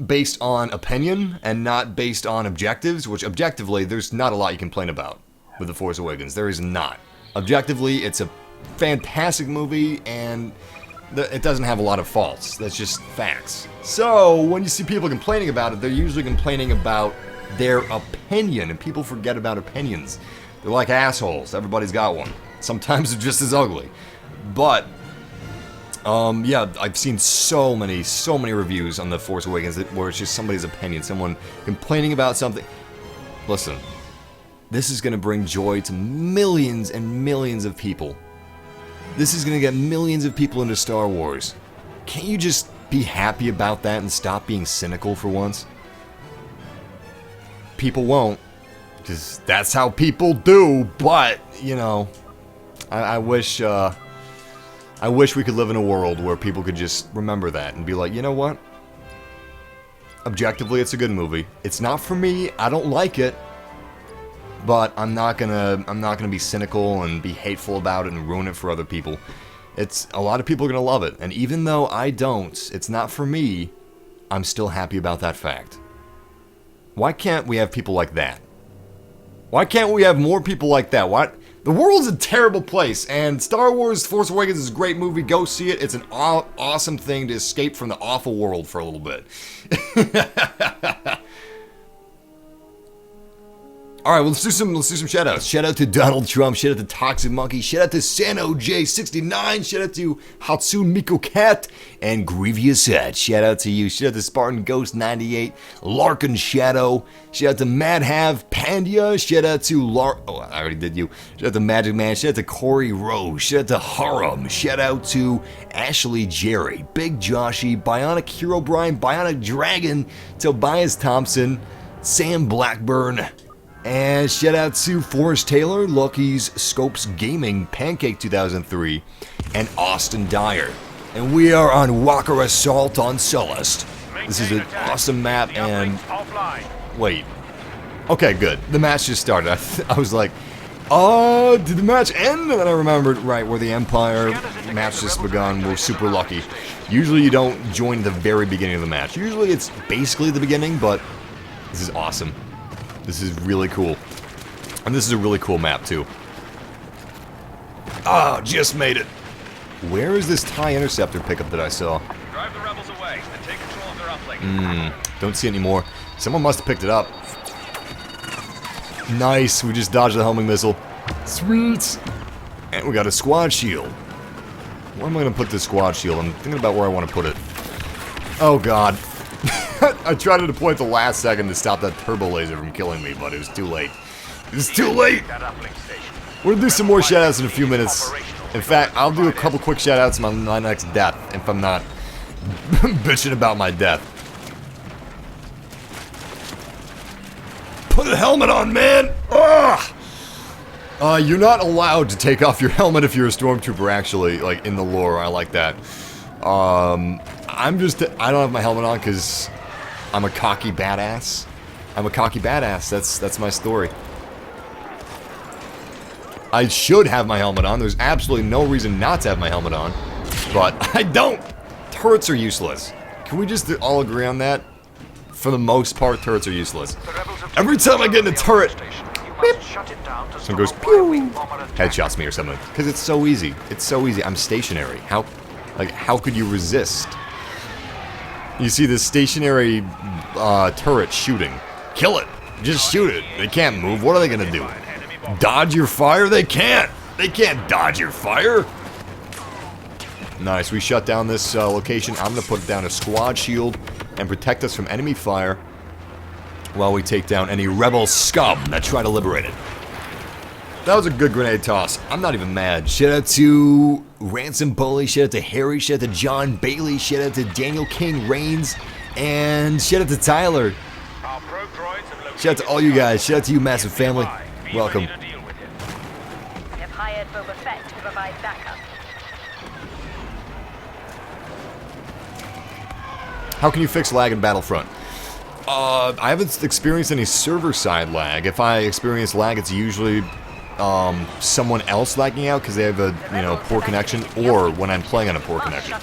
based on opinion and not based on objectives, which objectively there's not a lot you can complain about with The Force Awakens. There is not. Objectively, it's a fantastic movie and it doesn't have a lot of faults. That's just facts. So when you see people complaining about it, they're usually complaining about their opinion, and people forget about opinions. They're like assholes. Everybody's got one. Sometimes they're just as ugly. But, yeah, I've seen so many reviews on The Force Awakens where it's just somebody's opinion, someone complaining about something. Listen, this is going to bring joy to millions and millions of people. This is going to get millions of people into Star Wars. Can't you just be happy about that and stop being cynical for once? People won't. Because that's how people do, but, you know, I wish we could live in a world where people could just remember that and be like, you know what? Objectively, it's a good movie. It's not for me. I don't like it. But I'm not gonna be cynical and be hateful about it and ruin it for other people. It's a lot of people are gonna love it, and even though I don't, it's not for me. I'm still happy about that fact. Why can't we have people like that? Why can't we have more people like that? What? The world's a terrible place, and Star Wars Force Awakens is a great movie. Go see it. It's an awesome thing to escape from the awful world for a little bit. All right, well, let's do some shout outs. Shout out to Donald Trump. Shout out to Toxic Monkey. Shout out to Sano J69. Shout out to Hatsune Miko Cat and Grievous Hat. Shout out to you. Shout out to Spartan Ghost 98, Larkin Shadow. Shout out to Mad Have Pandia. Shout out to oh, I already did you. Shout out to Magic Man. Shout out to Corey Rose. Shout out to Haram. Shout out to Ashley Jerry, Big Joshy, Bionic Hero Brian, Bionic Dragon, Tobias Thompson, Sam Blackburn. And shout out to Forrest Taylor, Lucky's Scopes Gaming, Pancake 2003, and Austin Dyer. And we are on Walker Assault on Sullust. This is an awesome map, and... Wait. Okay, good. The match just started. I was like, did the match end? And then I remembered, right, we're the Empire, match just begun, we're super lucky. Usually you don't join the very beginning of the match. Usually it's basically the beginning, but this is awesome. This is really cool. And this is a really cool map, too. Ah, just made it. Where is this TIE Interceptor pickup that I saw? Drive the rebels away and take control of their uplink. Don't see it anymore. Someone must have picked it up. Nice, we just dodged the homing missile. Sweet. And we got a squad shield. Where am I going to put this squad shield? I'm thinking about where I want to put it. Oh, God. I tried to deploy at the last second to stop that turbo laser from killing me, but it was too late. It was too late! We're gonna do some more shoutouts in a few minutes. In fact, I'll do a couple quick shoutouts on my next death, if I'm not bitching about my death. Put a helmet on, man! Ugh! You're not allowed to take off your helmet if you're a Stormtrooper, actually, like, in the lore. I like that. I don't have my helmet on because I'm a cocky badass. I'm a cocky badass. That's my story. I should have my helmet on. There's absolutely no reason not to have my helmet on. But I don't. Turrets are useless. Can we just all agree on that? For the most part, turrets are useless. Every time I get in a turret, beep, someone goes pew, headshots me or something. Because it's so easy. It's so easy. I'm stationary. How could you resist? You see this stationary turret shooting. Kill it. Just shoot it. They can't move. What are they gonna do? Dodge your fire? They can't. They can't dodge your fire. Nice. We shut down this location. I'm gonna put down a squad shield and protect us from enemy fire while we take down any rebel scum that try to liberate it. That was a good grenade toss. I'm not even mad. Shout out to Ransom Bully, shout out to Harry, shout out to John Bailey, shout out to Daniel King Reigns, and shout out to Tyler. Shout out to all you guys. Shout out to you, massive family. Welcome. We have hired Boba Fett to provide backup. How can you fix lag in Battlefront? I haven't experienced any server-side lag. If I experience lag, it's usually someone else lagging out because they have a poor connection, or when I'm playing on a poor connection.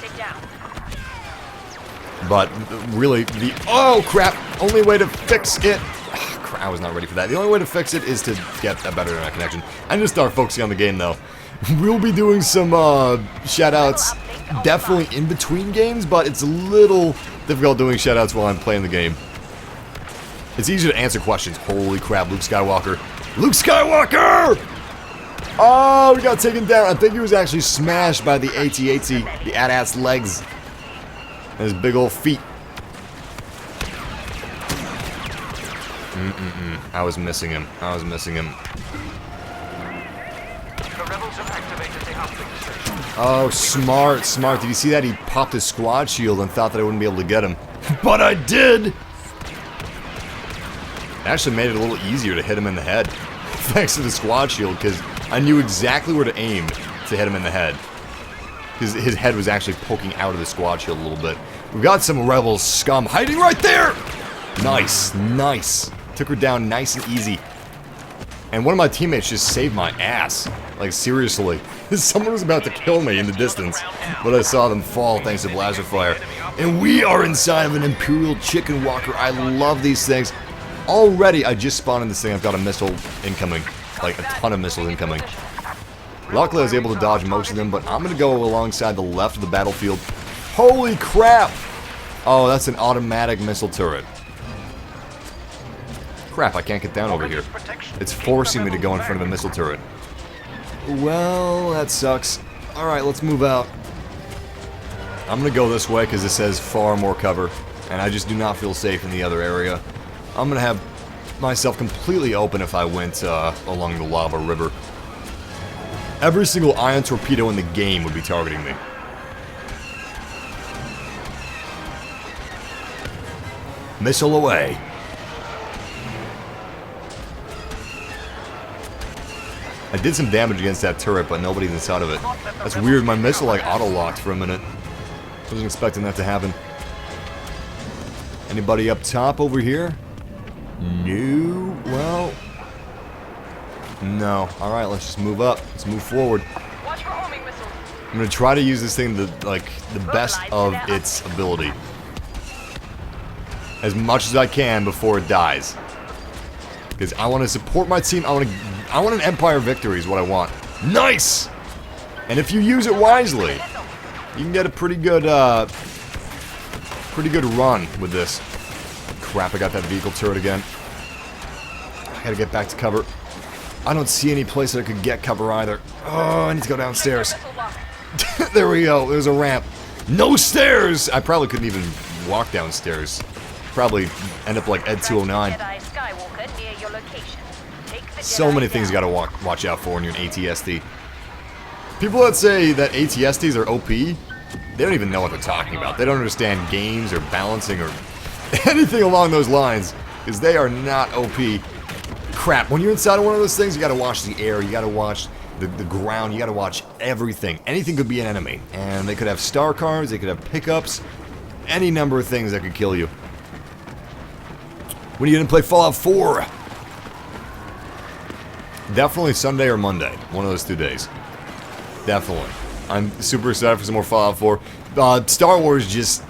But really, oh crap! Only way to fix it. I was not ready for that. The only way to fix it is to get a better internet connection. I need to start focusing on the game though. We'll be doing some shoutouts definitely in between games, but it's a little difficult doing shoutouts while I'm playing the game. It's easier to answer questions. Holy crap, Luke Skywalker. Luke Skywalker! Oh, we got taken down. I think he was actually smashed by the AT-AT, the AT-AT's legs. And his big old feet. I was missing him. I was missing him. Oh, smart, smart. Did you see that? He popped his squad shield and thought that I wouldn't be able to get him. But I did! It actually made it a little easier to hit him in the head. Thanks to the squad shield, because I knew exactly where to aim to hit him in the head. His head was actually poking out of the squad shield a little bit. We've got some rebel scum hiding right there! Nice, nice. Took her down nice and easy. And one of my teammates just saved my ass. Like, seriously. Someone was about to kill me in the distance, but I saw them fall thanks to blaster fire. And we are inside of an Imperial chicken walker. I love these things. Already, I just spawned in this thing. I've got a missile incoming. Like, a ton of missiles incoming. Luckily, I was able to dodge most of them, but I'm going to go alongside the left of the battlefield. Holy crap! Oh, that's an automatic missile turret. Crap, I can't get down over here. It's forcing me to go in front of a missile turret. Well, that sucks. Alright, let's move out. I'm gonna go this way because this has far more cover, and I just do not feel safe in the other area. I'm gonna have myself completely open if I went along the lava river. Every single ion torpedo in the game would be targeting me. Missile away. I did some damage against that turret, but nobody's inside of it. That's weird, my missile like auto-locked for a minute. Wasn't expecting that to happen. Anybody up top over here? No, well... No. Alright, let's just move up. Let's move forward. I'm gonna try to use this thing to, like, the best of its ability. As much as I can before it dies. Because I want to support my team. I want an Empire victory is what I want. Nice! And if you use it wisely, you can get a pretty good run with this. Crap, I got that vehicle turret again. I gotta get back to cover. I don't see any place that I could get cover either. Oh, I need to go downstairs. There we go. There's a ramp. No stairs! I probably couldn't even walk downstairs. Probably end up like Ed 209. So many things you gotta watch out for when you're an ATSD. People that say that ATSDs are OP, they don't even know what they're talking about. They don't understand games or balancing or anything along those lines, because they are not OP. Crap, when you're inside of one of those things, you gotta watch the air, you gotta watch the ground, you gotta watch everything. Anything could be an enemy, and they could have star cards, they could have pickups, any number of things that could kill you. When are you gonna play Fallout 4? Definitely Sunday or Monday. One of those 2 days. Definitely. I'm super excited for some more Fallout 4. Star Wars just...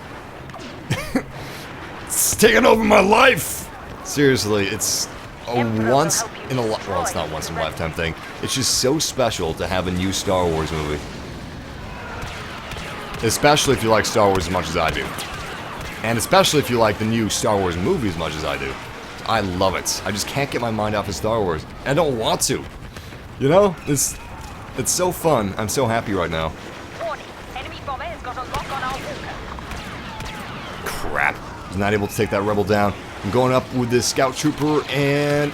it's taking over my life! Seriously, it's a once in a... Well, it's not once in a lifetime thing. It's just so special to have a new Star Wars movie. Especially if you like Star Wars as much as I do. And especially if you like the new Star Wars movie as much as I do. I love it. I just can't get my mind off of Star Wars. I don't want to. You know? It's so fun. I'm so happy right now. Warning, enemy bomber has got a lock on our walker. Crap. I was not able to take that rebel down. I'm going up with this scout trooper and...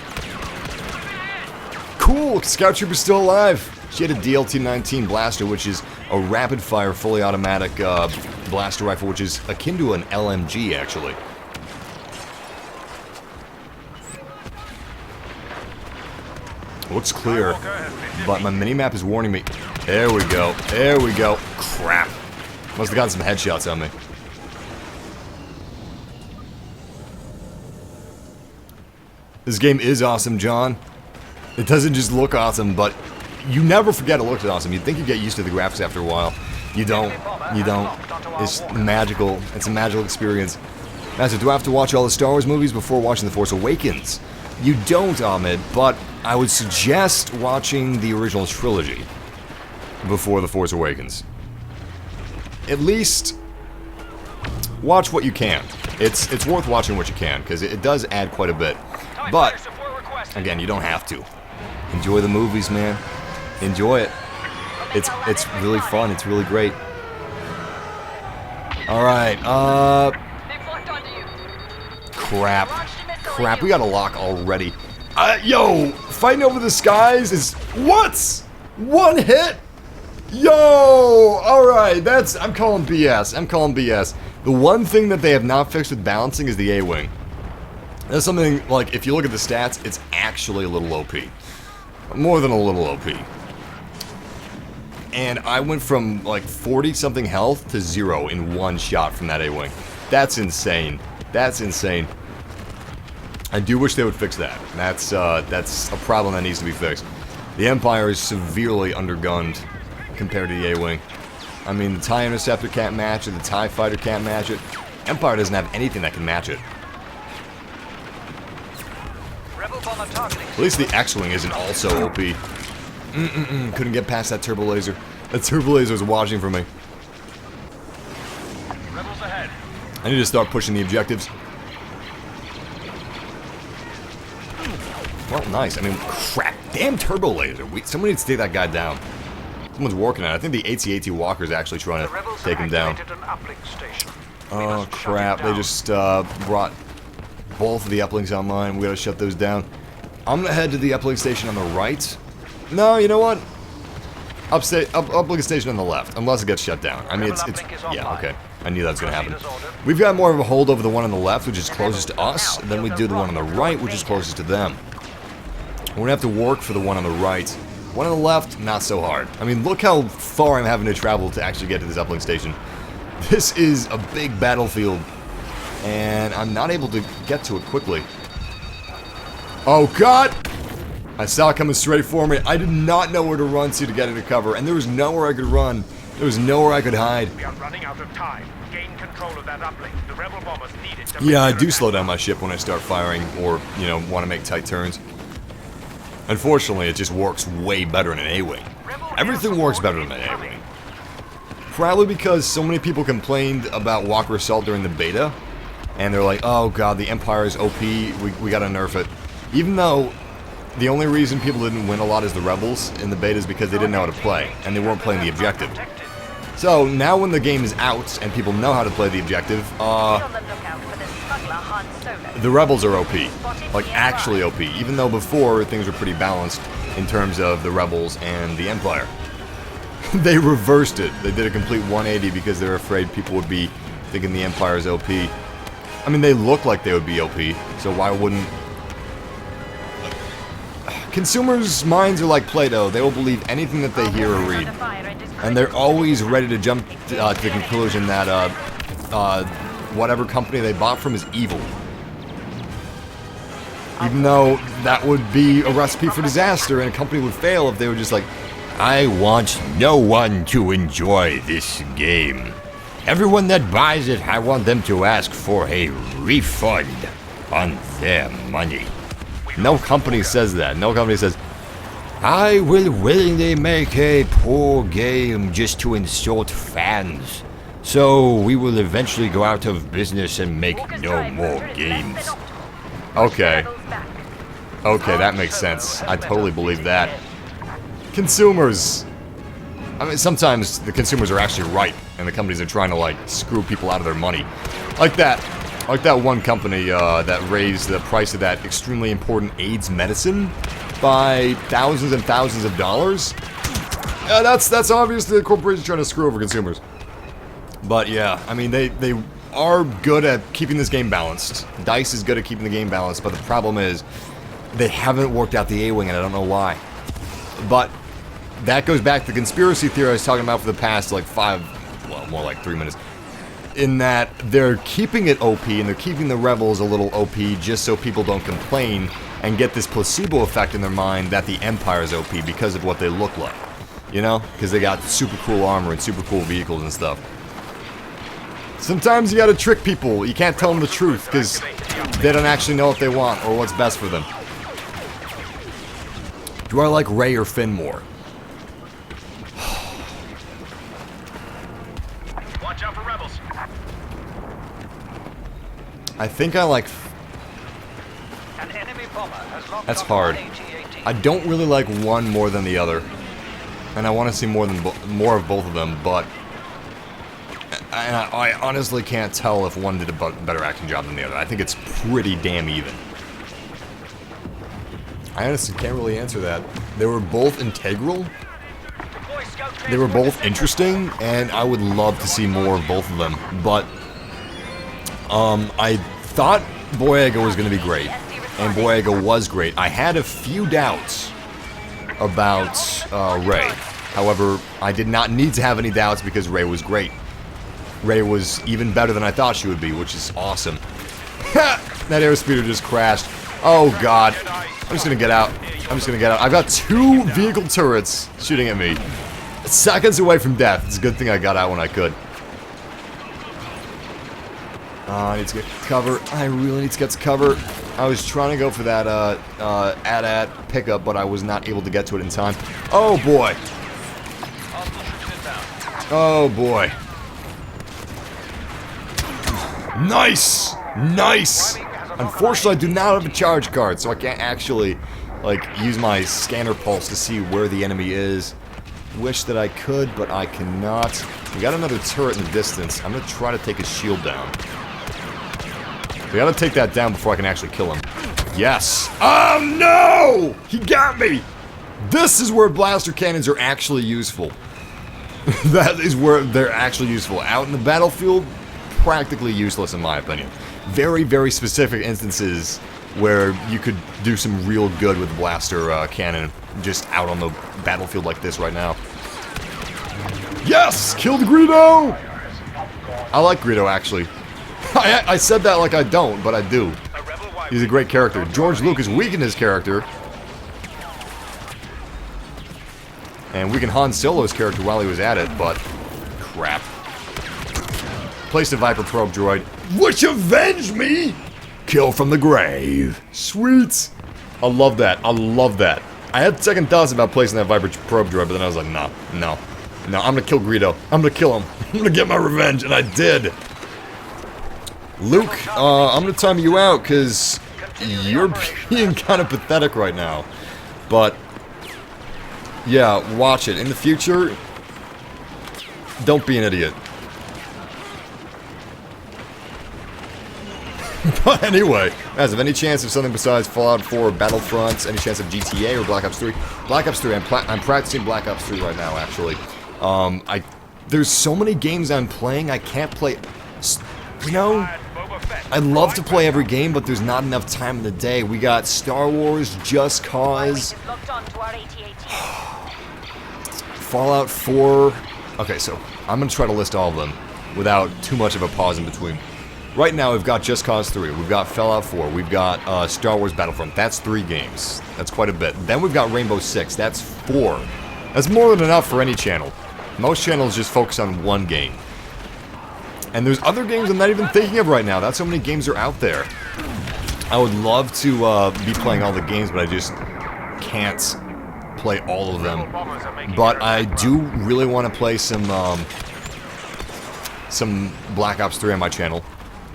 Cool! Scout trooper's still alive. She had a DLT-19 blaster, which is a rapid-fire, fully automatic blaster rifle, which is akin to an LMG, actually. Looks clear, but my mini-map is warning me. There we go. There we go. Crap. Must have gotten some headshots on me. This game is awesome, John. It doesn't just look awesome, but you never forget it looks awesome. You'd think you get used to the graphics after a while. You don't. You don't. It's magical. It's a magical experience. Master, do I have to watch all the Star Wars movies before watching The Force Awakens? You don't, Ahmed, but I would suggest watching the original trilogy before The Force Awakens. At least watch what you can. It's worth watching what you can, because it does add quite a bit. But, again, you don't have to. Enjoy the movies, man. Enjoy it. It's really fun. It's really great. Alright, crap. Crap, we got a lock already. Yo! Fighting over the skies is... What? One hit? Yo! Alright, I'm calling BS. I'm calling BS. The one thing that they have not fixed with balancing is the A-Wing. That's something, like, if you look at the stats, it's actually a little OP. More than a little OP. and I went from like 40-something health to 0 in one shot from that A-wing. That's insane. That's insane. I do wish they would fix that. That's a problem that needs to be fixed. The Empire is severely undergunned compared to the A-wing. I mean, the TIE Interceptor can't match it, the TIE Fighter can't match it. Empire doesn't have anything that can match it. Rebel bomber targeting. At least the X-Wing isn't also OP. Couldn't get past that turbo laser. That turbo laser was watching for me. Rebels ahead. I need to start pushing the objectives. Well, nice. I mean, crap. Damn turbo laser. Somebody needs to take that guy down. Someone's working on it. I think the AT-AT Walker's actually trying to take him down. Oh, crap. They just brought both of the uplinks online. We gotta shut those down. I'm gonna head to the uplink station on the right. No, you know what? Uplink station on the left, unless it gets shut down. I mean, it's yeah, okay. I knew that was gonna happen. We've got more of a hold over the one on the left, which is closest to us, than we do the one on the right, which is closest to them. We're gonna have to work for the one on the right. One on the left, not so hard. I mean, look how far I'm having to travel to actually get to this uplink station. This is a big battlefield, and I'm not able to get to it quickly. Oh, God! I saw it coming straight for me. I did not know where to run to get into cover, and there was nowhere I could run. There was nowhere I could hide. We are running out of time. Gain control of that uplink. The rebel bombers need it to Yeah, I do slow down my ship when I start firing, or, you know, want to make tight turns. Unfortunately, it just works way better in an A-wing. Everything works better in an A-wing. Probably because so many people complained about Walker Assault during the beta, and they're like, oh god, the Empire is OP, we gotta nerf it. Even though the only reason people didn't win a lot as the Rebels in the beta is because they didn't know how to play, and they weren't playing the objective. So, now when the game is out, and people know how to play the objective, the Rebels are OP. Like, actually OP. Even though before, things were pretty balanced in terms of the Rebels and the Empire. They reversed it. They did a complete 180 because they're afraid people would be thinking the Empire is OP. I mean, they look like they would be OP, so why wouldn't... Consumers' minds are like Play-Doh. They will believe anything that they hear or read. And they're always ready to jump to the conclusion that whatever company they bought from is evil. Even though that would be a recipe for disaster, and a company would fail if they were just like, I want no one to enjoy this game. Everyone that buys it, I want them to ask for a refund on their money. No company says that. No company says, I will willingly make a poor game just to insult fans. So we will eventually go out of business and make no more games. Okay. Okay, that makes sense. I totally believe that. Consumers. I mean, sometimes the consumers are actually right, and the companies are trying to, like, screw people out of their money. Like that one company that raised the price of that extremely important AIDS medicine by thousands and thousands of dollars. Yeah, that's obviously the corporation trying to screw over consumers. But yeah, I mean, they are good at keeping this game balanced. DICE is good at keeping the game balanced, but the problem is they haven't worked out the A-Wing, and I don't know why. But that goes back to the conspiracy theory I was talking about for the past, like, more like 3 minutes. In that they're keeping it OP, and they're keeping the Rebels a little OP just so people don't complain and get this placebo effect in their mind that the Empire is OP because of what they look like. You know? Because they got super cool armor and super cool vehicles and stuff. Sometimes you gotta trick people. You can't tell them the truth because they don't actually know what they want or what's best for them. Do I like Rey or Finn more? Watch out for rebels. I think I like... An enemy bomber has locked That's up hard. on AT-AT. I don't really like one more than the other. And I want to see more of both of them, but... I honestly can't tell if one did a better acting job than the other. I think it's pretty damn even. I honestly can't really answer that. They were both integral. They were both interesting, and I would love to see more of both of them. But, I thought Boyega was going to be great, and Boyega was great. I had a few doubts about Rey. However, I did not need to have any doubts because Rey was great. Rey was even better than I thought she would be, which is awesome. That airspeeder just crashed. Oh god. I'm just gonna get out. I'm just gonna get out. I've got 2 vehicle turrets shooting at me. Seconds away from death. It's a good thing I got out when I could. I need to get cover. I really need to get to cover. I was trying to go for that AT-AT pickup, but I was not able to get to it in time. Oh boy. Oh boy. Nice! Nice! Unfortunately, I do not have a charge card, so I can't actually, like, use my scanner pulse to see where the enemy is. Wish that I could, but I cannot. We got another turret in the distance. I'm gonna try to take his shield down. We gotta take that down before I can actually kill him. Yes! Oh no! He got me! This is where blaster cannons are actually useful. That is where they're actually useful. Out in the battlefield, practically useless in my opinion. Very, very specific instances where you could do some real good with blaster cannon just out on the battlefield like this right now. Yes! Killed Greedo! I like Greedo, actually. I said that like I don't, but I do. He's a great character. George Lucas weakened his character. And weakened Han Solo's character while he was at it, but... crap. Placed a Viper probe droid, which avenged me! Kill from the grave. Sweet! I love that. I love that. I had second thoughts about placing that Viper probe droid, but then I was like, no, no. No, I'm gonna kill Greedo. I'm gonna kill him. I'm gonna get my revenge, and I did. Luke, I'm gonna time you out, because you're being kind of pathetic right now. But, yeah, watch it. In the future, don't be an idiot. But anyway, guys, if any chance of something besides Fallout 4 or Battlefront, any chance of GTA or Black Ops 3? Black Ops 3, I'm practicing Black Ops 3 right now, actually. There's so many games I'm playing, I can't play... You know, I'd love to play every game, but there's not enough time in the day. We got Star Wars, Just Cause, Fallout 4... Okay, so I'm going to try to list all of them without too much of a pause in between. Right now, we've got Just Cause 3, we've got Fallout 4, we've got Star Wars Battlefront. That's 3 games. That's quite a bit. Then we've got Rainbow Six. That's 4. That's more than enough for any channel. Most channels just focus on one game. And there's other games I'm not even thinking of right now. That's how many games are out there. I would love to be playing all the games, but I just can't play all of them. But I do really want to play some Black Ops 3 on my channel.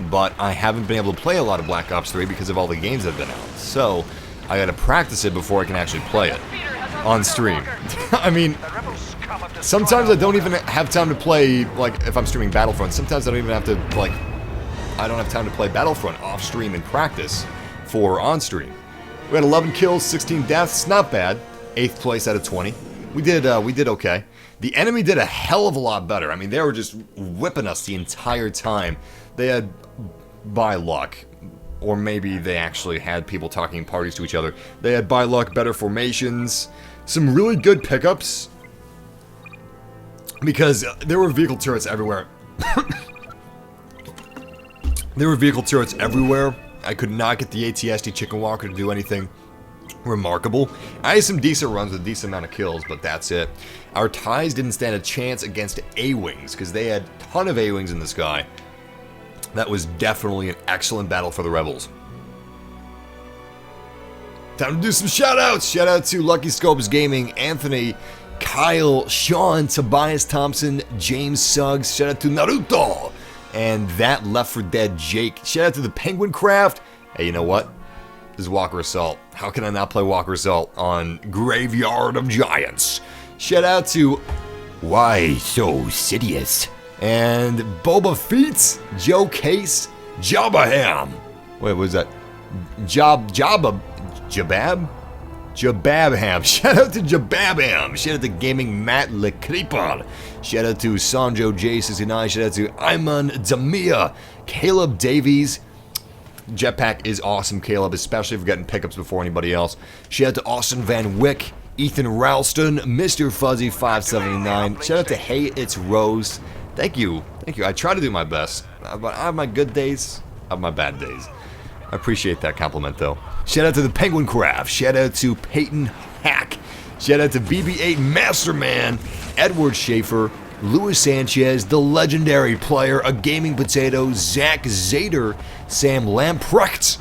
But I haven't been able to play a lot of Black Ops 3 because of all the games that have been out. So, I gotta practice it before I can actually play it on stream. I mean, sometimes I don't even have time to play, like, if I'm streaming Battlefront, sometimes I don't even have to, like, I don't have time to play Battlefront off stream and practice for on stream. We had 11 kills, 16 deaths, not bad. 8th place out of 20. We did okay. The enemy did a hell of a lot better. I mean, they were just whipping us the entire time. They had, by luck, or maybe they actually had people talking parties to each other. They had, by luck, better formations, some really good pickups, because there were vehicle turrets everywhere. There were vehicle turrets everywhere. I could not get the AT-ST Chicken Walker to do anything remarkable. I had some decent runs with a decent amount of kills, but that's it. Our TIEs didn't stand a chance against A-Wings, because they had a ton of A-Wings in the sky. That was definitely an excellent battle for the Rebels. Time to do some shoutouts! Shout out to Lucky Scopes Gaming, Anthony, Kyle, Sean, Tobias Thompson, James Suggs. Shout out to Naruto! And that Left 4 Dead Jake. Shout out to the Penguin Craft. Hey, you know what? This is Walker Assault. How can I not play Walker Assault on Graveyard of Giants? Shout out to Why So Sidious? And Boba Fett, Joe Case, Jabaham. Wait, what was that? Jababham. Shout out to Jababham. Shout out to Gaming Matt Le Creeper. Shout out to Sanjo J69. Shout out to Ayman Damia. Caleb Davies. Jetpack is awesome, Caleb, especially for getting pickups before anybody else. Shout out to Austin Van Wyck. Ethan Ralston, Mr. Fuzzy 579. Shout out to Hey It's Rose. Thank you. Thank you. I try to do my best. But I have my good days, I have my bad days. I appreciate that compliment though. Shout out to the Penguin Craft. Shout out to Peyton Hack. Shout out to BB-8 Masterman, Edward Schaefer, Luis Sanchez, the legendary player, A Gaming Potato, Zach Zader, Sam Lamprecht,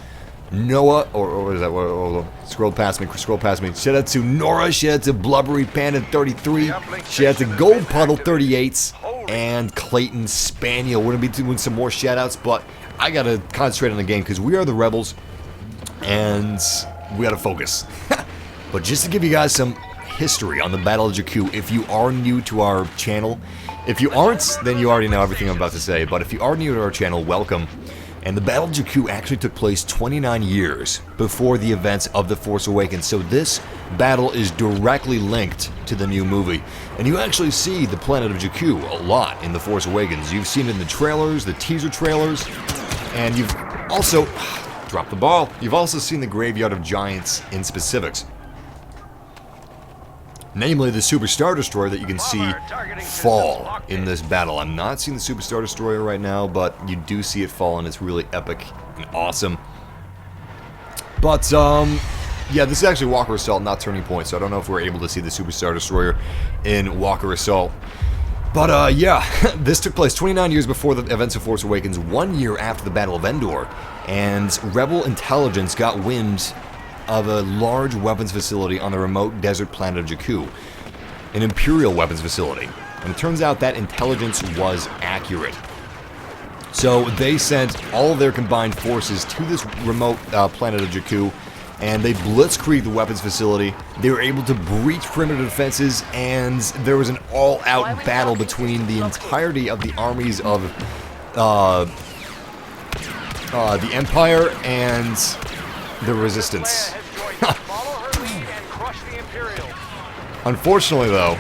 Noah, or what is that? Scroll past me. Shout out to Nora, shout out to Blubbery Panda 33, shout out to Gold Puddle 38, and Clayton Spaniel. We're going to be doing some more shout outs, but I got to concentrate on the game because we are the rebels, and we got to focus. But just to give you guys some history on the Battle of Jakku, if you are new to our channel, if you aren't, then you already know everything I'm about to say, but if you are new to our channel, welcome. And the Battle of Jakku actually took place 29 years before the events of The Force Awakens, so this battle is directly linked to the new movie. And you actually see the planet of Jakku a lot in The Force Awakens. You've seen it in the trailers, the teaser trailers, and you've also, dropped the ball, you've also seen the Graveyard of Giants in specifics. Namely, the Super Star Destroyer that you can see fall in this battle. I'm not seeing the Super Star Destroyer right now, but you do see it fall, and it's really epic and awesome. But, yeah, this is actually Walker Assault, not Turning Point, so I don't know if we're able to see the Super Star Destroyer in Walker Assault. But, yeah, this took place 29 years before the events of Force Awakens, 1 year after the Battle of Endor, and Rebel intelligence got wind of a large weapons facility on the remote desert planet of Jakku, an Imperial weapons facility. And it turns out that intelligence was accurate. So they sent all of their combined forces to this remote planet of Jakku, and they blitzkrieged the weapons facility. They were able to breach perimeter defenses, and there was an all-out battle between the entirety of the armies of the Empire and the Resistance. Unfortunately, though,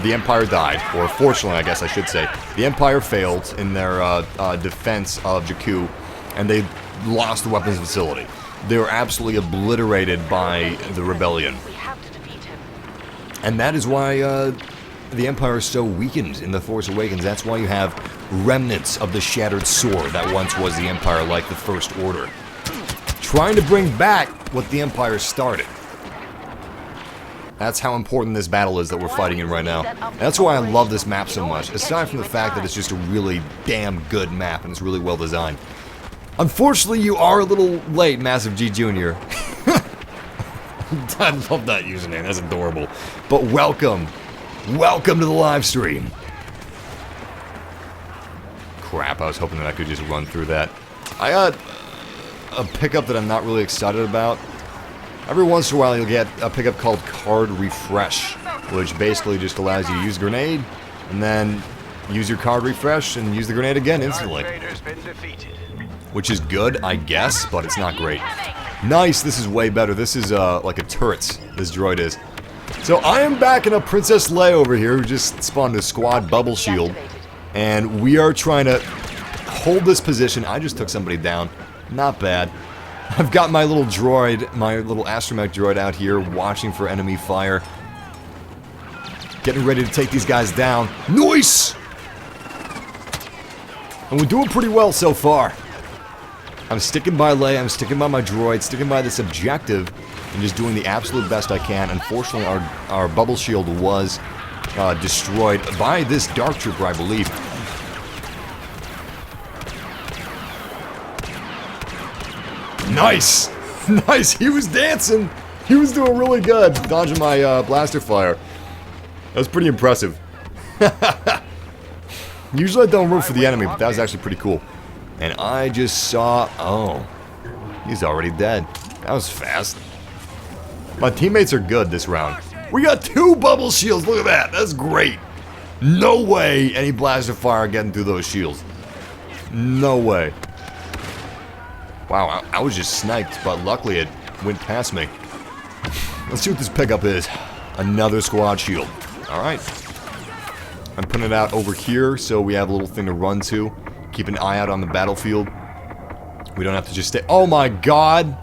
the Empire died, or fortunately, I guess I should say. The Empire failed in their defense of Jakku, and they lost the weapons facility. They were absolutely obliterated by the rebellion. And that is why the Empire is so weakened in The Force Awakens. That's why you have remnants of the shattered sword that once was the Empire, like the First Order, trying to bring back what the Empire started. That's how important this battle is that we're fighting in right now. And that's why I love this map so much, aside from the fact that it's just a really damn good map and it's really well designed. Unfortunately, you are a little late, Massive G Jr. I love that username, that's adorable. But welcome. Welcome to the live stream. Crap, I was hoping that I could just run through that. I got a pickup that I'm not really excited about. Every once in a while you'll get a pickup called Card Refresh, which basically just allows you to use a grenade, and then use your card refresh, and use the grenade again instantly. Which is good, I guess, but it's not great. Nice, this is way better. This is like a turret, this droid is. So I am backing up Princess Leia over here, who just spawned a squad bubble shield, and we are trying to hold this position. I just took somebody down. Not bad. I've got my little droid, my little astromech droid out here watching for enemy fire. Getting ready to take these guys down. Nice! And we're doing pretty well so far. I'm sticking by Leia, I'm sticking by my droid, sticking by this objective, and just doing the absolute best I can. Unfortunately, our bubble shield was destroyed by this Dark Trooper, I believe. Nice! Nice! He was dancing! He was doing really good, dodging my blaster fire. That was pretty impressive. Usually I don't root for the enemy, but that was actually pretty cool. And I just saw... Oh. He's already dead. That was fast. My teammates are good this round. We got 2 bubble shields! Look at that! That's great! No way any blaster fire getting through those shields. No way. Wow, I was just sniped, but luckily it went past me. Let's see what this pickup is. Another squad shield. Alright. I'm putting it out over here so we have a little thing to run to. Keep an eye out on the battlefield. We don't have to just stay... Oh my god!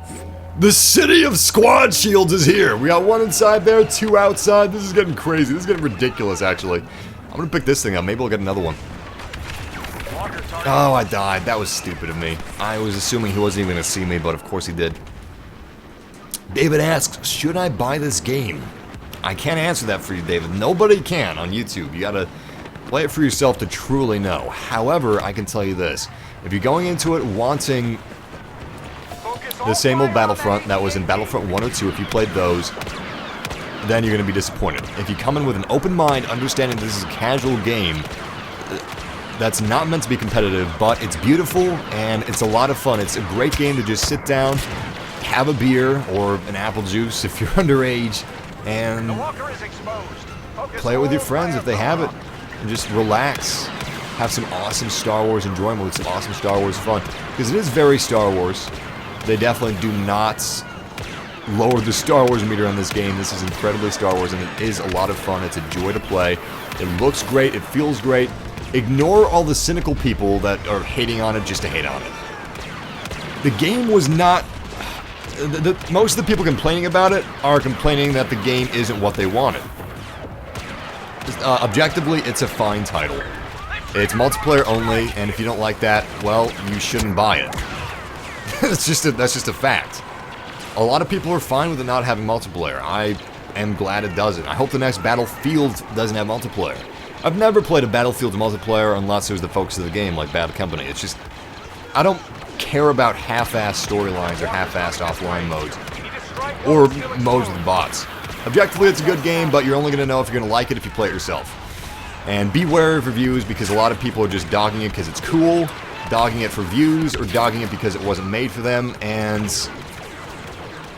The city of squad shields is here. We got one inside there, two outside. This is getting crazy. This is getting ridiculous, actually. I'm gonna pick this thing up. Maybe we'll get another one. Oh, I died. That was stupid of me. I was assuming he wasn't even gonna see me, but of course he did. David asks, should I buy this game? I can't answer that for you, David. Nobody can on YouTube. You gotta play it for yourself to truly know. However, I can tell you this. If you're going into it wanting the same old Battlefront that was in Battlefront 1 or 2, if you played those, then you're going to be disappointed. If you come in with an open mind, understanding this is a casual game that's not meant to be competitive, but it's beautiful and it's a lot of fun. It's a great game to just sit down, have a beer or an apple juice if you're underage, and play it with your friends if they have it, and just relax. Have some awesome Star Wars enjoyment with some awesome Star Wars fun. Because it is very Star Wars. They definitely do not lower the Star Wars meter on this game. This is incredibly Star Wars, and it is a lot of fun. It's a joy to play. It looks great. It feels great. Ignore all the cynical people that are hating on it just to hate on it. The game was not... most of the people complaining about it are complaining that the game isn't what they wanted. Objectively, it's a fine title. It's multiplayer only, and if you don't like that, well, you shouldn't buy it. that's just a fact. A lot of people are fine with it not having multiplayer. I am glad it doesn't. I hope the next Battlefield doesn't have multiplayer. I've never played a Battlefield multiplayer unless it was the focus of the game, like Bad Company. It's just... I don't care about half-assed storylines or half-assed offline modes. Or modes with bots. Objectively, it's a good game, but you're only going to know if you're going to like it if you play it yourself. And beware of reviews, because a lot of people are just dogging it because it's cool, dogging it for views, or dogging it because it wasn't made for them, and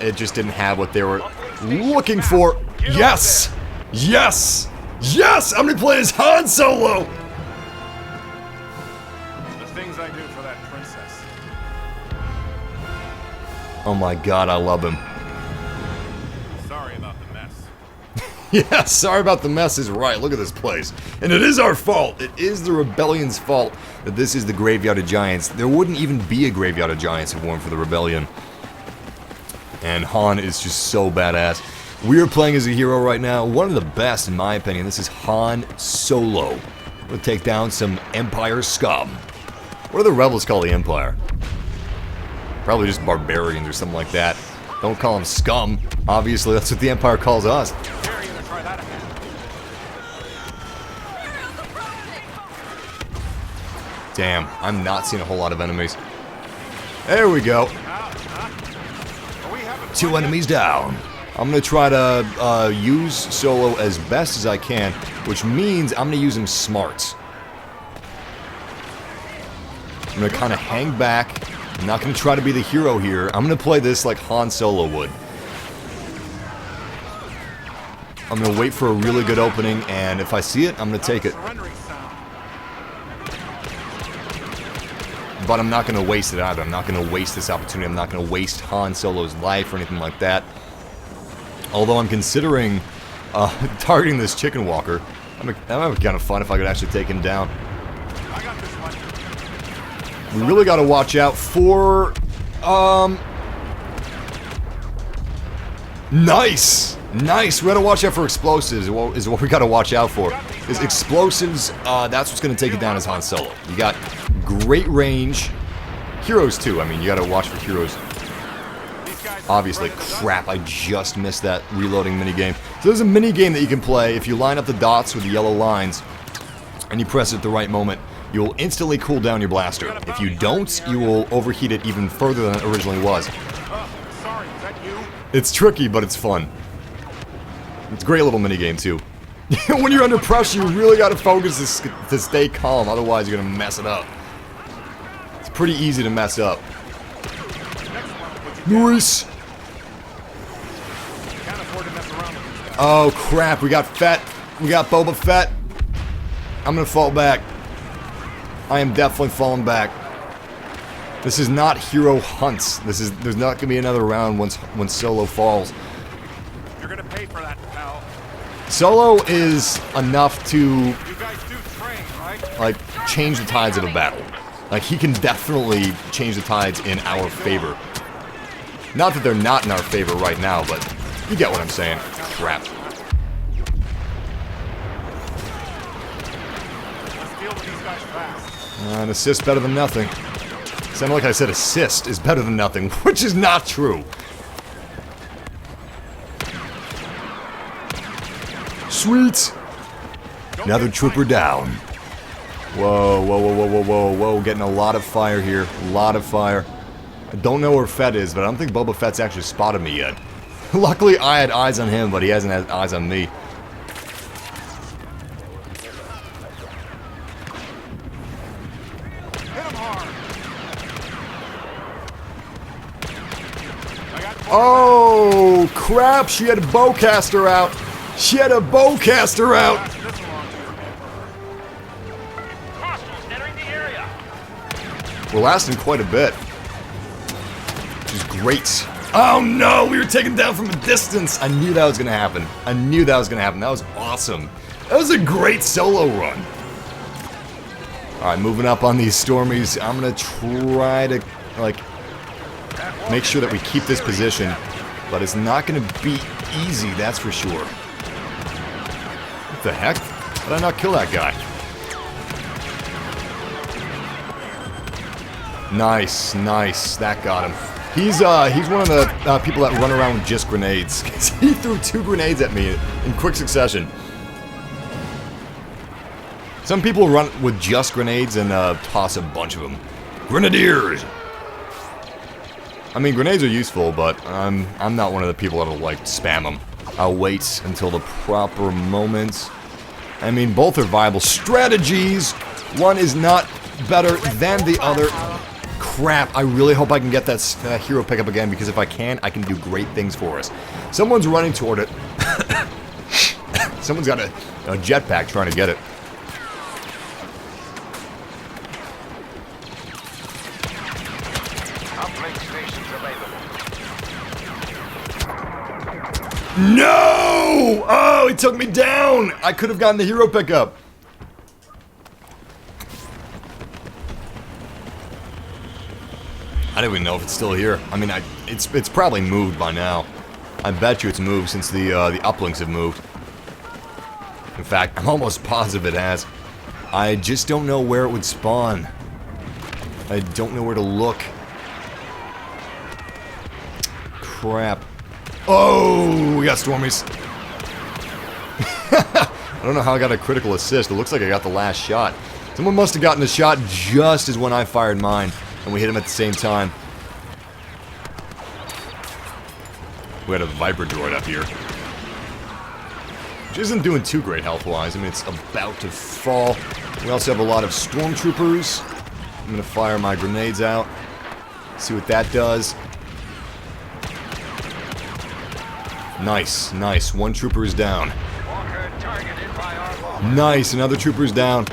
it just didn't have what they were looking for. Yes! Yes! Yes! I'm gonna play as Han Solo! The things I do for that princess. Oh my god, I love him. Sorry about the mess. Yeah, sorry about the mess is right. Look at this place. And it is our fault. It is the Rebellion's fault that this is the Graveyard of Giants. There wouldn't even be a Graveyard of Giants if it weren't for the Rebellion. And Han is just so badass. We are playing as a hero right now. One of the best, in my opinion. This is Han Solo. We'll take down some Empire scum. What do the rebels call the Empire? Probably just barbarians or something like that. Don't call them scum. Obviously, that's what the Empire calls us. Damn, I'm not seeing a whole lot of enemies. There we go. 2 enemies down. I'm going to try to use Solo as best as I can, which means I'm going to use him smart. I'm going to kind of hang back. I'm not going to try to be the hero here. I'm going to play this like Han Solo would. I'm going to wait for a really good opening, and if I see it, I'm going to take it. But I'm not going to waste it either. I'm not going to waste this opportunity. I'm not going to waste Han Solo's life or anything like that. Although I'm considering targeting this chicken walker. That might be kind of fun if I could actually take him down. We really got to watch out for... Nice! Nice! We got to watch out for explosives, is what we got to watch out for. Is explosives, that's what's going to take it down as Han Solo. You got great range. Heroes, too. I mean, you got to watch for heroes. Obviously, crap, I just missed that reloading minigame. So there's a minigame that you can play if you line up the dots with the yellow lines and you press it at the right moment. You will instantly cool down your blaster. If you don't, you will overheat it even further than it originally was. Sorry, is that you? It's tricky, but it's fun. It's a great little minigame, too. When you're under pressure, you really gotta focus to stay calm, otherwise you're gonna mess it up. It's pretty easy to mess up. Nice! Oh crap, we got Fett. We got Boba Fett. I'm gonna fall back. I am definitely falling back. This is not hero hunts. There's not gonna be another round when Solo falls. You're gonna pay for that, pal. Solo is enough to You guys do train, right? like change the tides of a battle. Like he can definitely change the tides in our favor. Not that they're not in our favor right now, but you get what I'm saying. Crap. An assist better than nothing. Sounded like I said assist is better than nothing, which is not true. Sweet! Another trooper down. Whoa, whoa, whoa, whoa, whoa, whoa, whoa. Getting a lot of fire here. A lot of fire. I don't know where Fett is, but I don't think Boba Fett's actually spotted me yet. Luckily, I had eyes on him, but he hasn't had eyes on me. Oh, crap! She had a bowcaster out! She had a bowcaster out! We're lasting quite a bit. Which is great. Oh no! We were taken down from a distance! I knew that was gonna happen. I knew that was gonna happen. That was awesome. That was a great solo run. Alright, moving up on these Stormies. I'm gonna try to, like, make sure that we keep this position. But it's not gonna be easy, that's for sure. What the heck? How did I not kill that guy? Nice, nice. That got him. He's one of the people that run around with just grenades. He threw 2 grenades at me in quick succession. Some people run with just grenades and toss a bunch of them. Grenadiers! I mean, grenades are useful, but I'm not one of the people that'll, like, spam them. I'll wait until the proper moment. I mean, both are viable strategies. One is not better than the other. Crap, I really hope I can get that hero pickup again, because if I can do great things for us. Someone's running toward it. Someone's got a jetpack trying to get it. No! Oh, he took me down! I could have gotten the hero pickup. I don't even know if it's still here. I mean, it's probably moved by now. I bet you it's moved since the uplinks have moved. In fact, I'm almost positive it has. I just don't know where it would spawn. I don't know where to look. Crap. Oh, we got Stormies. I don't know how I got a critical assist. It looks like I got the last shot. Someone must have gotten the shot just as when I fired mine, and we hit him at the same time. We had a Viper droid up here, which isn't doing too great health-wise. I mean, it's about to fall. We also have a lot of Stormtroopers. I'm going to fire my grenades out. See what that does. Nice, nice. One trooper is down. Nice, another trooper is down.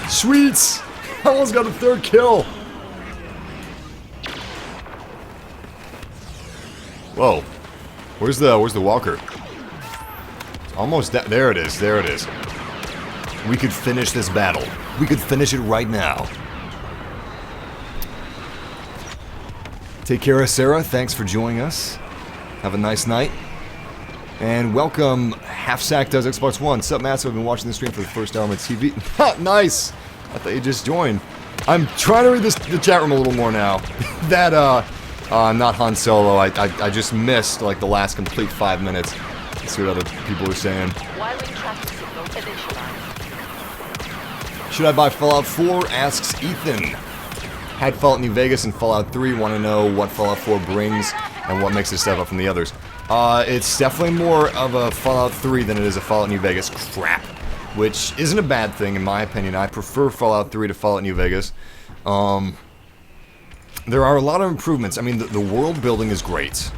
Sweets! I almost got a 3rd kill. Whoa. Where's the walker? Almost there it is, there it is. We could finish this battle. We could finish it right now. Take care of Sarah, thanks for joining us. Have a nice night. And welcome, Half Sack Does Xbox One. Sup, Massive? I've been watching the stream for the first hour on my TV. Nice! I thought you just joined. I'm trying to read the chat room a little more now. That, not Han Solo. I just missed, like, the last complete 5 minutes. Let's see what other people are saying. Y-wing traffic signal initialized. Should I buy Fallout 4? Asks Ethan. Had Fallout New Vegas and Fallout 3. Want to know what Fallout 4 brings and what makes it step up from the others. It's definitely more of a Fallout 3 than it is a Fallout New Vegas crap, which isn't a bad thing in my opinion. I prefer Fallout 3 to Fallout New Vegas. There are a lot of improvements. I mean, the world building is great.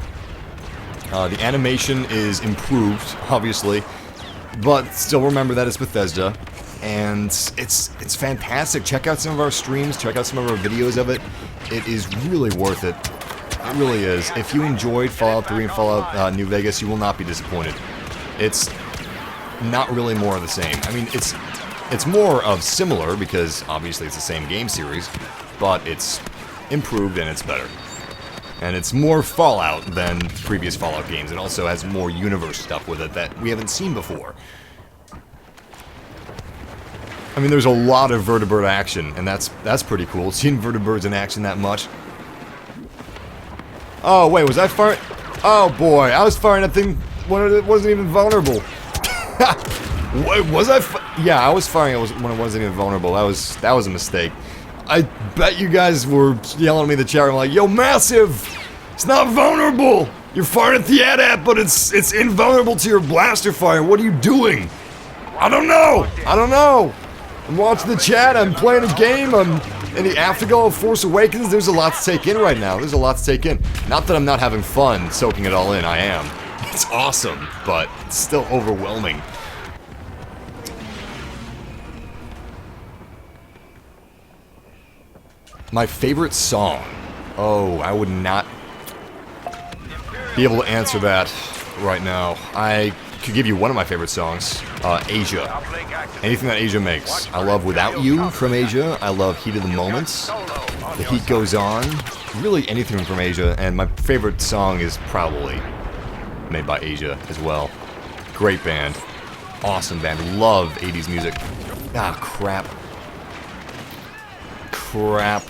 The animation is improved, obviously, but still remember that it's Bethesda, and it's fantastic. Check out some of our streams, check out some of our videos of it. It is really worth it. It really is. If you enjoyed Fallout 3 and Fallout New Vegas, you will not be disappointed. It's not really more of the same. I mean, it's more of similar, because obviously it's the same game series, but it's improved and it's better. And it's more Fallout than previous Fallout games. It also has more universe stuff with it that we haven't seen before. I mean, there's a lot of vertibird action, and that's pretty cool. Seeing vertibirds in action that much. Oh, wait, was I firing? Oh, boy, I was firing that thing when it wasn't even vulnerable. Wait, was I? Yeah, I was firing it when it wasn't even vulnerable. That was a mistake. I bet you guys were yelling at me in the chat room like, "Yo, Massive, it's not vulnerable. You're firing at the AT-AT, but it's invulnerable to your blaster fire. What are you doing?" I don't know. I don't know. I'm watching the chat. I'm playing a game. I'm in the afterglow of Force Awakens. There's a lot to take in right now. There's a lot to take in. Not that I'm not having fun soaking it all in. I am. It's awesome, but it's still overwhelming. My favorite song? Oh, I would not be able to answer that right now. I could give you one of my favorite songs, Asia. Anything that Asia makes. I love Without You from Asia. I love Heat of the Moments. The Heat Goes On. Really anything from Asia. And my favorite song is probably made by Asia as well. Great band. Awesome band. Love 80s music. Ah, crap. Crap.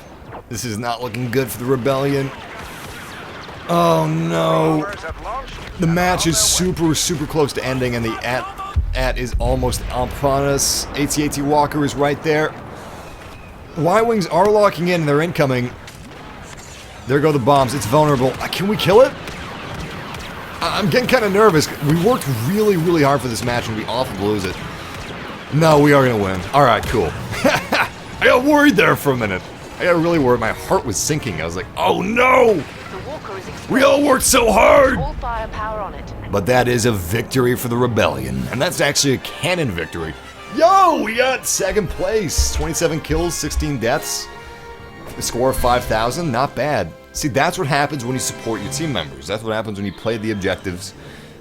This is not looking good for the rebellion. Oh no. The match is super close to ending and the AT is almost upon us. AT-AT Walker is right there. Y-Wings are locking in and they're incoming. There go the bombs. It's vulnerable. Can we kill it? I'm getting kind of nervous. We worked really hard for this match and we'd be awful to lose it. No, we are going to win. Alright, cool. I got worried there for a minute. I got really worried. My heart was sinking. I was like, oh no! We all worked so hard! All firepower on it. But that is a victory for the rebellion. And that's actually a canon victory. Yo! We got second place. 27 kills, 16 deaths. A score of 5,000. Not bad. See, that's what happens when you support your team members. That's what happens when you play the objectives.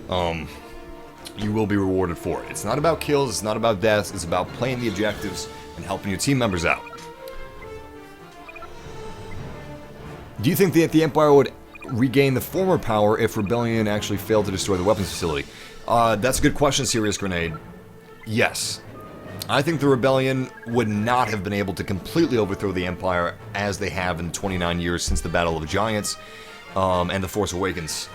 You will be rewarded for it. It's not about kills. It's not about deaths. It's about playing the objectives and helping your team members out. Do you think that the Empire would regain the former power if Rebellion actually failed to destroy the weapons facility? That's a good question, Serious Grenade. Yes. I think the Rebellion would not have been able to completely overthrow the Empire as they have in 29 years since the Battle of Giants and the Force Awakens.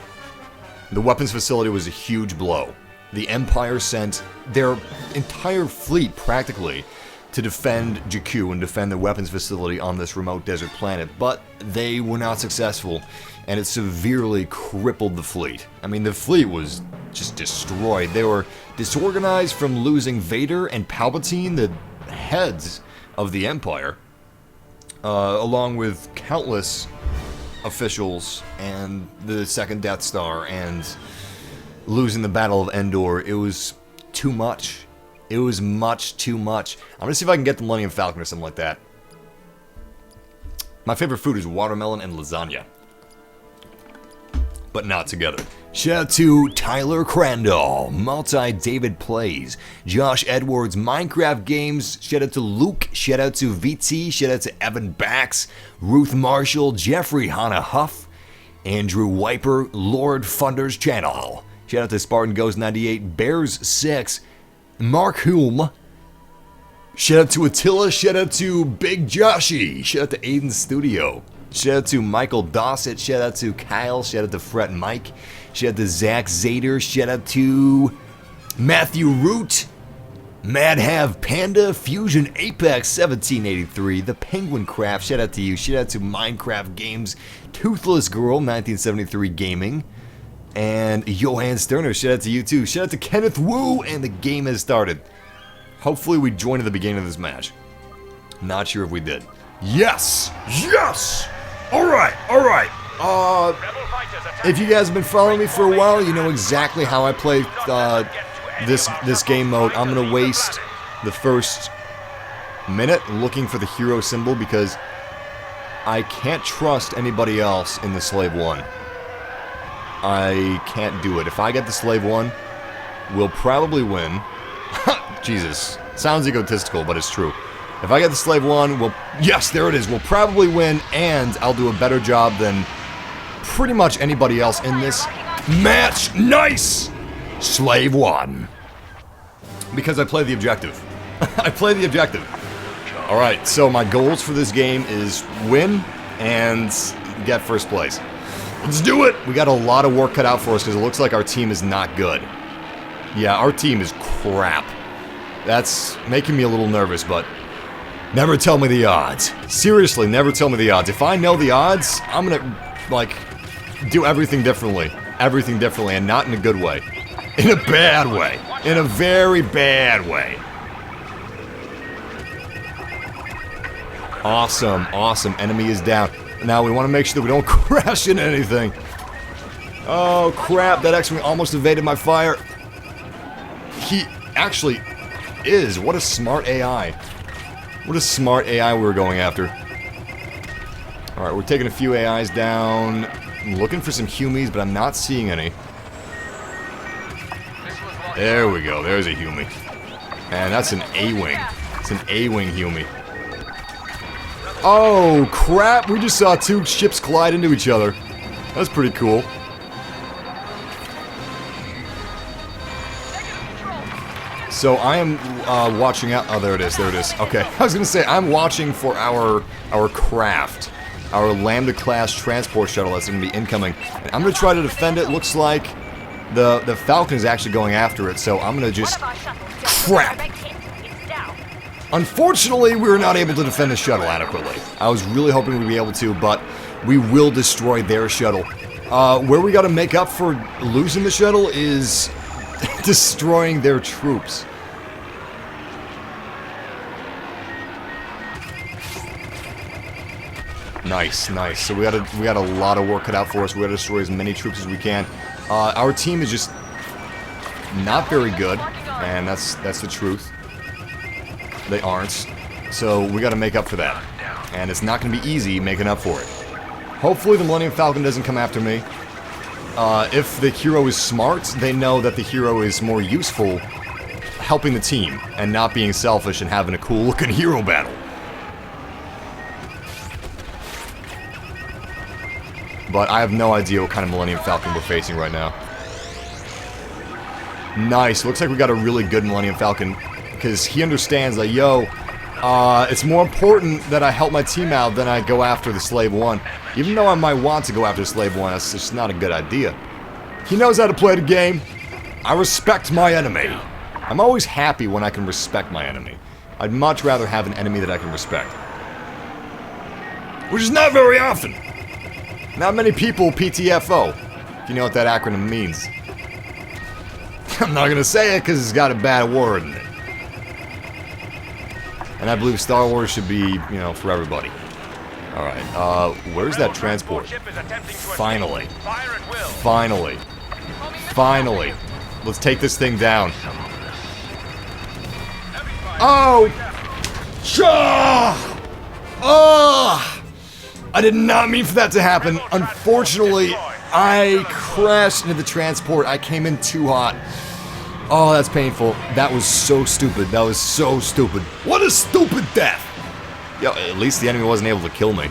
The weapons facility was a huge blow. The Empire sent their entire fleet, practically, to defend Jakku and defend the weapons facility on this remote desert planet, but they were not successful, and it severely crippled the fleet. I mean, the fleet was just destroyed. They were disorganized from losing Vader and Palpatine, the heads of the Empire, along with countless officials and the second Death Star, and losing the Battle of Endor. It was too much. It was much too much. I'm gonna see if I can get the Millennium Falcon or something like that. My favorite food is watermelon and lasagna, but not together. Shout out to Tyler Crandall, Multi-David Plays, Josh Edwards, Minecraft Games, shout out to Luke, shout out to VT, shout out to Evan Bax, Ruth Marshall, Jeffrey Hannah Huff, Andrew Wiper, Lord Funder's Channel, shout out to Spartan Ghost 98, Bears 6, Mark Hume, shout out to Attila, shout out to Big Joshy, shout out to Aiden Studio, shout out to Michael Dossett, shout out to Kyle, shout out to Fret Mike, shout out to Zach Zader, shout out to Matthew Root, Mad Have Panda, Fusion Apex 1783, The Penguin Craft, shout out to you, shout out to Minecraft Games, Toothless Girl 1973 Gaming, and Johan Sterner, shout out to you too. Shout out to Kenneth Wu, and the game has started. Hopefully we joined at the beginning of this match. Not sure if we did. Yes! Yes! Alright, alright. If you guys have been following me for a while, you know exactly how I play this game mode. I'm gonna waste the first minute looking for the hero symbol because I can't trust anybody else in the Slave 1. I can't do it. If I get the Slave 1, we'll probably win. Jesus. Sounds egotistical, but it's true. If I get the Slave 1, we'll... Yes, there it is. We'll probably win, and I'll do a better job than pretty much anybody else in this match. Nice! Slave 1. Because I play the objective. I play the objective. Alright, so my goals for this game is win and get first place. Let's do it! We got a lot of work cut out for us because it looks like our team is not good. Yeah, our team is crap. That's making me a little nervous, but never tell me the odds. Seriously, never tell me the odds. If I know the odds, I'm gonna, like, do everything differently. Everything differently, and not in a good way. In a bad way. In a very bad way. Awesome, awesome. Enemy is down. Now we want to make sure that we don't crash into anything. Oh, crap. That X-Wing almost evaded my fire. He actually is. What a smart AI. What a smart AI we were going after. Alright, we're taking a few AIs down. I'm looking for some humies, but I'm not seeing any. There we go. There's a humie. And that's an A-Wing. It's an A-Wing humie. Oh, crap. We just saw two ships collide into each other. That's pretty cool. So I am watching out. Oh, there it is. There it is. Okay. I was going to say, I'm watching for our craft. Our Lambda class transport shuttle that's going to be incoming. And I'm going to try to defend it. Looks like the Falcon is actually going after it. So I'm going to just... Crap! Unfortunately, we were not able to defend the shuttle adequately. I was really hoping we'd be able to, but we will destroy their shuttle. Where we got to make up for losing the shuttle is destroying their troops. Nice, nice. So we got a lot of work cut out for us. We got to destroy as many troops as we can. Our team is just not very good, and that's the truth. They aren't. So we got to make up for that. And it's not going to be easy making up for it. Hopefully the Millennium Falcon doesn't come after me. If the hero is smart, they know that the hero is more useful helping the team and not being selfish and having a cool looking hero battle. But I have no idea what kind of Millennium Falcon we're facing right now. Nice. Looks like we got a really good Millennium Falcon. Because he understands that, yo, it's more important that I help my team out than I go after the Slave 1. Even though I might want to go after Slave 1, that's just not a good idea. He knows how to play the game. I respect my enemy. I'm always happy when I can respect my enemy. I'd much rather have an enemy that I can respect. Which is not very often. Not many people PTFO, if you know what that acronym means. I'm not going to say it because it's got a bad word in it. And I believe Star Wars should be, you know, for everybody. Alright, where's that transport? Finally. Finally. Finally. Let's take this thing down. Oh! Oh! I did not mean for that to happen. Unfortunately, I crashed into the transport. I came in too hot. Oh, that's painful. That was so stupid. That was so stupid. What a stupid death! Yo, at least the enemy wasn't able to kill me.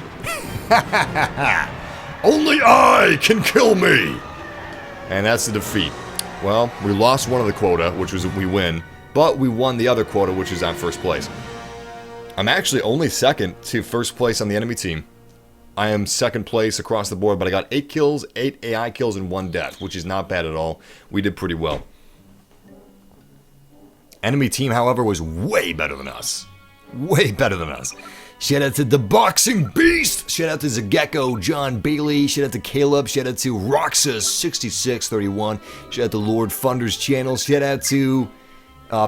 Only I can kill me! And that's the defeat. Well, we lost one of the quota, which was we win, but we won the other quota, which is on first place. I'm actually only second to first place on the enemy team. I am second place across the board, but I got 8 kills, 8 AI kills, and 1 death, which is not bad at all. We did pretty well. Enemy team, however, was way better than us. Way better than us. Shout out to the Boxing Beast! Shout out to Zakeko, John Bailey, shout out to Caleb, shout out to Roxas6631, shout out to Lord Funder's channel, shout out to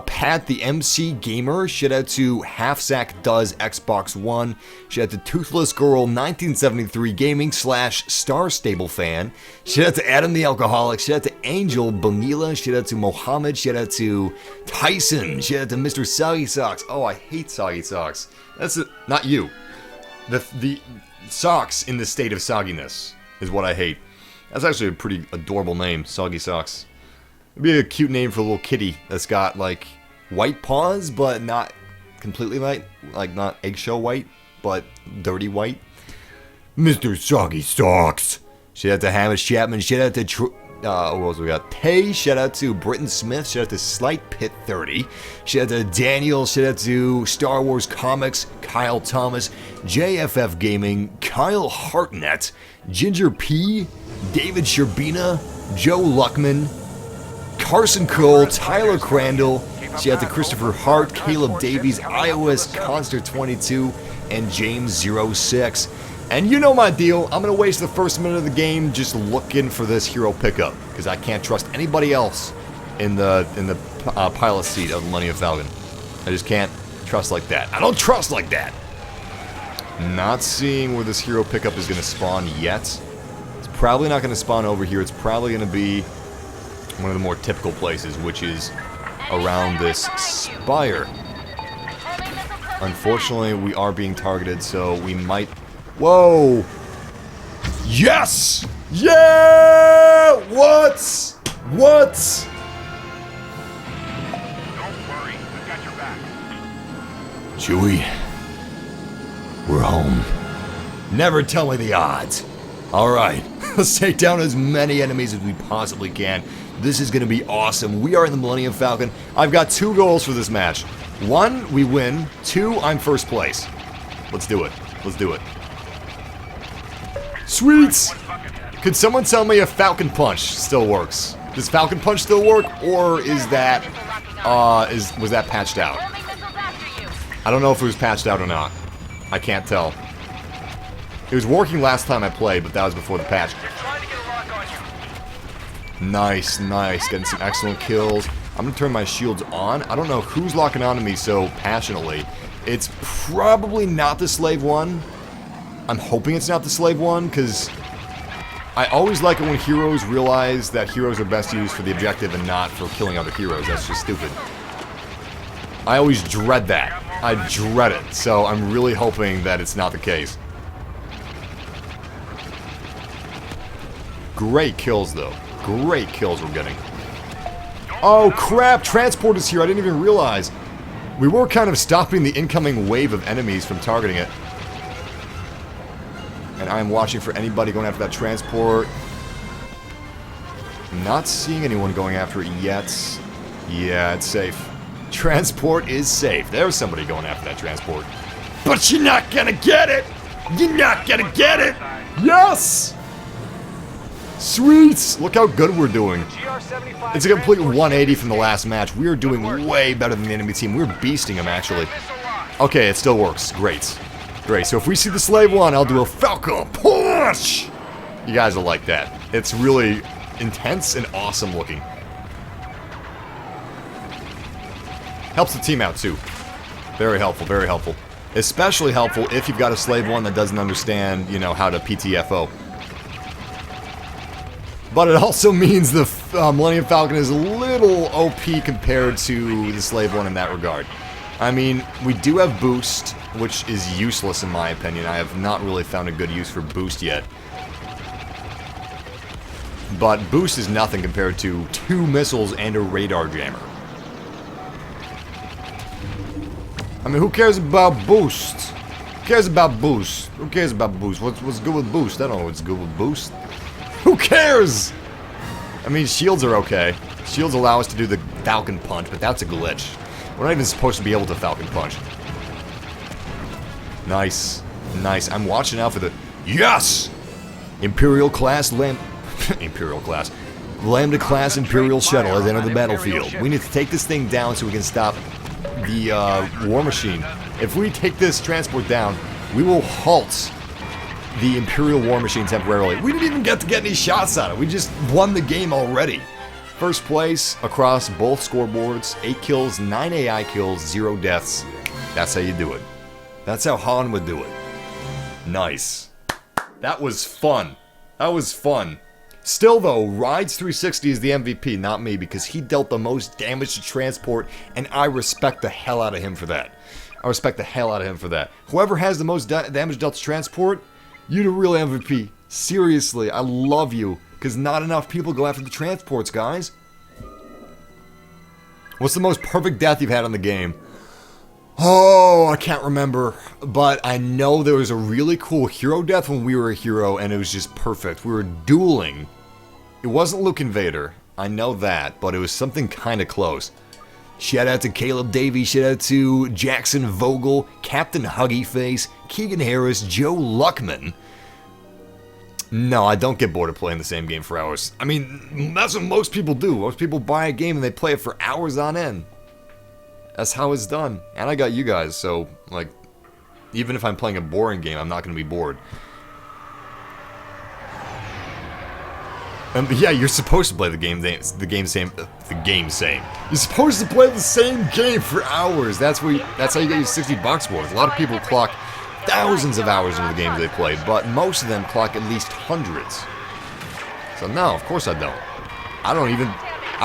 Pat the MC Gamer, shout out to Halfsack Does Xbox One, shout out to Toothless Girl 1973 Gaming / Star Stable Fan, shout out to Adam the Alcoholic, shout out to Angel Bonilla, shout out to Mohammed, shout out to Tyson, shout out to Mr. Soggy Socks. Oh, I hate Soggy Socks. That's it. Not you. The socks in the state of sogginess is what I hate. That's actually a pretty adorable name, Soggy Socks. It'd be a cute name for a little kitty that's got, like, white paws, but not completely white. Like, not eggshell white, but dirty white. Mr. Soggy Socks. Shout out to Hamish Chapman. Shout out to what else we got? Tay. Shout out to Britton Smith. Shout out to Slight Pit 30. Shout out to Daniel. Shout out to Star Wars Comics. Kyle Thomas. JFF Gaming. Kyle Hartnett. Ginger P. David Sherbina. Joe Luckman. Carson Cole. Tyler Crandall. Shout out to Christopher Hart. Caleb Davies. iOS Conster 22. And James 06. And you know my deal, I'm going to waste the first minute of the game just looking for this hero pickup, because I can't trust anybody else in the pilot seat of the Millennium Falcon. I just can't trust like that. I don't trust like that! Not seeing where this hero pickup is going to spawn yet. It's probably not going to spawn over here. It's probably going to be one of the more typical places, which is around this spire. Unfortunately, we are being targeted, so we might... Whoa! Yes! Yeah! What? What? Don't worry, we've got your back. Chewie, we're home. Never tell me the odds. Alright, let's take down as many enemies as we possibly can. This is going to be awesome. We are in the Millennium Falcon. I've got 2 goals for this match. 1, we win. 2, I'm first place. Let's do it. Let's do it. Sweets! Could someone tell me if Falcon Punch still works? Does Falcon Punch still work, or is that, was that patched out? I don't know if it was patched out or not. I can't tell. It was working last time I played, but that was before the patch. Nice, nice. Getting some excellent kills. I'm gonna turn my shields on. I don't know who's locking onto me so passionately. It's probably not the Slave One. I'm hoping it's not the Slave One, because I always like it when heroes realize that heroes are best used for the objective and not for killing other heroes. That's just stupid. I always dread that. I dread it, so I'm really hoping that it's not the case. Great kills, though. Great kills we're getting. Oh, crap! Transport is here. I didn't even realize. We were kind of stopping the incoming wave of enemies from targeting it. And I'm watching for anybody going after that transport. Not seeing anyone going after it yet. Yeah, it's safe. Transport is safe. There's somebody going after that transport. But you're not gonna get it! You're not gonna get it! Yes! Sweet! Look how good we're doing. It's a complete 180 from the last match. We are doing way better than the enemy team. We're beasting them, actually. Okay, it still works. Great. Great, so if we see the Slave One, I'll do a Falcon Punch! You guys will like that. It's really intense and awesome looking. Helps the team out, too. Very helpful, very helpful. Especially helpful if you've got a Slave One that doesn't understand, you know, how to PTFO. But it also means the Millennium Falcon is a little OP compared to the Slave One in that regard. I mean, we do have Boost, which is useless in my opinion. I have not really found a good use for Boost yet. But Boost is nothing compared to 2 missiles and a radar jammer. I mean, who cares about Boost? Who cares about Boost? Who cares about Boost? What's good with Boost? I don't know what's good with Boost. Who cares? I mean, shields are okay. Shields allow us to do the Falcon Punch, but that's a glitch. We're not even supposed to be able to Falcon Punch. Nice. Nice. I'm watching out for the... Yes! Imperial class Imperial class. Lambda class Imperial shuttle has entered the battlefield. We need to take this thing down so we can stop the war machine. If we take this transport down, we will halt the Imperial war machine temporarily. We didn't even get to get any shots on it. We just won the game already. First place across both scoreboards. 8 kills, 9 AI kills, 0 deaths. That's how you do it. That's how Han would do it. Nice. That was fun. That was fun. Still though, Rides 360 is the MVP, not me, because he dealt the most damage to transport, and I respect the hell out of him for that. I respect the hell out of him for that. Whoever has the most damage dealt to transport, you're the real MVP. Seriously, I love you, because not enough people go after the transports, guys. What's the most perfect death you've had in the game? Oh, I can't remember, but I know there was a really cool hero death when we were a hero, and it was just perfect. We were dueling. It wasn't Luke and Vader, I know that, but it was something kind of close. Shout out to Caleb Davies, shout out to Jackson Vogel, Captain Huggyface, Keegan Harris, Joe Luckman. No, I don't get bored of playing the same game for hours. I mean, that's what most people do. Most people buy a game and they play it for hours on end. That's how it's done. And I got you guys, so, like, even if I'm playing a boring game, I'm not going to be bored. Yeah, you're supposed to play the game same. You're supposed to play the same game for hours. That's how you get your $60 worth. A lot of people clock thousands of hours into the games they play, but most of them clock at least hundreds. So no, of course I don't. I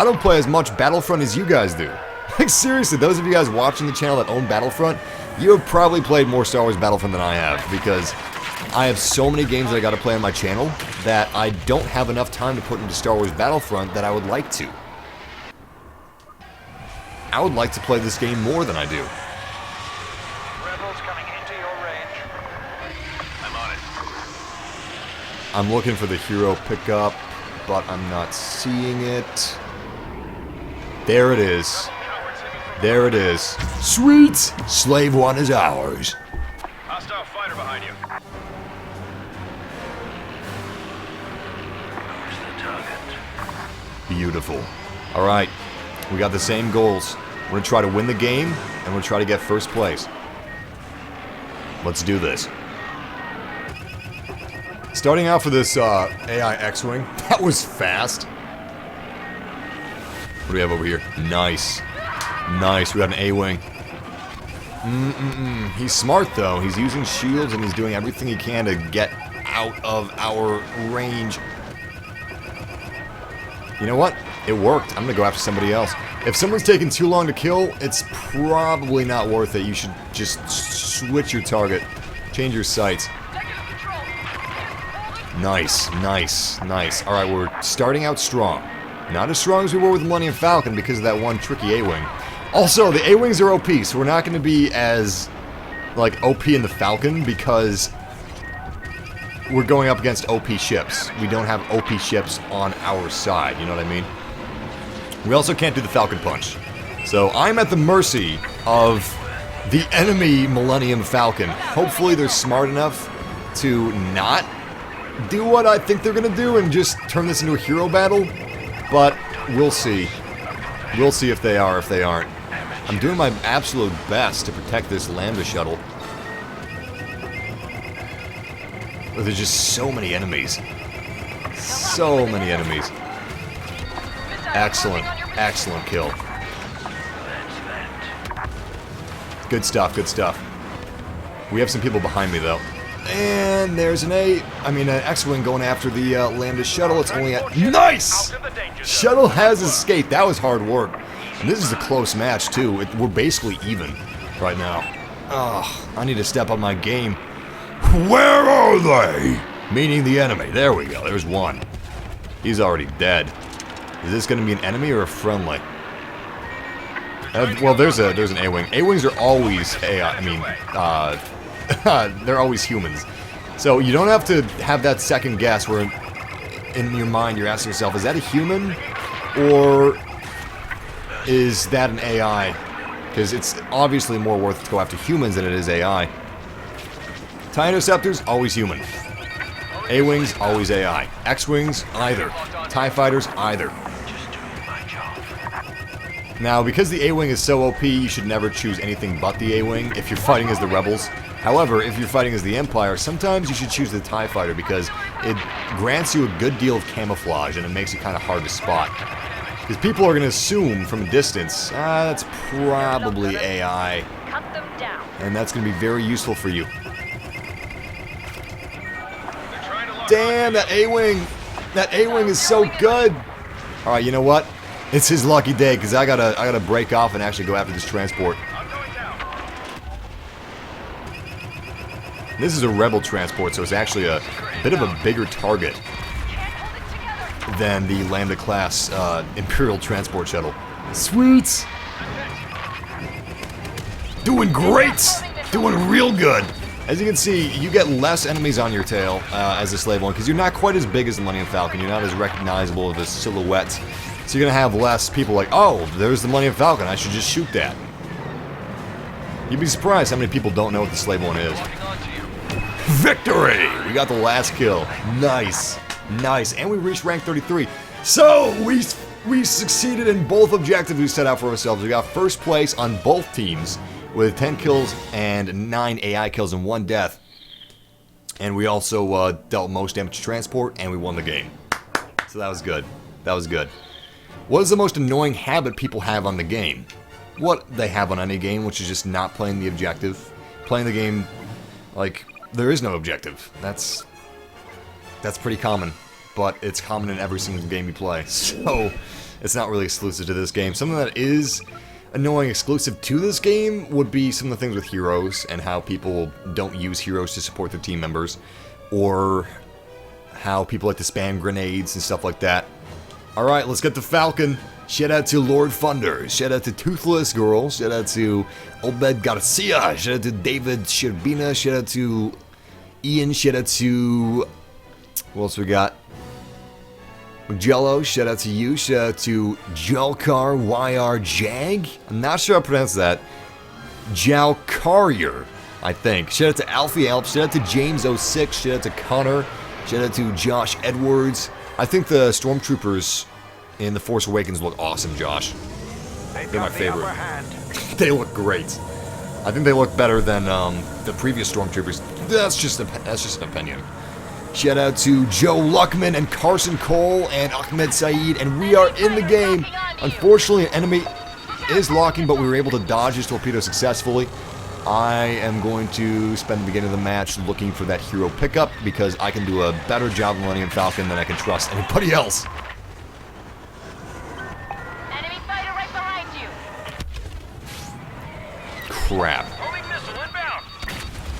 don't play as much Battlefront as you guys do. Like, seriously, those of you guys watching the channel that own Battlefront, you have probably played more Star Wars Battlefront than I have, because I have so many games that I gotta play on my channel that I don't have enough time to put into Star Wars Battlefront that I would like to. I would like to play this game more than I do. Rebels coming into your range. I'm on it. I'm looking for the hero pickup, but I'm not seeing it. There it is. There it is. Sweet! Slave one is ours. Hostile fighter behind you. Who's the target? Beautiful. Alright, we got the same goals. We're going to try to win the game, and we're going to try to get first place. Let's do this. Starting out for this AI X-Wing. That was fast. What do we have over here? Nice. Nice, we got an A-Wing. He's smart, though. He's using shields, and he's doing everything he can to get out of our range. You know what? It worked. I'm gonna go after somebody else. If someone's taking too long to kill, it's probably not worth it. You should just switch your target. Change your sights. Nice, nice, nice. Alright, we're starting out strong. Not as strong as we were with the Millennium Falcon because of that one tricky A-Wing. Also, the A-Wings are OP, so we're not going to be as, like, OP in the Falcon because we're going up against OP ships. We don't have OP ships on our side, you know what I mean? We also can't do the Falcon Punch. So I'm at the mercy of the enemy Millennium Falcon. Hopefully they're smart enough to not do what I think they're going to do and just turn this into a hero battle. But we'll see. We'll see if they are, if they aren't. I'm doing my absolute best to protect this Lambda shuttle. But there's just so many enemies. So many enemies. Excellent. Excellent kill. Good stuff, good stuff. We have some people behind me, though. And there's an X-Wing going after the Lambda shuttle. It's only at... Nice! Shuttle has escaped. That was hard work. And this is a close match, too. We're basically even right now. Ugh, I need to step up my game. Where are they? Meaning the enemy. There we go. There's one. He's already dead. Is this going to be an enemy or a friendly? Well, there's an A-Wing. A-Wings are always AI. They're always humans. So you don't have to have that second guess where in your mind you're asking yourself, is that a human or is that an AI? Because it's obviously more worth it to go after humans than it is AI. TIE Interceptors, always human. A-Wings, always AI. X-Wings, either. TIE Fighters, either. Now, because the A-Wing is so OP, you should never choose anything but the A-Wing if you're fighting as the Rebels. However, if you're fighting as the Empire, sometimes you should choose the TIE Fighter because it grants you a good deal of camouflage and it makes it kind of hard to spot. Because people are going to assume from a distance, that's probably AI. Cut them down. And that's going to be very useful for you. Damn, that A-Wing! That A-Wing is so good! Alright, you know what? It's his lucky day, because I gotta break off and actually go after this transport. This is a Rebel transport, so it's actually a bit of a bigger target than the Lambda-class Imperial transport shuttle. Sweet! Doing great! Doing real good! As you can see, you get less enemies on your tail as a slave one, because you're not quite as big as the Millennium Falcon. You're not as recognizable of a silhouette. So you're gonna have less people like, oh, there's the Millennium Falcon, I should just shoot that. You'd be surprised how many people don't know what the slave one is. Victory! We got the last kill. Nice. Nice. And we reached rank 33. So, we succeeded in both objectives we set out for ourselves. We got first place on both teams with 10 kills and 9 AI kills and 1 death. And we also dealt most damage to transport, and we won the game. So that was good. That was good. What is the most annoying habit people have on the game? What they have on any game, which is just not playing the objective. Playing the game like there is no objective. That's pretty common. But it's common in every single game you play. So it's not really exclusive to this game. Something that is annoying exclusive to this game would be some of the things with heroes and how people don't use heroes to support their team members, or how people like to spam grenades and stuff like that. Alright, let's get the Falcon. Shout out to Lord Thunder. Shout out to Toothless Girl. Shout out to Obed Garcia. Shout out to David Sherbina. Shout out to Ian. Shout out to... What else we got? Jello, shout out to you. Shout out to Jalkar YR Jag. I'm not sure how to pronounce that. Jalkarier, I think. Shout out to Alfie Alps. Shout out to James06. Shout out to Connor. Shout out to Josh Edwards. I think the Stormtroopers in The Force Awakens look awesome, Josh. They're my favorite. They look great. I think they look better than the previous Stormtroopers. That's just an opinion. Shout out to Joe Luckman and Carson Cole and Ahmed Saeed, and we are in the game. Unfortunately, an enemy is locking, but we were able to dodge his torpedo successfully. I am going to spend the beginning of the match looking for that hero pickup, because I can do a better job of Millennium Falcon than I can trust anybody else. Enemy fighter right behind you. Crap.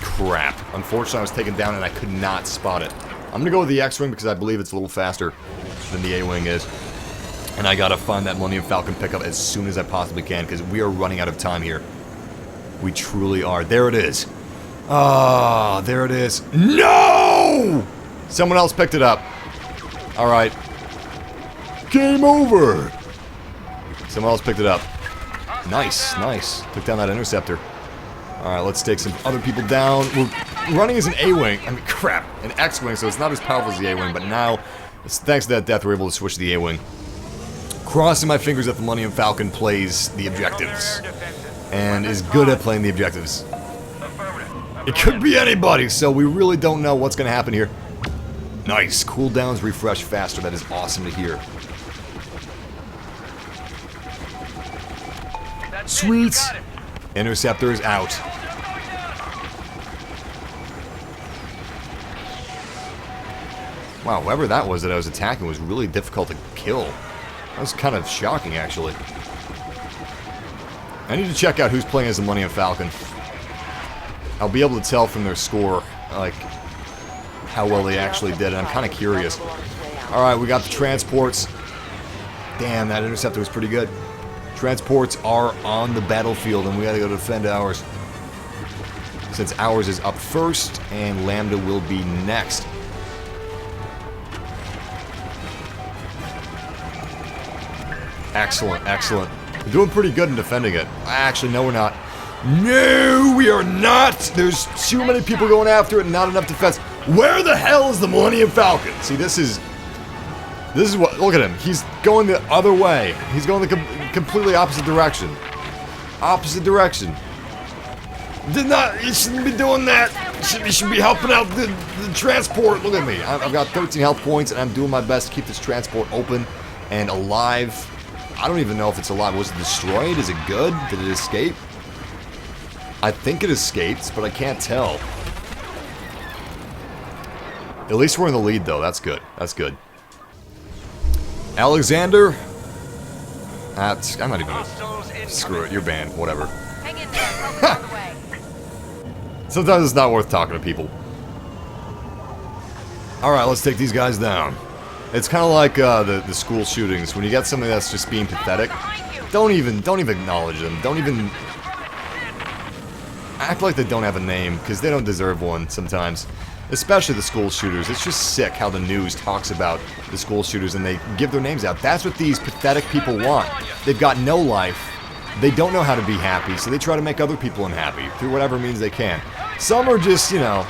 Crap. Unfortunately, I was taken down and I could not spot it. I'm gonna go with the X-Wing because I believe it's a little faster than the A-Wing is. And I gotta find that Millennium Falcon pickup as soon as I possibly can, because we are running out of time here. We truly are. There it is. Ah, there it is. No! Someone else picked it up. Alright. Game over! Someone else picked it up. Nice, nice. Took down that interceptor. Alright, let's take some other people down. We're running as an A-Wing. I mean, crap. An X-Wing, so it's not as powerful as the A-Wing, but now, thanks to that death, we're able to switch to the A-Wing. Crossing my fingers that the Millennium Falcon plays the objectives. And is good at playing the objectives. It could be anybody, so we really don't know what's going to happen here. Nice. Cooldowns refresh faster. That is awesome to hear. Sweet. Interceptor is out. Wow, whoever that was that I was attacking was really difficult to kill. That was kind of shocking, actually. I need to check out who's playing as the Millennium Falcon. I'll be able to tell from their score, like, how well they actually did, and I'm kind of curious. Alright, we got the transports. Damn, that interceptor was pretty good. Transports are on the battlefield, and we gotta go defend ours. Since ours is up first, and Lambda will be next. Excellent, excellent. We're doing pretty good in defending it. Actually, no, we're not. No, we are not! There's too many people going after it and not enough defense. Where the hell is the Millennium Falcon? See, this is what, look at him. He's going the other way. He's going the completely opposite direction. Opposite direction. You shouldn't be doing that. You should be helping out the transport. Look at me. I've got 13 health points, and I'm doing my best to keep this transport open and alive. I don't even know if it's alive. Was it destroyed? Is it good? Did it escape? I think it escaped, but I can't tell. At least we're in the lead, though. That's good. That's good. Alexander? I'm not even... Screw it. You're banned. Whatever. Hang in there. Roman's on the way. Sometimes it's not worth talking to people. Alright, let's take these guys down. It's kind of like the school shootings. When you get something that's just being pathetic, don't even acknowledge them. Don't even act like they don't have a name, because they don't deserve one sometimes. Especially the school shooters. It's just sick how the news talks about the school shooters and they give their names out. That's what these pathetic people want. They've got no life. They don't know how to be happy, so they try to make other people unhappy through whatever means they can. Some are just, you know,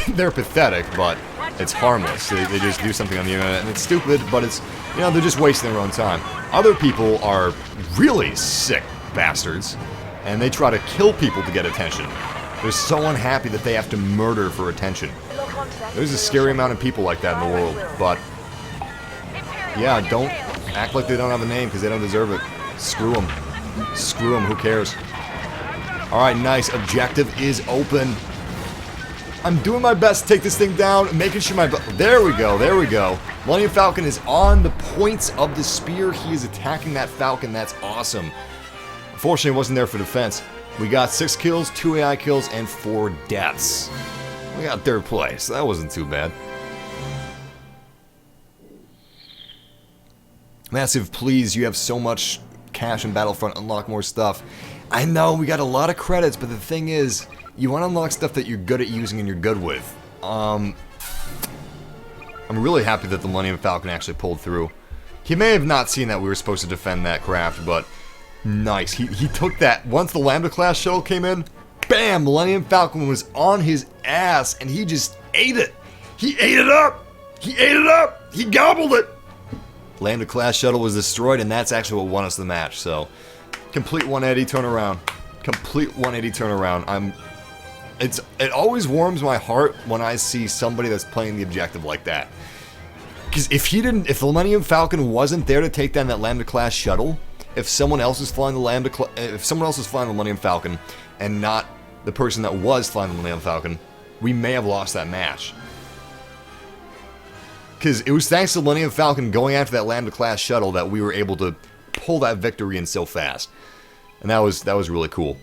they're pathetic, but it's harmless. They just do something on the internet and it's stupid, but it's, you know, they're just wasting their own time. Other people are really sick bastards, and they try to kill people to get attention. They're so unhappy that they have to murder for attention. There's a scary amount of people like that in the world, but yeah, don't act like they don't have a name because they don't deserve it. Screw them. Screw them, who cares? Alright, nice. Objective is open. I'm doing my best to take this thing down, making sure my... There we go, there we go. Millennium Falcon is on the points of the spear. He is attacking that Falcon. That's awesome. Unfortunately, it wasn't there for defense. We got 6 kills, 2 AI kills, and 4 deaths. We got 3rd place. That wasn't too bad. Massive, please, you have so much cash in Battlefront. Unlock more stuff. I know, we got a lot of credits, but the thing is, you want to unlock stuff that you're good at using and you're good with. I'm really happy that the Millennium Falcon actually pulled through. He may have not seen that we were supposed to defend that craft, but... Nice. He took that. Once the Lambda class shuttle came in, bam! Millennium Falcon was on his ass, and he just ate it. He ate it up. He ate it up. He gobbled it. Lambda class shuttle was destroyed, and that's actually what won us the match. So, complete 180 turnaround. Complete 180 turnaround. It always warms my heart when I see somebody that's playing the objective like that. Because if the Millennium Falcon wasn't there to take down that Lambda class shuttle. If someone else is flying the Millennium Falcon and not the person that was flying the Millennium Falcon, we may have lost that match. Because it was thanks to the Millennium Falcon going after that Lambda class shuttle that we were able to pull that victory in so fast. And that was really cool.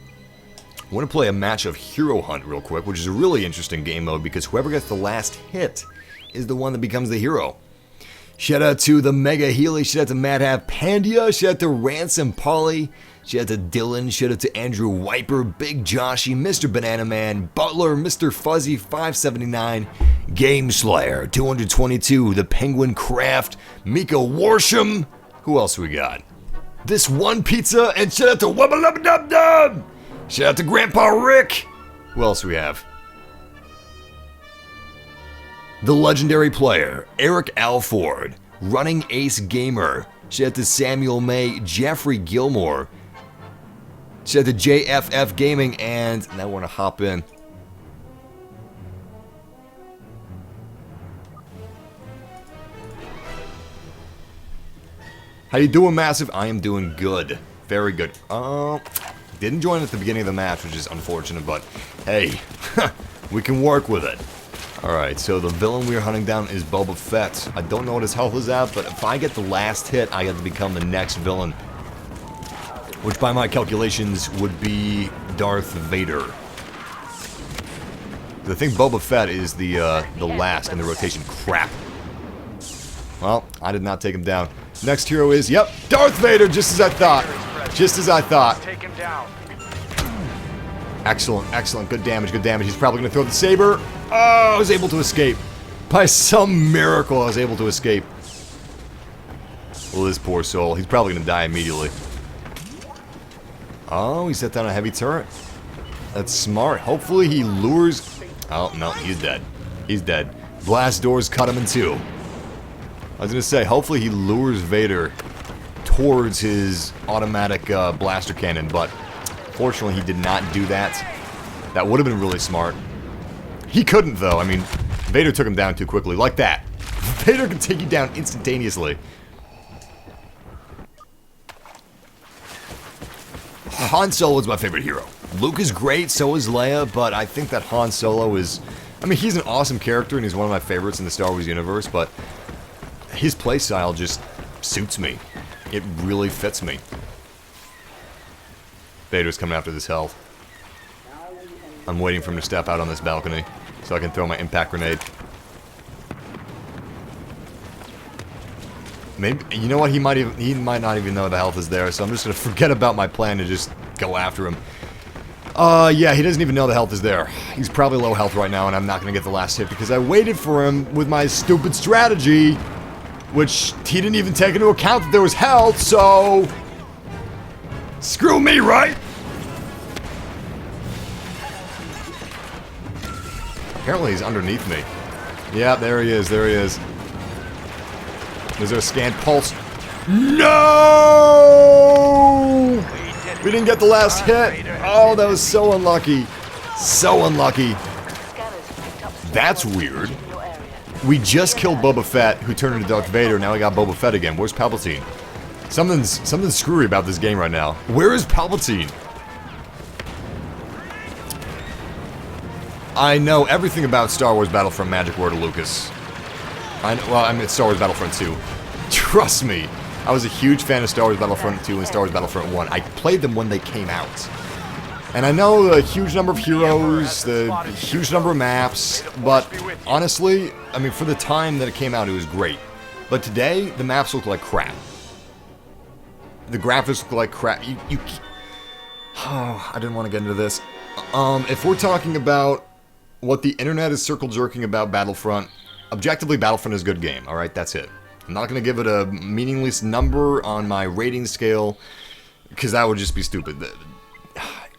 I want to play a match of Hero Hunt real quick, which is a really interesting game mode because whoever gets the last hit is the one that becomes the hero. Shout out to the Mega Healy, shout out to Madhav Pandya, shout out to Ransom Polly, shout out to Dylan, shout out to Andrew Wiper, Big Joshy, Mr. Banana Man, Butler, Mr. Fuzzy 579, Game Slayer 222, The Penguin Craft, Mika Warsham, who else we got? This One Pizza, and shout out to Wubba Lubba Dub Dub! Shout out to Grandpa Rick! Who else we have? The legendary player, Eric Alford, Running Ace Gamer, shout out to Samuel May, Jeffrey Gilmore, shout out to JFF Gaming, and now I want to hop in. How you doing, Massive? I am doing good. Very good. Didn't join at the beginning of the match, which is unfortunate, but hey, we can work with it. Alright, so the villain we are hunting down is Boba Fett. I don't know what his health is at, but if I get the last hit, I get to become the next villain. Which by my calculations would be Darth Vader. I think Boba Fett is the last in the rotation. Crap. Well, I did not take him down. Next hero is, yep, Darth Vader, just as I thought. Just as I thought. Take him down. Excellent, excellent. Good damage, good damage. He's probably going to throw the saber. Oh, I was able to escape. By some miracle, I was able to escape. Well, this poor soul. He's probably going to die immediately. Oh, he set down a heavy turret. That's smart. Hopefully he lures... Oh, no, he's dead. He's dead. Blast doors cut him in two. I was going to say, hopefully he lures Vader towards his automatic blaster cannon, but fortunately he did not do that. That would have been really smart. He couldn't, though. I mean, Vader took him down too quickly. Like that. Vader can take you down instantaneously. Han Solo is my favorite hero. Luke is great, so is Leia, but I think that Han Solo is... I mean, he's an awesome character, and he's one of my favorites in the Star Wars universe, but his playstyle just suits me. It really fits me. Vader's coming after this health. I'm waiting for him to step out on this balcony so I can throw my impact grenade. Maybe, you know what, he might not even know the health is there, so I'm just gonna forget about my plan and just go after him. Yeah, he doesn't even know the health is there. He's probably low health right now, and I'm not gonna get the last hit because I waited for him with my stupid strategy, which he didn't even take into account that there was health, so... Screw me, right? Apparently he's underneath me. Yeah, there he is, there he is. Is there a scanned pulse? No! We didn't get the last hit. Oh, that was so unlucky. So unlucky. That's weird. We just killed Boba Fett, who turned into Darth Vader. Now we got Boba Fett again. Where's Palpatine? Something's screwy about this game right now. Where is Palpatine? I know everything about Star Wars Battlefront Magic Word of Lucas. I mean, Star Wars Battlefront 2. Trust me. I was a huge fan of Star Wars Battlefront 2 and Star Wars Battlefront 1. I played them when they came out. And I know the huge number of heroes, the huge number of maps, but honestly, I mean, for the time that it came out, it was great. But today, the maps look like crap. The graphics look like crap. Oh, I didn't want to get into this. If we're talking about what the internet is circle jerking about Battlefront, objectively, Battlefront is a good game, alright? That's it. I'm not going to give it a meaningless number on my rating scale, because that would just be stupid.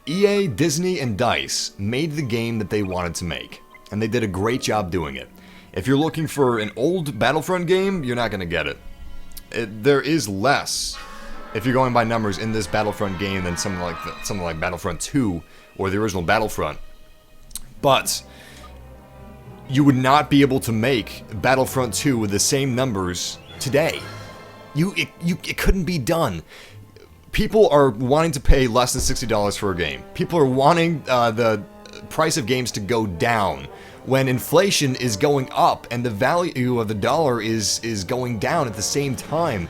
EA, Disney, and DICE made the game that they wanted to make, and they did a great job doing it. If you're looking for an old Battlefront game, you're not going to get it. There is less, if you're going by numbers, in this Battlefront game than something like Battlefront 2 or the original Battlefront. But you would not be able to make Battlefront 2 with the same numbers today. It couldn't be done. People are wanting to pay less than $60 for a game. People are wanting the price of games to go down when inflation is going up and the value of the dollar is going down at the same time.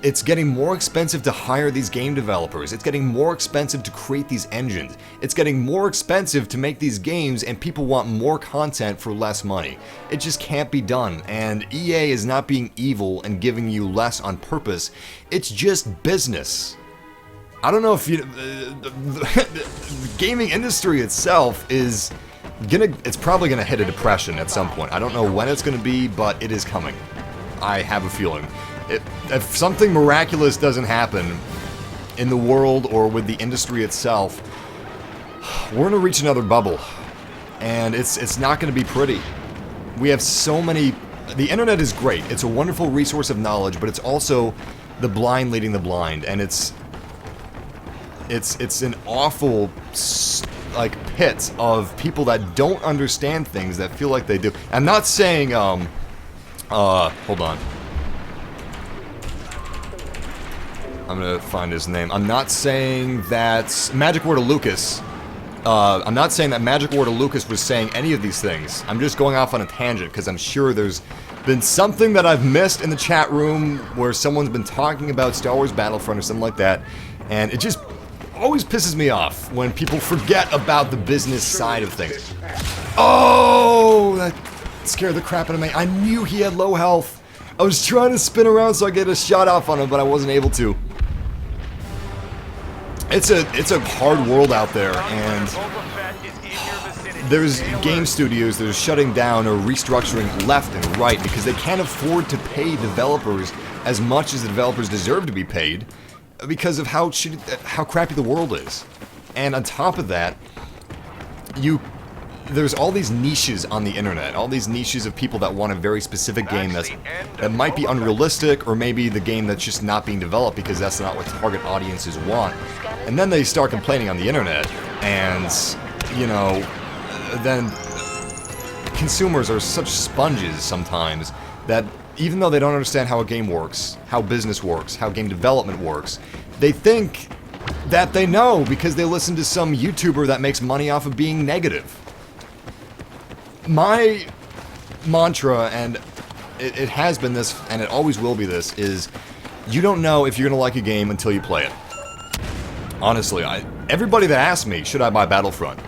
It's getting more expensive to hire these game developers. It's getting more expensive to create these engines. It's getting more expensive to make these games, and people want more content for less money. It just can't be done, and EA is not being evil and giving you less on purpose. It's just business. I don't know if you... the gaming industry itself is it's probably gonna hit a depression at some point. I don't know when it's gonna be, but it is coming. I have a feeling. If something miraculous doesn't happen in the world or with the industry itself, we're gonna reach another bubble, and it's not gonna be pretty. We have so many... The internet is great. It's a wonderful resource of knowledge, but it's also the blind leading the blind, and it's an awful pit of people that don't understand things that feel like they do. I'm not saying hold on. I'm gonna find his name. I'm not saying that Magic Word of Lucas. I'm not saying that Magic Word of Lucas was saying any of these things. I'm just going off on a tangent because I'm sure there's been something that I've missed in the chat room where someone's been talking about Star Wars Battlefront or something like that, and it just always pisses me off when people forget about the business side of things. Oh, that scared the crap out of me. I knew he had low health. I was trying to spin around so I get a shot off on him, but I wasn't able to. It's a hard world out there, and there's game studios that are shutting down or restructuring left and right because they can't afford to pay developers as much as the developers deserve to be paid because of how crappy the world is. And on top of that, there's all these niches on the internet, all these niches of people that want a very specific game that might be unrealistic, or maybe the game that's just not being developed because that's not what target audiences want. And then they start complaining on the internet, and, you know, then consumers are such sponges sometimes that even though they don't understand how a game works, how business works, how game development works, they think that they know because they listen to some YouTuber that makes money off of being negative. My mantra, and it has been this, and it always will be this, is you don't know if you're going to like a game until you play it. Honestly, everybody that asks me, should I buy Battlefront?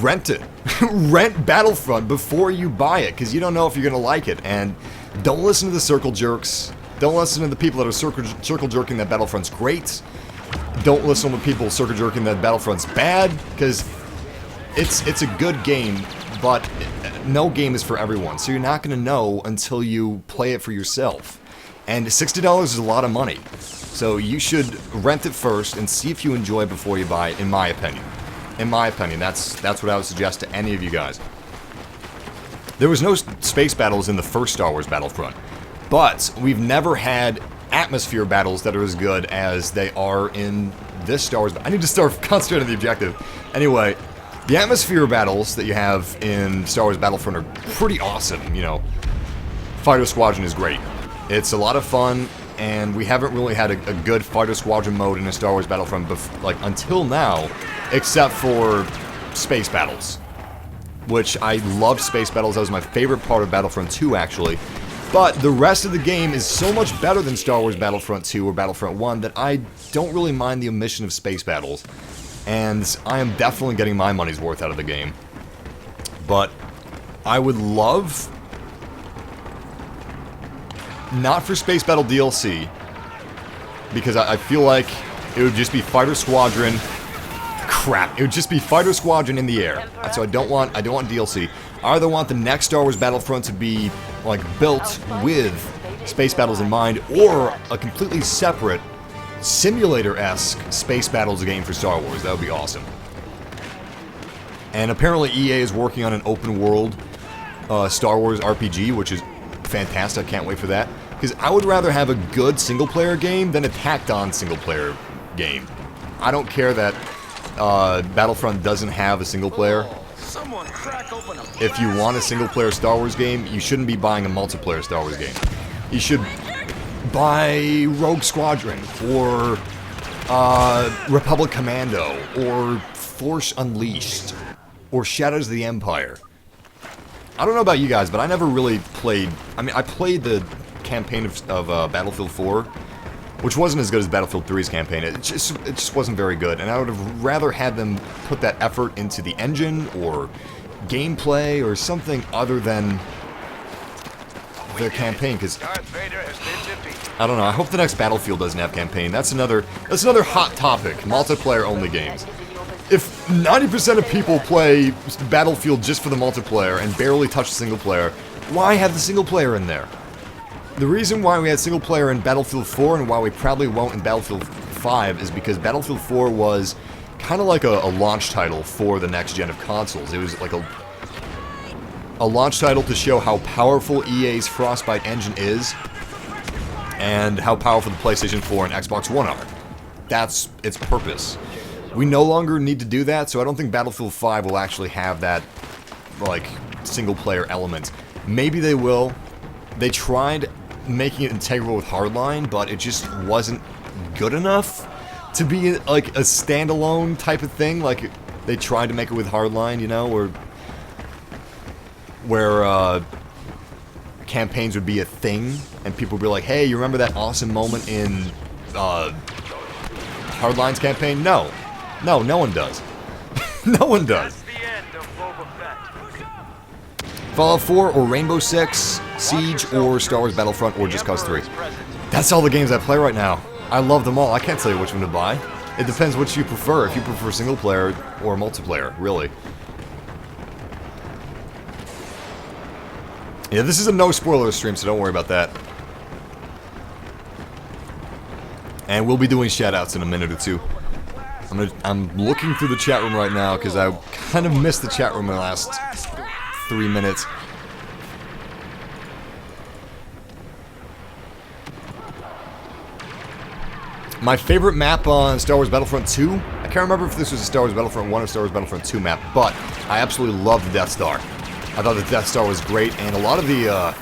Rent it. Rent Battlefront before you buy it, because you don't know if you're going to like it. And don't listen to the circle jerks. Don't listen to the people that are circle jerking that Battlefront's great. don't listen to people circle jerking that Battlefront's bad, because it's a good game, but no game is for everyone, so you're not going to know until you play it for yourself. And $60 is a lot of money, so you should rent it first and see if you enjoy it before you buy it, in my opinion. In my opinion, that's what I would suggest to any of you guys. There was no space battles in the first Star Wars Battlefront, but we've never had atmosphere battles that are as good as they are in this Star Wars. I need to start concentrating on the objective. Anyway, the atmosphere battles that you have in Star Wars Battlefront are pretty awesome, you know. Fighter Squadron is great. It's a lot of fun, and we haven't really had a good Fighter Squadron mode in a Star Wars Battlefront until now, except for space battles. Which I loved space battles. That was my favorite part of Battlefront 2, actually. But the rest of the game is so much better than Star Wars Battlefront 2 or Battlefront 1 that I don't really mind the omission of space battles. And I am definitely getting my money's worth out of the game. But I would love, not for Space Battle DLC, because I feel like it would just be Fighter Squadron. Crap, it would just be Fighter Squadron in the air. So I don't want DLC. I either want the next Star Wars Battlefront to be like built with space battles in mind, or a completely separate simulator-esque space battles game for Star Wars. That would be awesome. And apparently EA is working on an open world Star Wars RPG, which is fantastic. I can't wait for that. Because I would rather have a good single-player game than a tacked-on single-player game. I don't care that Battlefront doesn't have a single-player. If you want a single-player Star Wars game, you shouldn't be buying a multiplayer Star Wars game. You should buy Rogue Squadron, or Republic Commando, or Force Unleashed, or Shadows of the Empire. I don't know about you guys, but I never really played... I mean, I played the campaign of Battlefield 4, which wasn't as good as Battlefield 3's campaign. It just wasn't very good, and I would have rather had them put that effort into the engine, or gameplay, or something other than the campaign, because I don't know. I hope the next Battlefield doesn't have campaign. That's another hot topic. Multiplayer only games. If 90% of people play Battlefield just for the multiplayer and barely touch the single player, why have the single player in there? The reason why we had single player in Battlefield 4 and why we probably won't in Battlefield 5 is because Battlefield 4 was kind of like a launch title for the next gen of consoles. It was like a launch title to show how powerful EA's Frostbite engine is, and how powerful the PlayStation 4 and Xbox One are. That's its purpose. We no longer need to do that, so I don't think Battlefield 5 will actually have that, like, single-player element. Maybe they will. They tried making it integral with Hardline, but it just wasn't good enough to be, like, a standalone type of thing. Like, they tried to make it with Hardline, you know, where campaigns would be a thing, and people would be like, hey, you remember that awesome moment in Hardline's campaign? No, no one does. No one does. Fallout 4 or Rainbow Six, Siege, or Star Wars Battlefront, or just Cause 3. That's all the games I play right now. I love them all. I can't tell you which one to buy. It depends which you prefer, if you prefer single player or multiplayer, really. Yeah, this is a no spoiler stream, so don't worry about that. And we'll be doing shoutouts in a minute or two. I'm looking through the chat room right now because I kind of missed the chat room in the last 3 minutes. My favorite map on Star Wars Battlefront 2, I can't remember if this was a Star Wars Battlefront 1 or Star Wars Battlefront 2 map, but I absolutely love the Death Star. I thought the Death Star was great, and a lot of the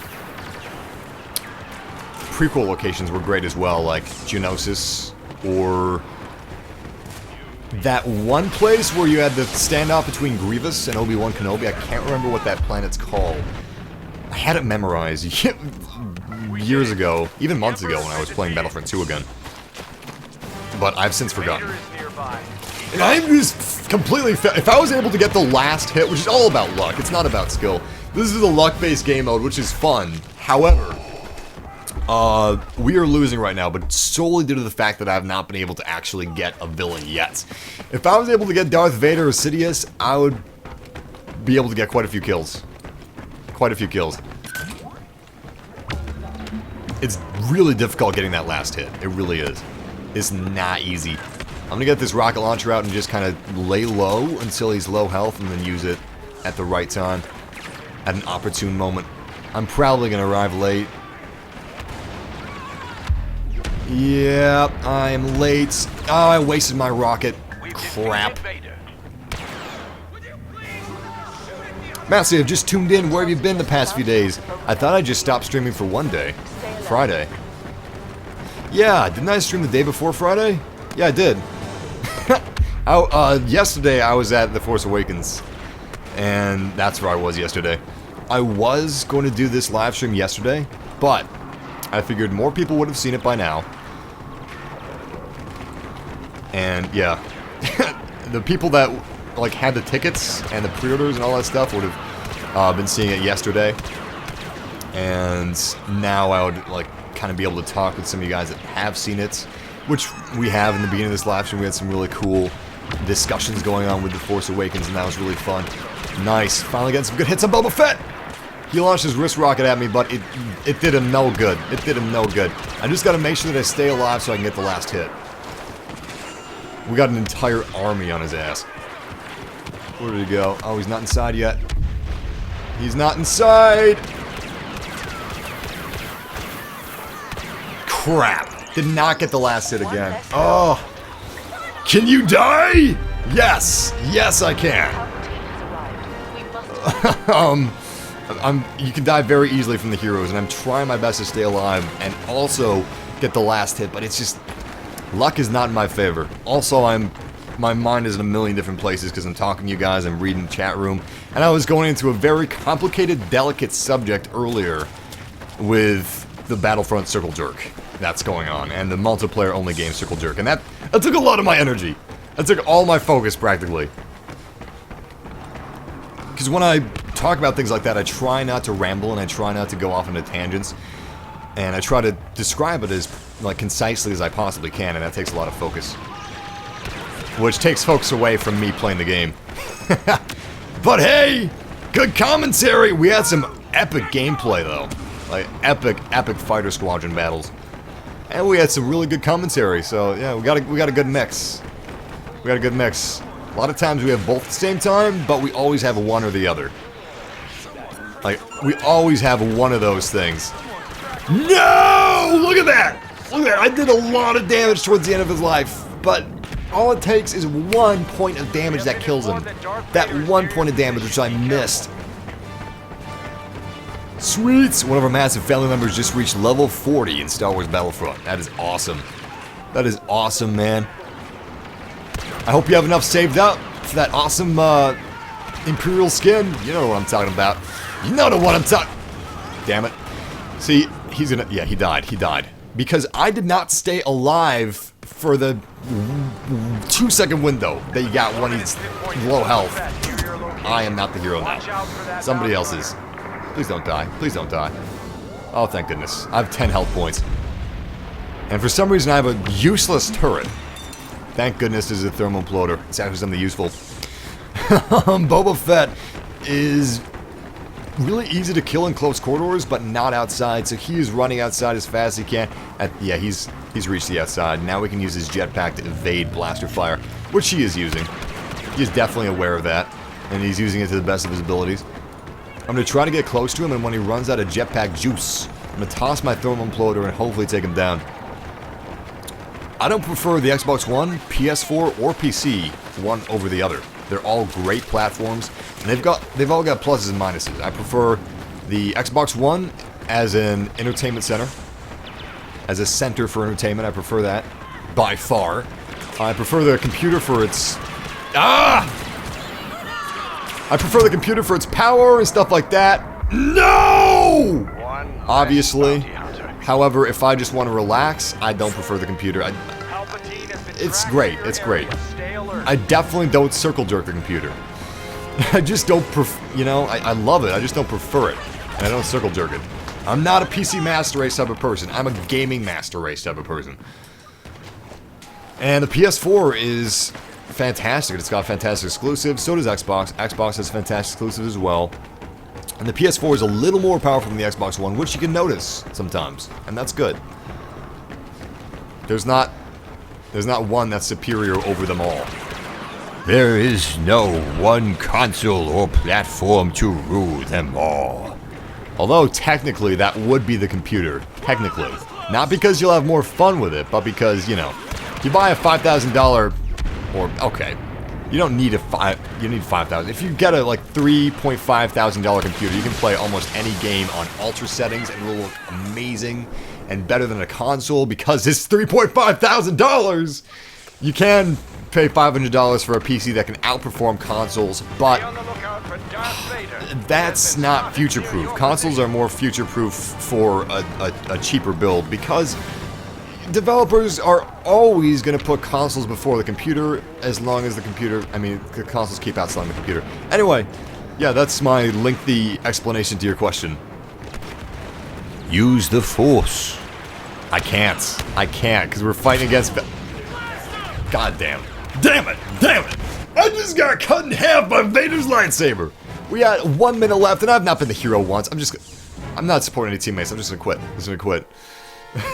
prequel locations were great as well, like Geonosis, or that one place where you had the standoff between Grievous and Obi-Wan Kenobi. I can't remember what that planet's called. I had it memorized years ago, even months ago when I was playing Battlefront 2 again. But I've since forgotten. And I'm just completely... If I was able to get the last hit, which is all about luck, it's not about skill. This is a luck-based game mode, which is fun. However, We are losing right now, but solely due to the fact that I have not been able to actually get a villain yet. If I was able to get Darth Vader or Sidious, I would be able to get quite a few kills. Quite a few kills. It's really difficult getting that last hit. It really is. It's not easy. I'm gonna get this rocket launcher out and just kind of lay low until he's low health and then use it at the right time, at an opportune moment. I'm probably gonna arrive late. Yeah, I'm late. Oh, I wasted my rocket. Crap. Massive, just tuned in. Where have you been the past few days? I thought I just stopped streaming for one day. Friday. Yeah, didn't I stream the day before Friday? Yeah, I did. Yesterday I was at the Force Awakens, and that's where I was yesterday. I was going to do this live stream yesterday, but I figured more people would have seen it by now. And yeah, the people that like had the tickets and the pre-orders and all that stuff would have been seeing it yesterday. And now I would like kind of be able to talk with some of you guys that have seen it, which we have in the beginning of this live stream. We had some really cool discussions going on with the Force Awakens, and that was really fun. Nice, finally getting some good hits on Boba Fett. He launched his wrist rocket at me, but it did him no good. It did him no good. I just got to make sure that I stay alive so I can get the last hit. We got an entire army on his ass. Where did he go? Oh, he's not inside yet. He's not inside! Crap. Did not get the last hit again. Oh. Can you die? Yes. Yes, I can. You can die very easily from the heroes, and I'm trying my best to stay alive and also get the last hit, but it's just... luck is not in my favor. Also, my mind is in a million different places because I'm talking to you guys, I'm reading the chat room, and I was going into a very complicated, delicate subject earlier with the Battlefront Circle Jerk that's going on, and the multiplayer-only game Circle Jerk, and that took a lot of my energy. That took all my focus, practically. Because when I talk about things like that, I try not to ramble, and I try not to go off into tangents, and I try to describe it as like concisely as I possibly can, and that takes a lot of focus. Which takes focus away from me playing the game. But hey! Good commentary! We had some epic gameplay though. Like epic fighter squadron battles. And we had some really good commentary, so yeah, we got a good mix. We got a good mix. A lot of times we have both at the same time, but we always have one or the other. Like, we always have one of those things. No! Look at that! Look at that! I did a lot of damage towards the end of his life, but all it takes is 1 point of damage that kills him. That 1 point of damage which I missed. Sweet! One of our massive family members just reached level 40 in Star Wars Battlefront. That is awesome. That is awesome, man. I hope you have enough saved up for that awesome Imperial skin. You know what I'm talking about. You know what I'm talking... Damn it. See, he's gonna... Yeah, he died. He died. Because I did not stay alive for the 2-second window that you got when he's low health. I am not the hero now. Somebody else is. Please don't die. Please don't die. Oh, thank goodness. I have 10 health points. And for some reason I have a useless turret. Thank goodness this is a thermal imploder. It's actually something useful. Boba Fett is really easy to kill in close corridors, but not outside. So he is running outside as fast as he can. Yeah, he's reached the outside. Now we can use his jetpack to evade blaster fire, which he is using. He is definitely aware of that, and he's using it to the best of his abilities. I'm going to try to get close to him, and when he runs out of jetpack juice, I'm going to toss my thermal imploder and hopefully take him down. I don't prefer the Xbox One, PS4, or PC one over the other. They're all great platforms, and they've all got pluses and minuses. I prefer the Xbox One as an entertainment center, as a center for entertainment. I prefer that by far. I prefer the computer for its I prefer the computer for its power and stuff like that. No! Obviously. However, if I just want to relax, I don't prefer the computer. It's great. It's great. I definitely don't circle jerk the computer. I just don't you know, I love it. I just don't prefer it. And I don't circle jerk it. I'm not a PC master race type of person. I'm a gaming master race type of person. And the PS4 is fantastic. It's got fantastic exclusives. So does Xbox. Xbox has fantastic exclusives as well. And the PS4 is a little more powerful than the Xbox One, which you can notice sometimes. And that's good. There's not one that's superior over them all. There is no one console or platform to rule them all. Although, technically, that would be the computer. Technically. Not because you'll have more fun with it, but because, you know, if you buy a $5,000, or, okay, you don't need you need $5,000. If you get a, like, $3.5 thousand computer, you can play almost any game on ultra settings, and it will look amazing and better than a console, because it's $3.5 thousand. You can pay $500 for a PC that can outperform consoles, but that's not future-proof. Consoles are more future-proof for a cheaper build, because developers are always going to put consoles before the computer, as long as the consoles keep outselling the computer. Anyway, yeah, that's my lengthy explanation to your question. Use the Force. I can't, because we're fighting against... God damn. Damn it! I just got cut in half by Vader's lightsaber! We got 1 minute left, and I've not been the hero once. I'm not supporting any teammates. I'm just gonna quit.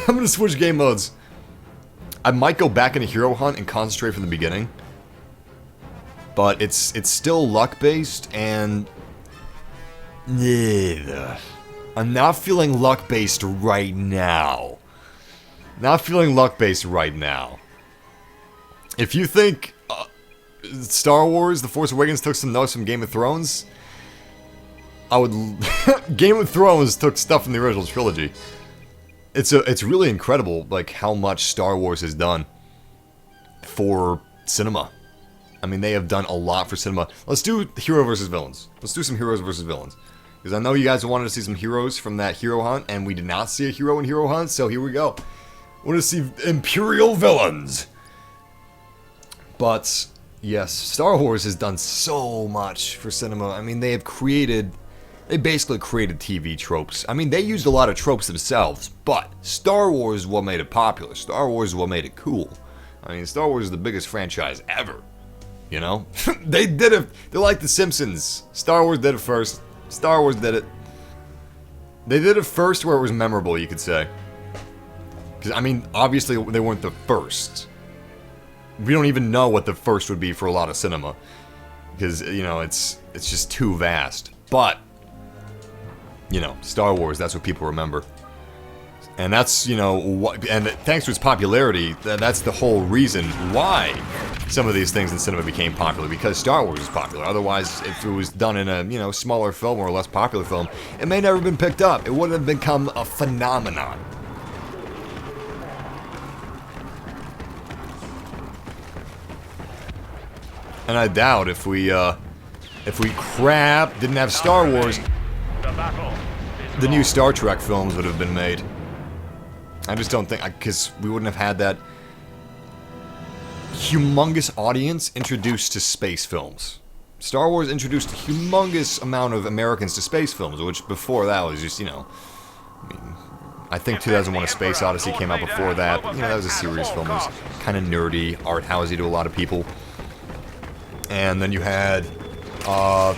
I'm gonna switch game modes. I might go back into hero hunt and concentrate from the beginning. But it's still luck-based, and... I'm not feeling luck-based right now. If you think Star Wars, The Force Awakens took some notes from Game of Thrones, Game of Thrones took stuff from the original trilogy. It's really incredible, like, how much Star Wars has done for cinema. I mean, they have done a lot for cinema. Let's do hero versus villains. Let's do some heroes versus villains. Because I know you guys wanted to see some heroes from that hero hunt, and we did not see a hero in hero hunt, so here we go. I want to see Imperial villains. But, yes, Star Wars has done so much for cinema. I mean, they basically created TV tropes. I mean, they used a lot of tropes themselves, but Star Wars is what made it popular. Star Wars is what made it cool. I mean, Star Wars is the biggest franchise ever. You know? They did it. They're like The Simpsons. Star Wars did it first. Star Wars did it. They did it first where it was memorable, you could say. Because, I mean, obviously they weren't the first. We don't even know what the first would be for a lot of cinema. Because, you know, it's just too vast. But, you know, Star Wars, that's what people remember. And that's, you know, and thanks to its popularity, that's the whole reason why some of these things in cinema became popular, because Star Wars was popular. Otherwise, if it was done in a, you know, smaller film or a less popular film, it may never have been picked up. It wouldn't have become a phenomenon. And I doubt if we didn't have Star Wars, the new Star Trek films would have been made. I just don't think, because we wouldn't have had that humongous audience introduced to space films. Star Wars introduced a humongous amount of Americans to space films, which before that was just, you know, I mean, I think 2001: A Space Odyssey came out before that. You know, that was a serious film. It was kind of nerdy, art housey to a lot of people. And then you had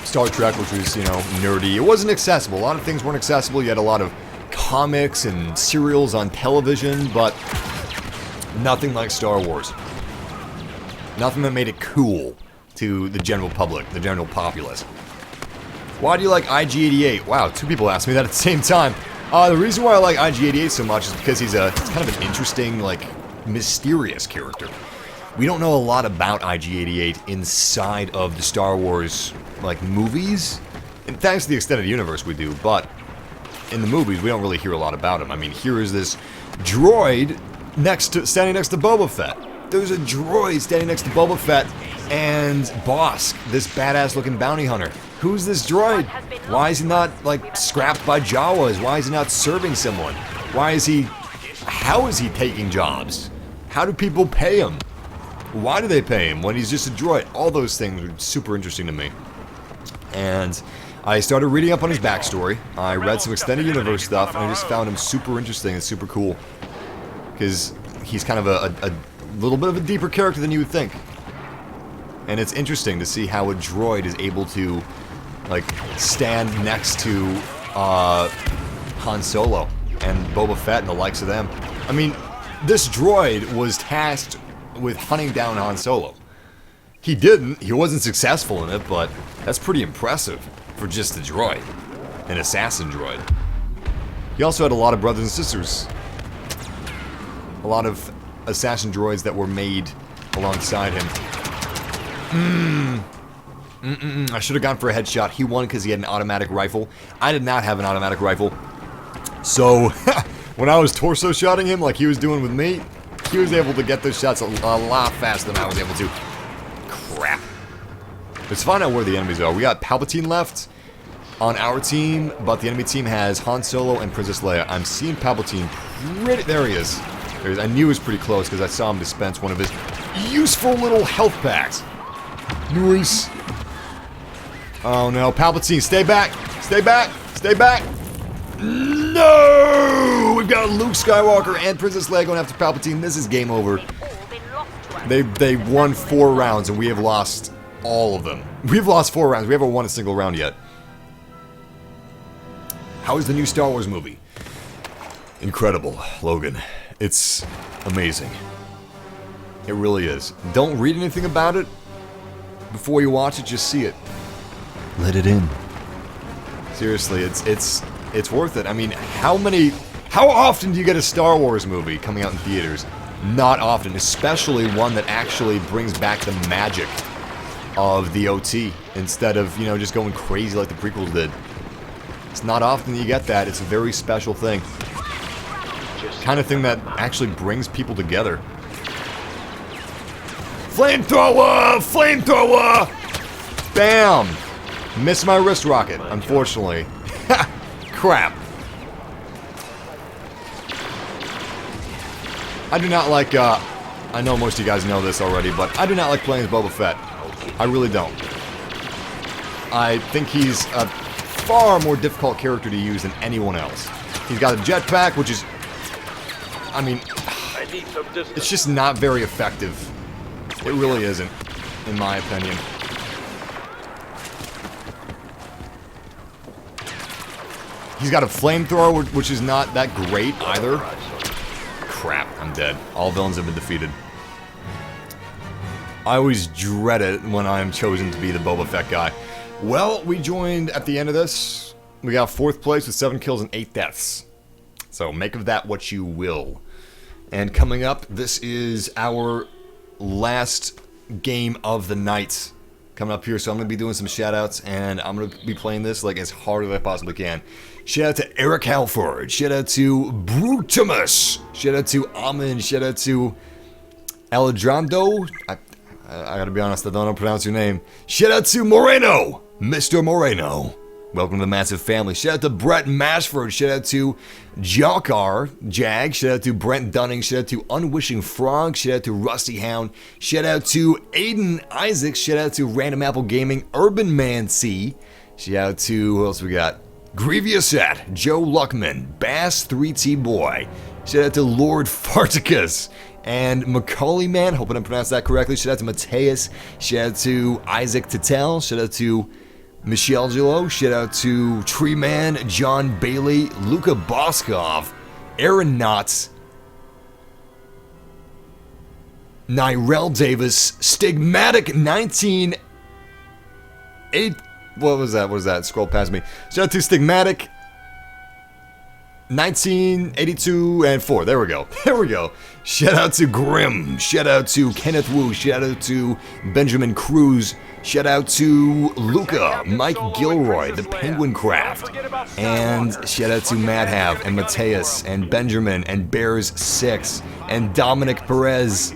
Star Trek, which was, you know, nerdy. It wasn't accessible. A lot of things weren't accessible. You had a lot of comics and serials on television, but nothing like Star Wars. Nothing that made it cool to the general public, the general populace. Why do you like IG-88? Wow, two people asked me that at the same time. The reason why I like IG-88 so much is because he's kind of an interesting, like, mysterious character. We don't know a lot about IG-88 inside of the Star Wars, like, movies. And thanks to the extended universe we do, but in the movies we don't really hear a lot about him. I mean, here is this droid standing next to Boba Fett. There's a droid standing next to Boba Fett and Bosk, this badass-looking bounty hunter. Who's this droid? Why is he not, like, scrapped by Jawas? Why is he not serving someone? How is he taking jobs? How do people pay him? Why do they pay him when he's just a droid? All those things are super interesting to me. And I started reading up on his backstory. I read some extended universe stuff, and I just found him super interesting and super cool. Because he's kind of a little bit of a deeper character than you would think. And it's interesting to see how a droid is able to, like, stand next to Han Solo and Boba Fett and the likes of them. I mean, this droid was tasked with hunting down Han Solo. He didn't. He wasn't successful in it, but that's pretty impressive for just a droid. An assassin droid. He also had a lot of brothers and sisters. A lot of assassin droids that were made alongside him. I should have gone for a headshot. He won because he had an automatic rifle. I did not have an automatic rifle. So, when I was torso shotting him like he was doing with me, he was able to get those shots a lot faster than I was able to. Crap. Let's find out where the enemies are. We got Palpatine left on our team, but the enemy team has Han Solo and Princess Leia. I'm seeing Palpatine pretty... There he is. I knew he was pretty close because I saw him dispense one of his useful little health packs. Nice. Oh no, Palpatine, stay back! Stay back! Stay back! No! We've got Luke Skywalker and Princess Leia going after Palpatine. This is game over. They won 4 rounds and we have lost all of them. We've lost 4 rounds. We haven't won a single round yet. How is the new Star Wars movie? Incredible, Logan. It's amazing. It really is. Don't read anything about it before you watch it, just see it. Let it in. Seriously, it's worth it. I mean, how often do you get a Star Wars movie coming out in theaters? Not often, especially one that actually brings back the magic of the OT instead of, you know, just going crazy like the prequels did. It's not often you get that. It's a very special thing. Kind of thing that actually brings people together. Flamethrower! Flamethrower! Bam! Missed my wrist rocket, unfortunately. Crap. I do not like, I know most of you guys know this already, but I do not like playing as Boba Fett. I really don't. I think he's a far more difficult character to use than anyone else. He's got a jetpack, which is... I mean, it's just not very effective. It really isn't, in my opinion. He's got a flamethrower, which is not that great either. Crap, I'm dead. All villains have been defeated. I always dread it when I'm chosen to be the Boba Fett guy. Well, we joined at the end of this. We got 4th place with 7 kills and 8 deaths. So make of that what you will. And coming up, this is our last game of the night coming up here. So I'm going to be doing some shoutouts, and I'm going to be playing this like as hard as I possibly can. Shout out to Eric Halford. Shout out to Brutimus. Shout out to Amin. Shout out to Alejandro. I gotta be honest, I don't know how to pronounce your name. Shout out to Moreno. Mr. Moreno. Welcome to the massive family. Shout out to Brett Mashford. Shout out to Jonkar Jag. Shout out to Brent Dunning. Shout out to Unwishing Frog. Shout out to Rusty Hound. Shout out to Aiden Isaac. Shout out to Random Apple Gaming. Urban Man C. Shout out to, who else we got? Grievous At. Joe Luckman. Bass 3T Boy. Shout out to Lord Farticus. And Macaulay Man. Hoping I pronounced that correctly. Shout out to Mateus. Shout out to Isaac Tatel. Shout out to Michelle Gillo, shout out to Tree Man, John Bailey, Luka Boskov, Aaron Knotts, Nyrell Davis, Stigmatic 198. What was that? What was that? Scroll past me. Shout out to Stigmatic 1982 and 4. There we go. There we go. Shout out to Grim. Shout out to Kenneth Wu. Shout out to Benjamin Cruz. Shout out to Luca, Mike Gilroy, the Penguin Craft. And shout out to Madhav and Mateus and Benjamin and Bears6 and Dominic Perez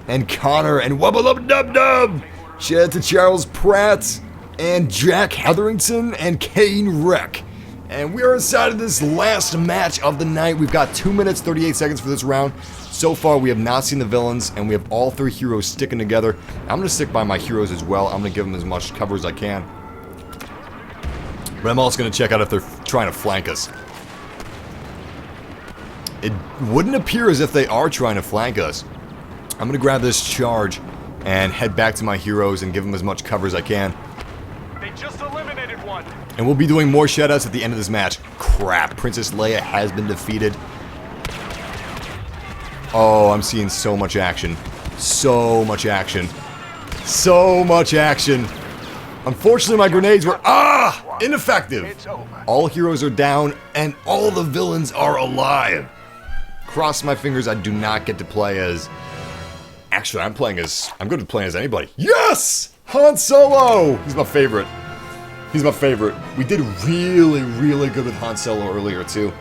and Connor and Wubbalub Dub Dub. Shout out to Charles Pratt and Jack Hetherington and Kane Wreck. And we are inside of this last match of the night. We've got 2 minutes, 38 seconds for this round. So far, we have not seen the villains, and we have all 3 heroes sticking together. I'm going to stick by my heroes as well. I'm going to give them as much cover as I can. But I'm also going to check out if they're trying to flank us. It wouldn't appear as if they are trying to flank us. I'm going to grab this charge and head back to my heroes and give them as much cover as I can. They just eliminated one. And we'll be doing more shoutouts at the end of this match. Crap, Princess Leia has been defeated. Oh, I'm seeing so much action. So much action. So much action. Unfortunately, my grenades were, ineffective. It's over. All heroes are down, and all the villains are alive. Cross my fingers, I do not get to play as... Actually, I'm good at playing as anybody. Yes! Han Solo! He's my favorite. He's my favorite. We did really, really good with Han Solo earlier, too.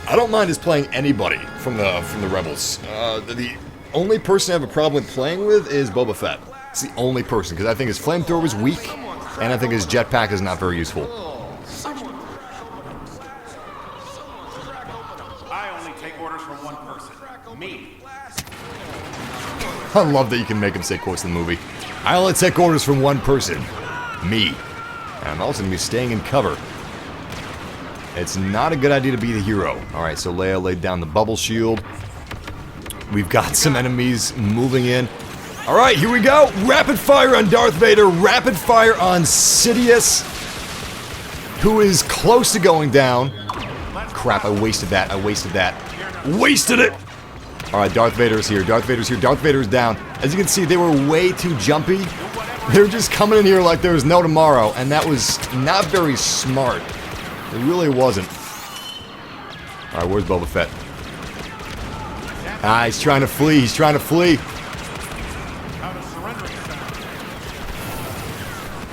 I don't mind just playing anybody from the Rebels. The only person I have a problem with playing with is Boba Fett. It's the only person, because I think his flamethrower is weak, and I think his jetpack is not very useful. I only take orders from one person. Me. I love that you can make him say quotes in the movie. I only take orders from one person. Me. And I'm also going to be staying in cover. It's not a good idea to be the hero. Alright, so Leia laid down the bubble shield. We've got some enemies moving in. Alright, here we go. Rapid fire on Darth Vader. Rapid fire on Sidious, who is close to going down. Crap, I wasted that. Wasted it! Alright, Darth Vader's here. Darth Vader's down. As you can see, they were way too jumpy. They were just coming in here like there was no tomorrow, and that was not very smart. It really wasn't. Alright, where's Boba Fett? He's trying to flee.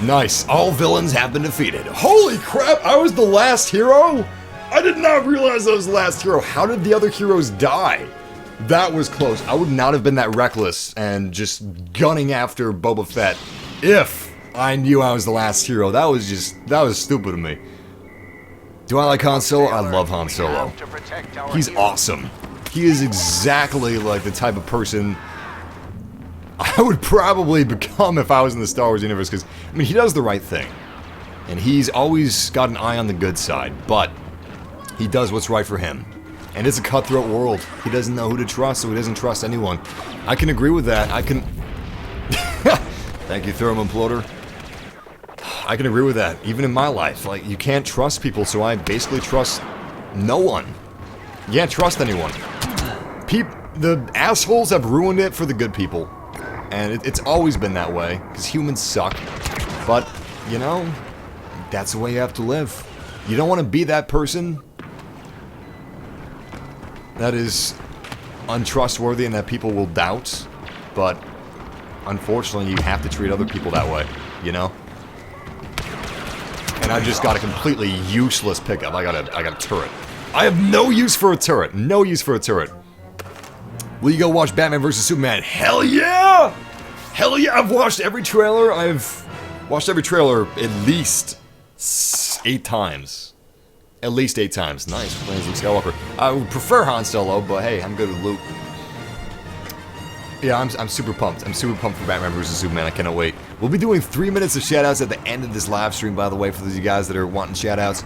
Nice. All villains have been defeated. Holy crap, I was the last hero? I did not realize I was the last hero. How did the other heroes die? That was close. I would not have been that reckless and just gunning after Boba Fett if I knew I was the last hero. That was stupid of me. Do I like Han Solo? I love Han Solo. He's awesome. He is exactly like the type of person I would probably become if I was in the Star Wars universe, because, I mean, he does the right thing. And he's always got an eye on the good side, but he does what's right for him. And it's a cutthroat world. He doesn't know who to trust, so he doesn't trust anyone. I can agree with that. Thank you, Thermoimploder. I can agree with that, even in my life. Like, you can't trust people, so I basically trust no one. You can't trust anyone. The assholes have ruined it for the good people. And it's always been that way, because humans suck. But, you know, that's the way you have to live. You don't want to be that person that is untrustworthy and that people will doubt. But, unfortunately, you have to treat other people that way, you know? And I just got a completely useless pickup. I got a turret. I have no use for a turret. No use for a turret. Will you go watch Batman vs. Superman? Hell yeah! Hell yeah! I've watched every trailer. I've watched every trailer at least 8 times. At least 8 times. Nice, playing as Luke Skywalker. I would prefer Han Solo, but hey, I'm good with Luke. Yeah, I'm super pumped. I'm super pumped for Batman vs. Superman. I cannot wait. We'll be doing 3 minutes of shoutouts at the end of this live stream, by the way, for those of you guys that are wanting shoutouts.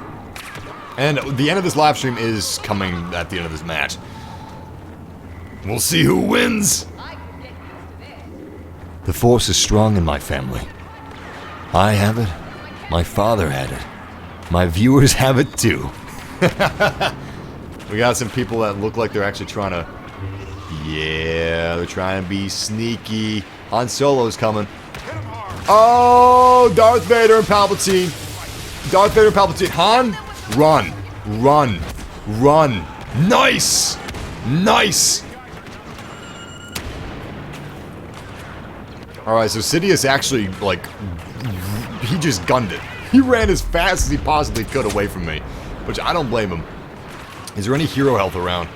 And the end of this live stream is coming at the end of this match. We'll see who wins! The Force is strong in my family. I have it. My father had it. My viewers have it too. We got some people that look like they're actually trying to... Yeah, they're trying to be sneaky. Han Solo's coming. Oh, Darth Vader and Palpatine. Darth Vader and Palpatine. Han, run. Run. Run. Nice! Nice! Alright, so Sidious actually, like, he just gunned it. He ran as fast as he possibly could away from me, which I don't blame him. Is there any hero health around?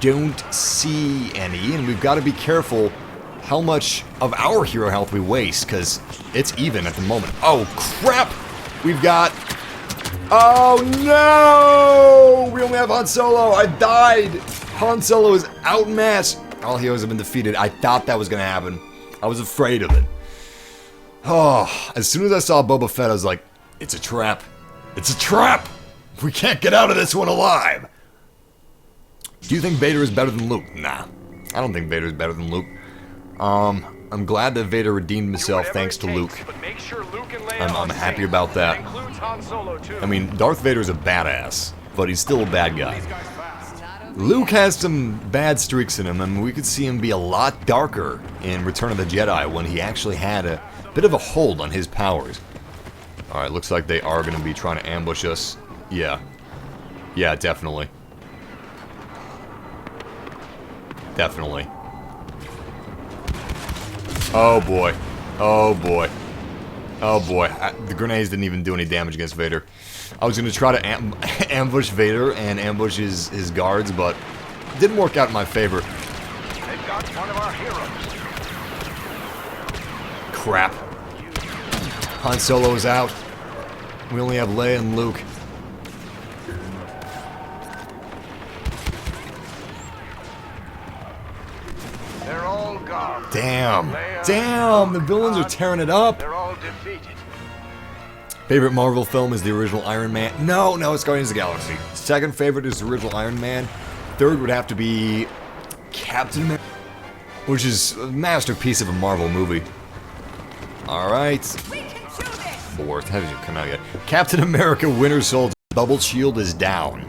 Don't see any, and we've got to be careful how much of our hero health we waste, because it's even at the moment. Oh, crap! We've got... Oh, no! We only have Han Solo. I died. Han Solo is outmatched. All heroes have been defeated. I thought that was going to happen. I was afraid of it. Oh, as soon as I saw Boba Fett, I was like, it's a trap. It's a trap! We can't get out of this one alive! Do you think Vader is better than Luke? Nah. I don't think Vader is better than Luke. I'm glad that Vader redeemed himself thanks to Luke. I'm happy about that. I mean, Darth Vader's a badass, but he's still a bad guy. Luke has some bad streaks in him, and we could see him be a lot darker in Return of the Jedi when he actually had a bit of a hold on his powers. Alright, looks like they are going to be trying to ambush us. Yeah. Yeah, definitely. Definitely. Oh boy. Oh boy. Oh boy. The grenades didn't even do any damage against Vader. I was going to try to ambush Vader and ambush his guards, but it didn't work out in my favor. They've got one of our heroes. Crap. Han Solo is out. We only have Leia and Luke. They're all gone. Damn. Leia, Damn, the Luke, villains are Han, tearing it up. They're all defeated. Favorite Marvel film is the original Iron Man. No, it's Guardians of the Galaxy. Second favorite is the original Iron Man. Third would have to be Captain America, which is a masterpiece of a Marvel movie. Alright. Fourth. Haven't even come out yet. Captain America Winter Soldier. Bubble shield is down.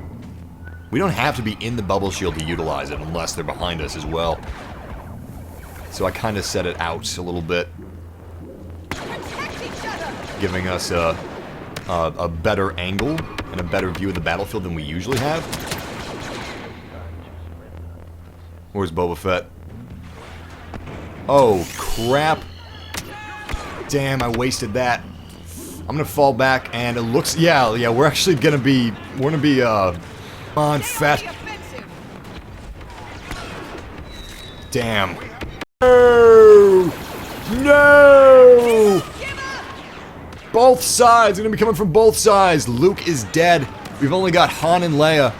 We don't have to be in the bubble shield to utilize it unless they're behind us as well. So I kind of set it out a little bit, giving us a better angle and a better view of the battlefield than we usually have. Where's Boba Fett? Oh, crap. Damn, I wasted that. I'm gonna fall back, and it looks... Yeah, we're actually gonna be... We're gonna be, Come on, Fett. Damn. No! No! Both sides! Are gonna be coming from both sides. Luke is dead. We've only got Han and Leia.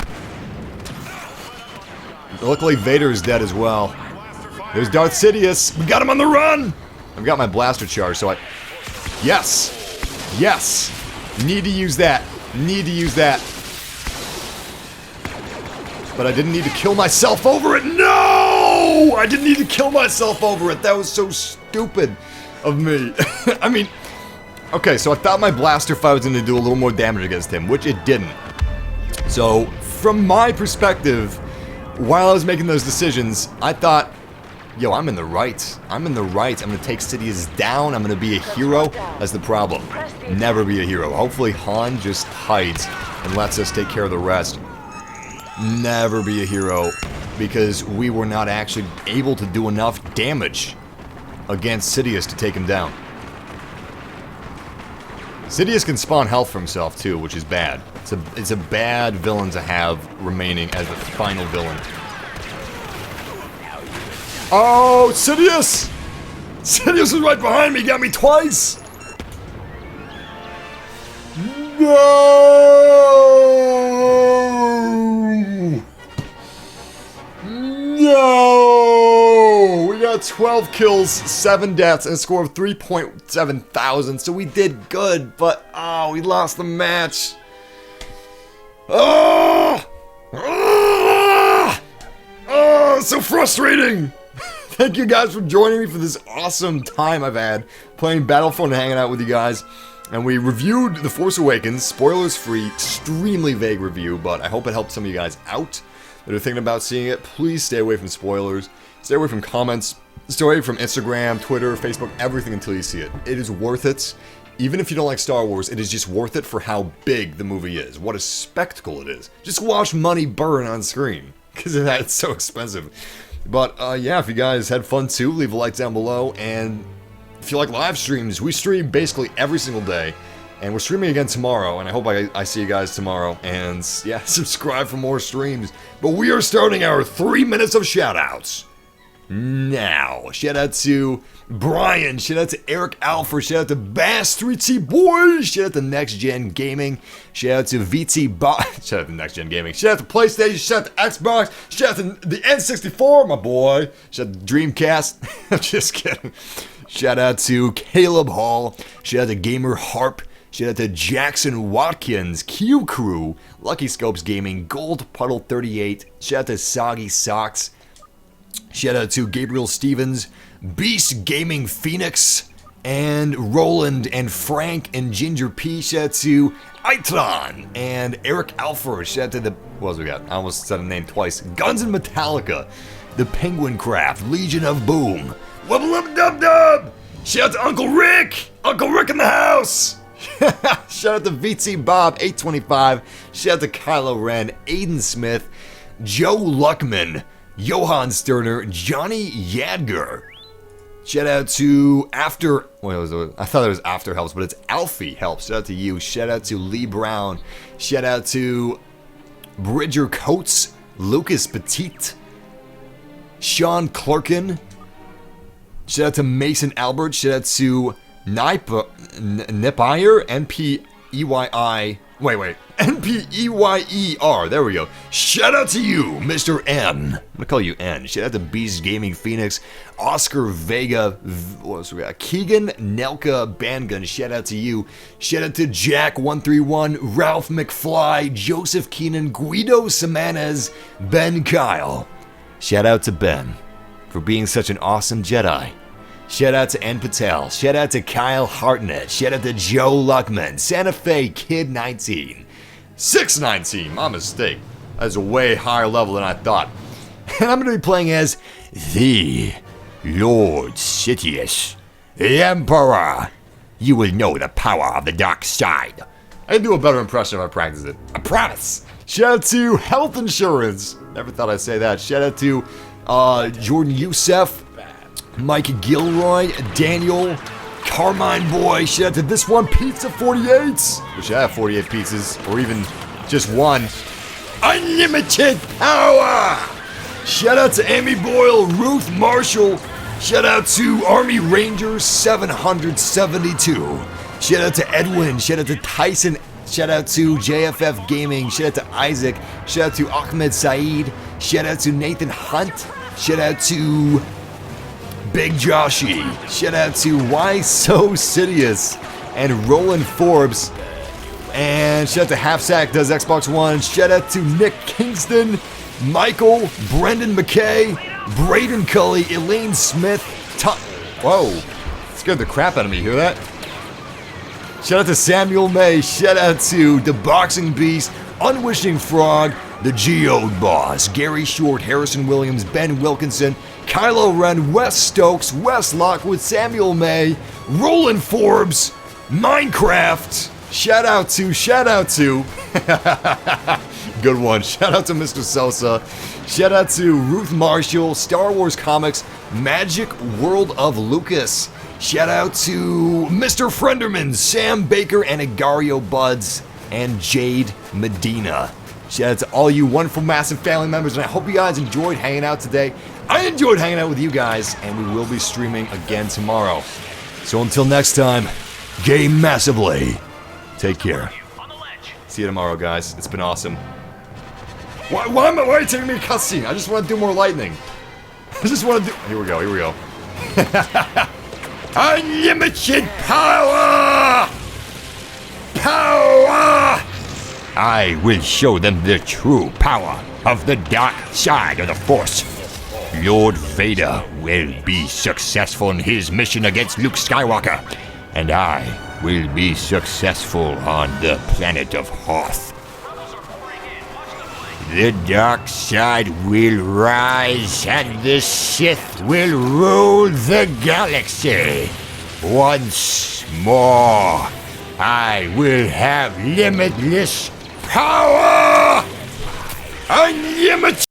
Luckily, Vader is dead as well. There's Darth Sidious. We got him on the run! I've got my blaster charge, so I... Yes! Yes! Need to use that. Need to use that. But I didn't need to kill myself over it. No! I didn't need to kill myself over it. That was so stupid of me. I mean... Okay, so I thought my blaster fire was going to do a little more damage against him, which it didn't. So, from my perspective, while I was making those decisions, I thought, yo, I'm in the right. I'm in the right. I'm going to take Sidious down. I'm going to be a hero. That's the problem. Never be a hero. Hopefully Han just hides and lets us take care of the rest. Never be a hero, because we were not actually able to do enough damage against Sidious to take him down. Sidious can spawn health for himself too, which is bad. It's a bad villain to have remaining as the final villain. Oh, Sidious! Sidious is right behind me, got me twice! No! No! We got 12 kills, 7 deaths, and a score of 3.7 thousand, so we did good, but, oh, we lost the match. Oh! Oh! Oh, so frustrating! Thank you guys for joining me for this awesome time I've had playing Battlefront and hanging out with you guys. And we reviewed The Force Awakens, spoilers-free, extremely vague review, but I hope it helped some of you guys out that are thinking about seeing it. Please stay away from spoilers, stay away from comments, stay away from Instagram, Twitter, Facebook, everything until you see it. It is worth it. Even if you don't like Star Wars, it is just worth it for how big the movie is, what a spectacle it is. Just watch money burn on screen, because it's so expensive. But, yeah, if you guys had fun too, leave a like down below, and if you like live streams, we stream basically every single day, and we're streaming again tomorrow, and I hope I see you guys tomorrow, and, yeah, subscribe for more streams. But we are starting our 3 minutes of shoutouts now. Shout out to Brian, shout out to Eric Alford, shout out to Bass 3T Boys, shout out to Next Gen Gaming, shout out to VT Bot, shout out to Next Gen Gaming, shout out to PlayStation, shout out to Xbox, shout out to the N64, my boy, shout out to Dreamcast, I'm just kidding, shout out to Caleb Hall, shout out to Gamer Harp, Shout out to Jackson Watkins, Q Crew, Lucky Scopes Gaming, Gold Puddle 38. Shout out to Soggy Socks. Shout out to Gabriel Stevens, Beast Gaming Phoenix, and Roland and Frank and Ginger P. Shout out to Itron and Eric Alford. Shout out to the, what else we got? I almost said a name twice. Guns and Metallica, the Penguin Craft, Legion of Boom. Wubble up dub dub! Shout out to Uncle Rick! Uncle Rick in the house! Shout out to VT Bob 825. Shout out to Kylo Ren, Aiden Smith, Joe Luckman, Johan Sterner, Johnny Yadger. Shout out to After. Wait, I thought it was After Helps, but it's Alfie Helps. Shout out to you. Shout out to Lee Brown. Shout out to Bridger Coates, Lucas Petit, Sean Clerkin. Shout out to Mason Albert. Shout out to Nipeyer, NPEYI. Wait. NPEYER. There we go. Shout out to you, Mr. N. I'm gonna call you N. Shout out to Beast Gaming Phoenix, Oscar Vega, what else we got? Keegan Nelka Bandgun. Shout out to you. Shout out to Jack131, Ralph McFly, Joseph Keenan, Guido Samanes, Ben Kyle. Shout out to Ben for being such an awesome Jedi. Shout out to N Patel. Shout out to Kyle Hartnett. Shout out to Joe Luckman. Santa Fe Kid 19. 619, my mistake. That's a way higher level than I thought. And I'm going to be playing as the Lord Sidious, the Emperor. You will know the power of the dark side. I can do a better impression if I practice it. I promise. Shout out to Health Insurance. Never thought I'd say that. Shout out to Jordan Youssef, Mike Gilroy, Daniel, Carmine Boy. Shout out to This One Pizza 48. Wish I have 48 pizzas, or even just one. Unlimited power! Shout out to Amy Boyle, Ruth Marshall. Shout out to Army Rangers 772. Shout out to Edwin. Shout out to Tyson. Shout out to JFF Gaming. Shout out to Isaac. Shout out to Ahmed Saeed. Shout out to Nathan Hunt. Shout out to Big Joshy. Shout out to Why So Sidious and Roland Forbes. And shout out to Half Sack Does Xbox One. Shout out to Nick Kingston, Michael, Brendan McKay, Braden Cully, Elaine Smith, Whoa, scared the crap out of me, hear that? Shout out to Samuel May. Shout out to The Boxing Beast, Unwishing Frog, The Geode Boss, Gary Short, Harrison Williams, Ben Wilkinson, Kylo Ren, Wes Stokes, Wes Lockwood, Samuel May, Roland Forbes, Minecraft. Shout out to. Good one. Shout out to Mr. Sosa. Shout out to Ruth Marshall, Star Wars Comics, Magic World of Lucas. Shout out to Mr. Frienderman, Sam Baker, and Agario Buds, and Jade Medina. Shout out to all you wonderful Massive family members, and I hope you guys enjoyed hanging out today. I enjoyed hanging out with you guys, and we will be streaming again tomorrow. So until next time, game massively. Take care. See you tomorrow, guys. It's been awesome. Why are you taking me a cutscene? I just want to do more lightning. I just want to do... Here we go. Unlimited power! Power! I will show them the true power of the dark side of the Force. Lord Vader will be successful in his mission against Luke Skywalker, and I will be successful on the planet of Hoth. The dark side will rise and the Sith will rule the galaxy. Once more, I will have limitless power! Unlimited!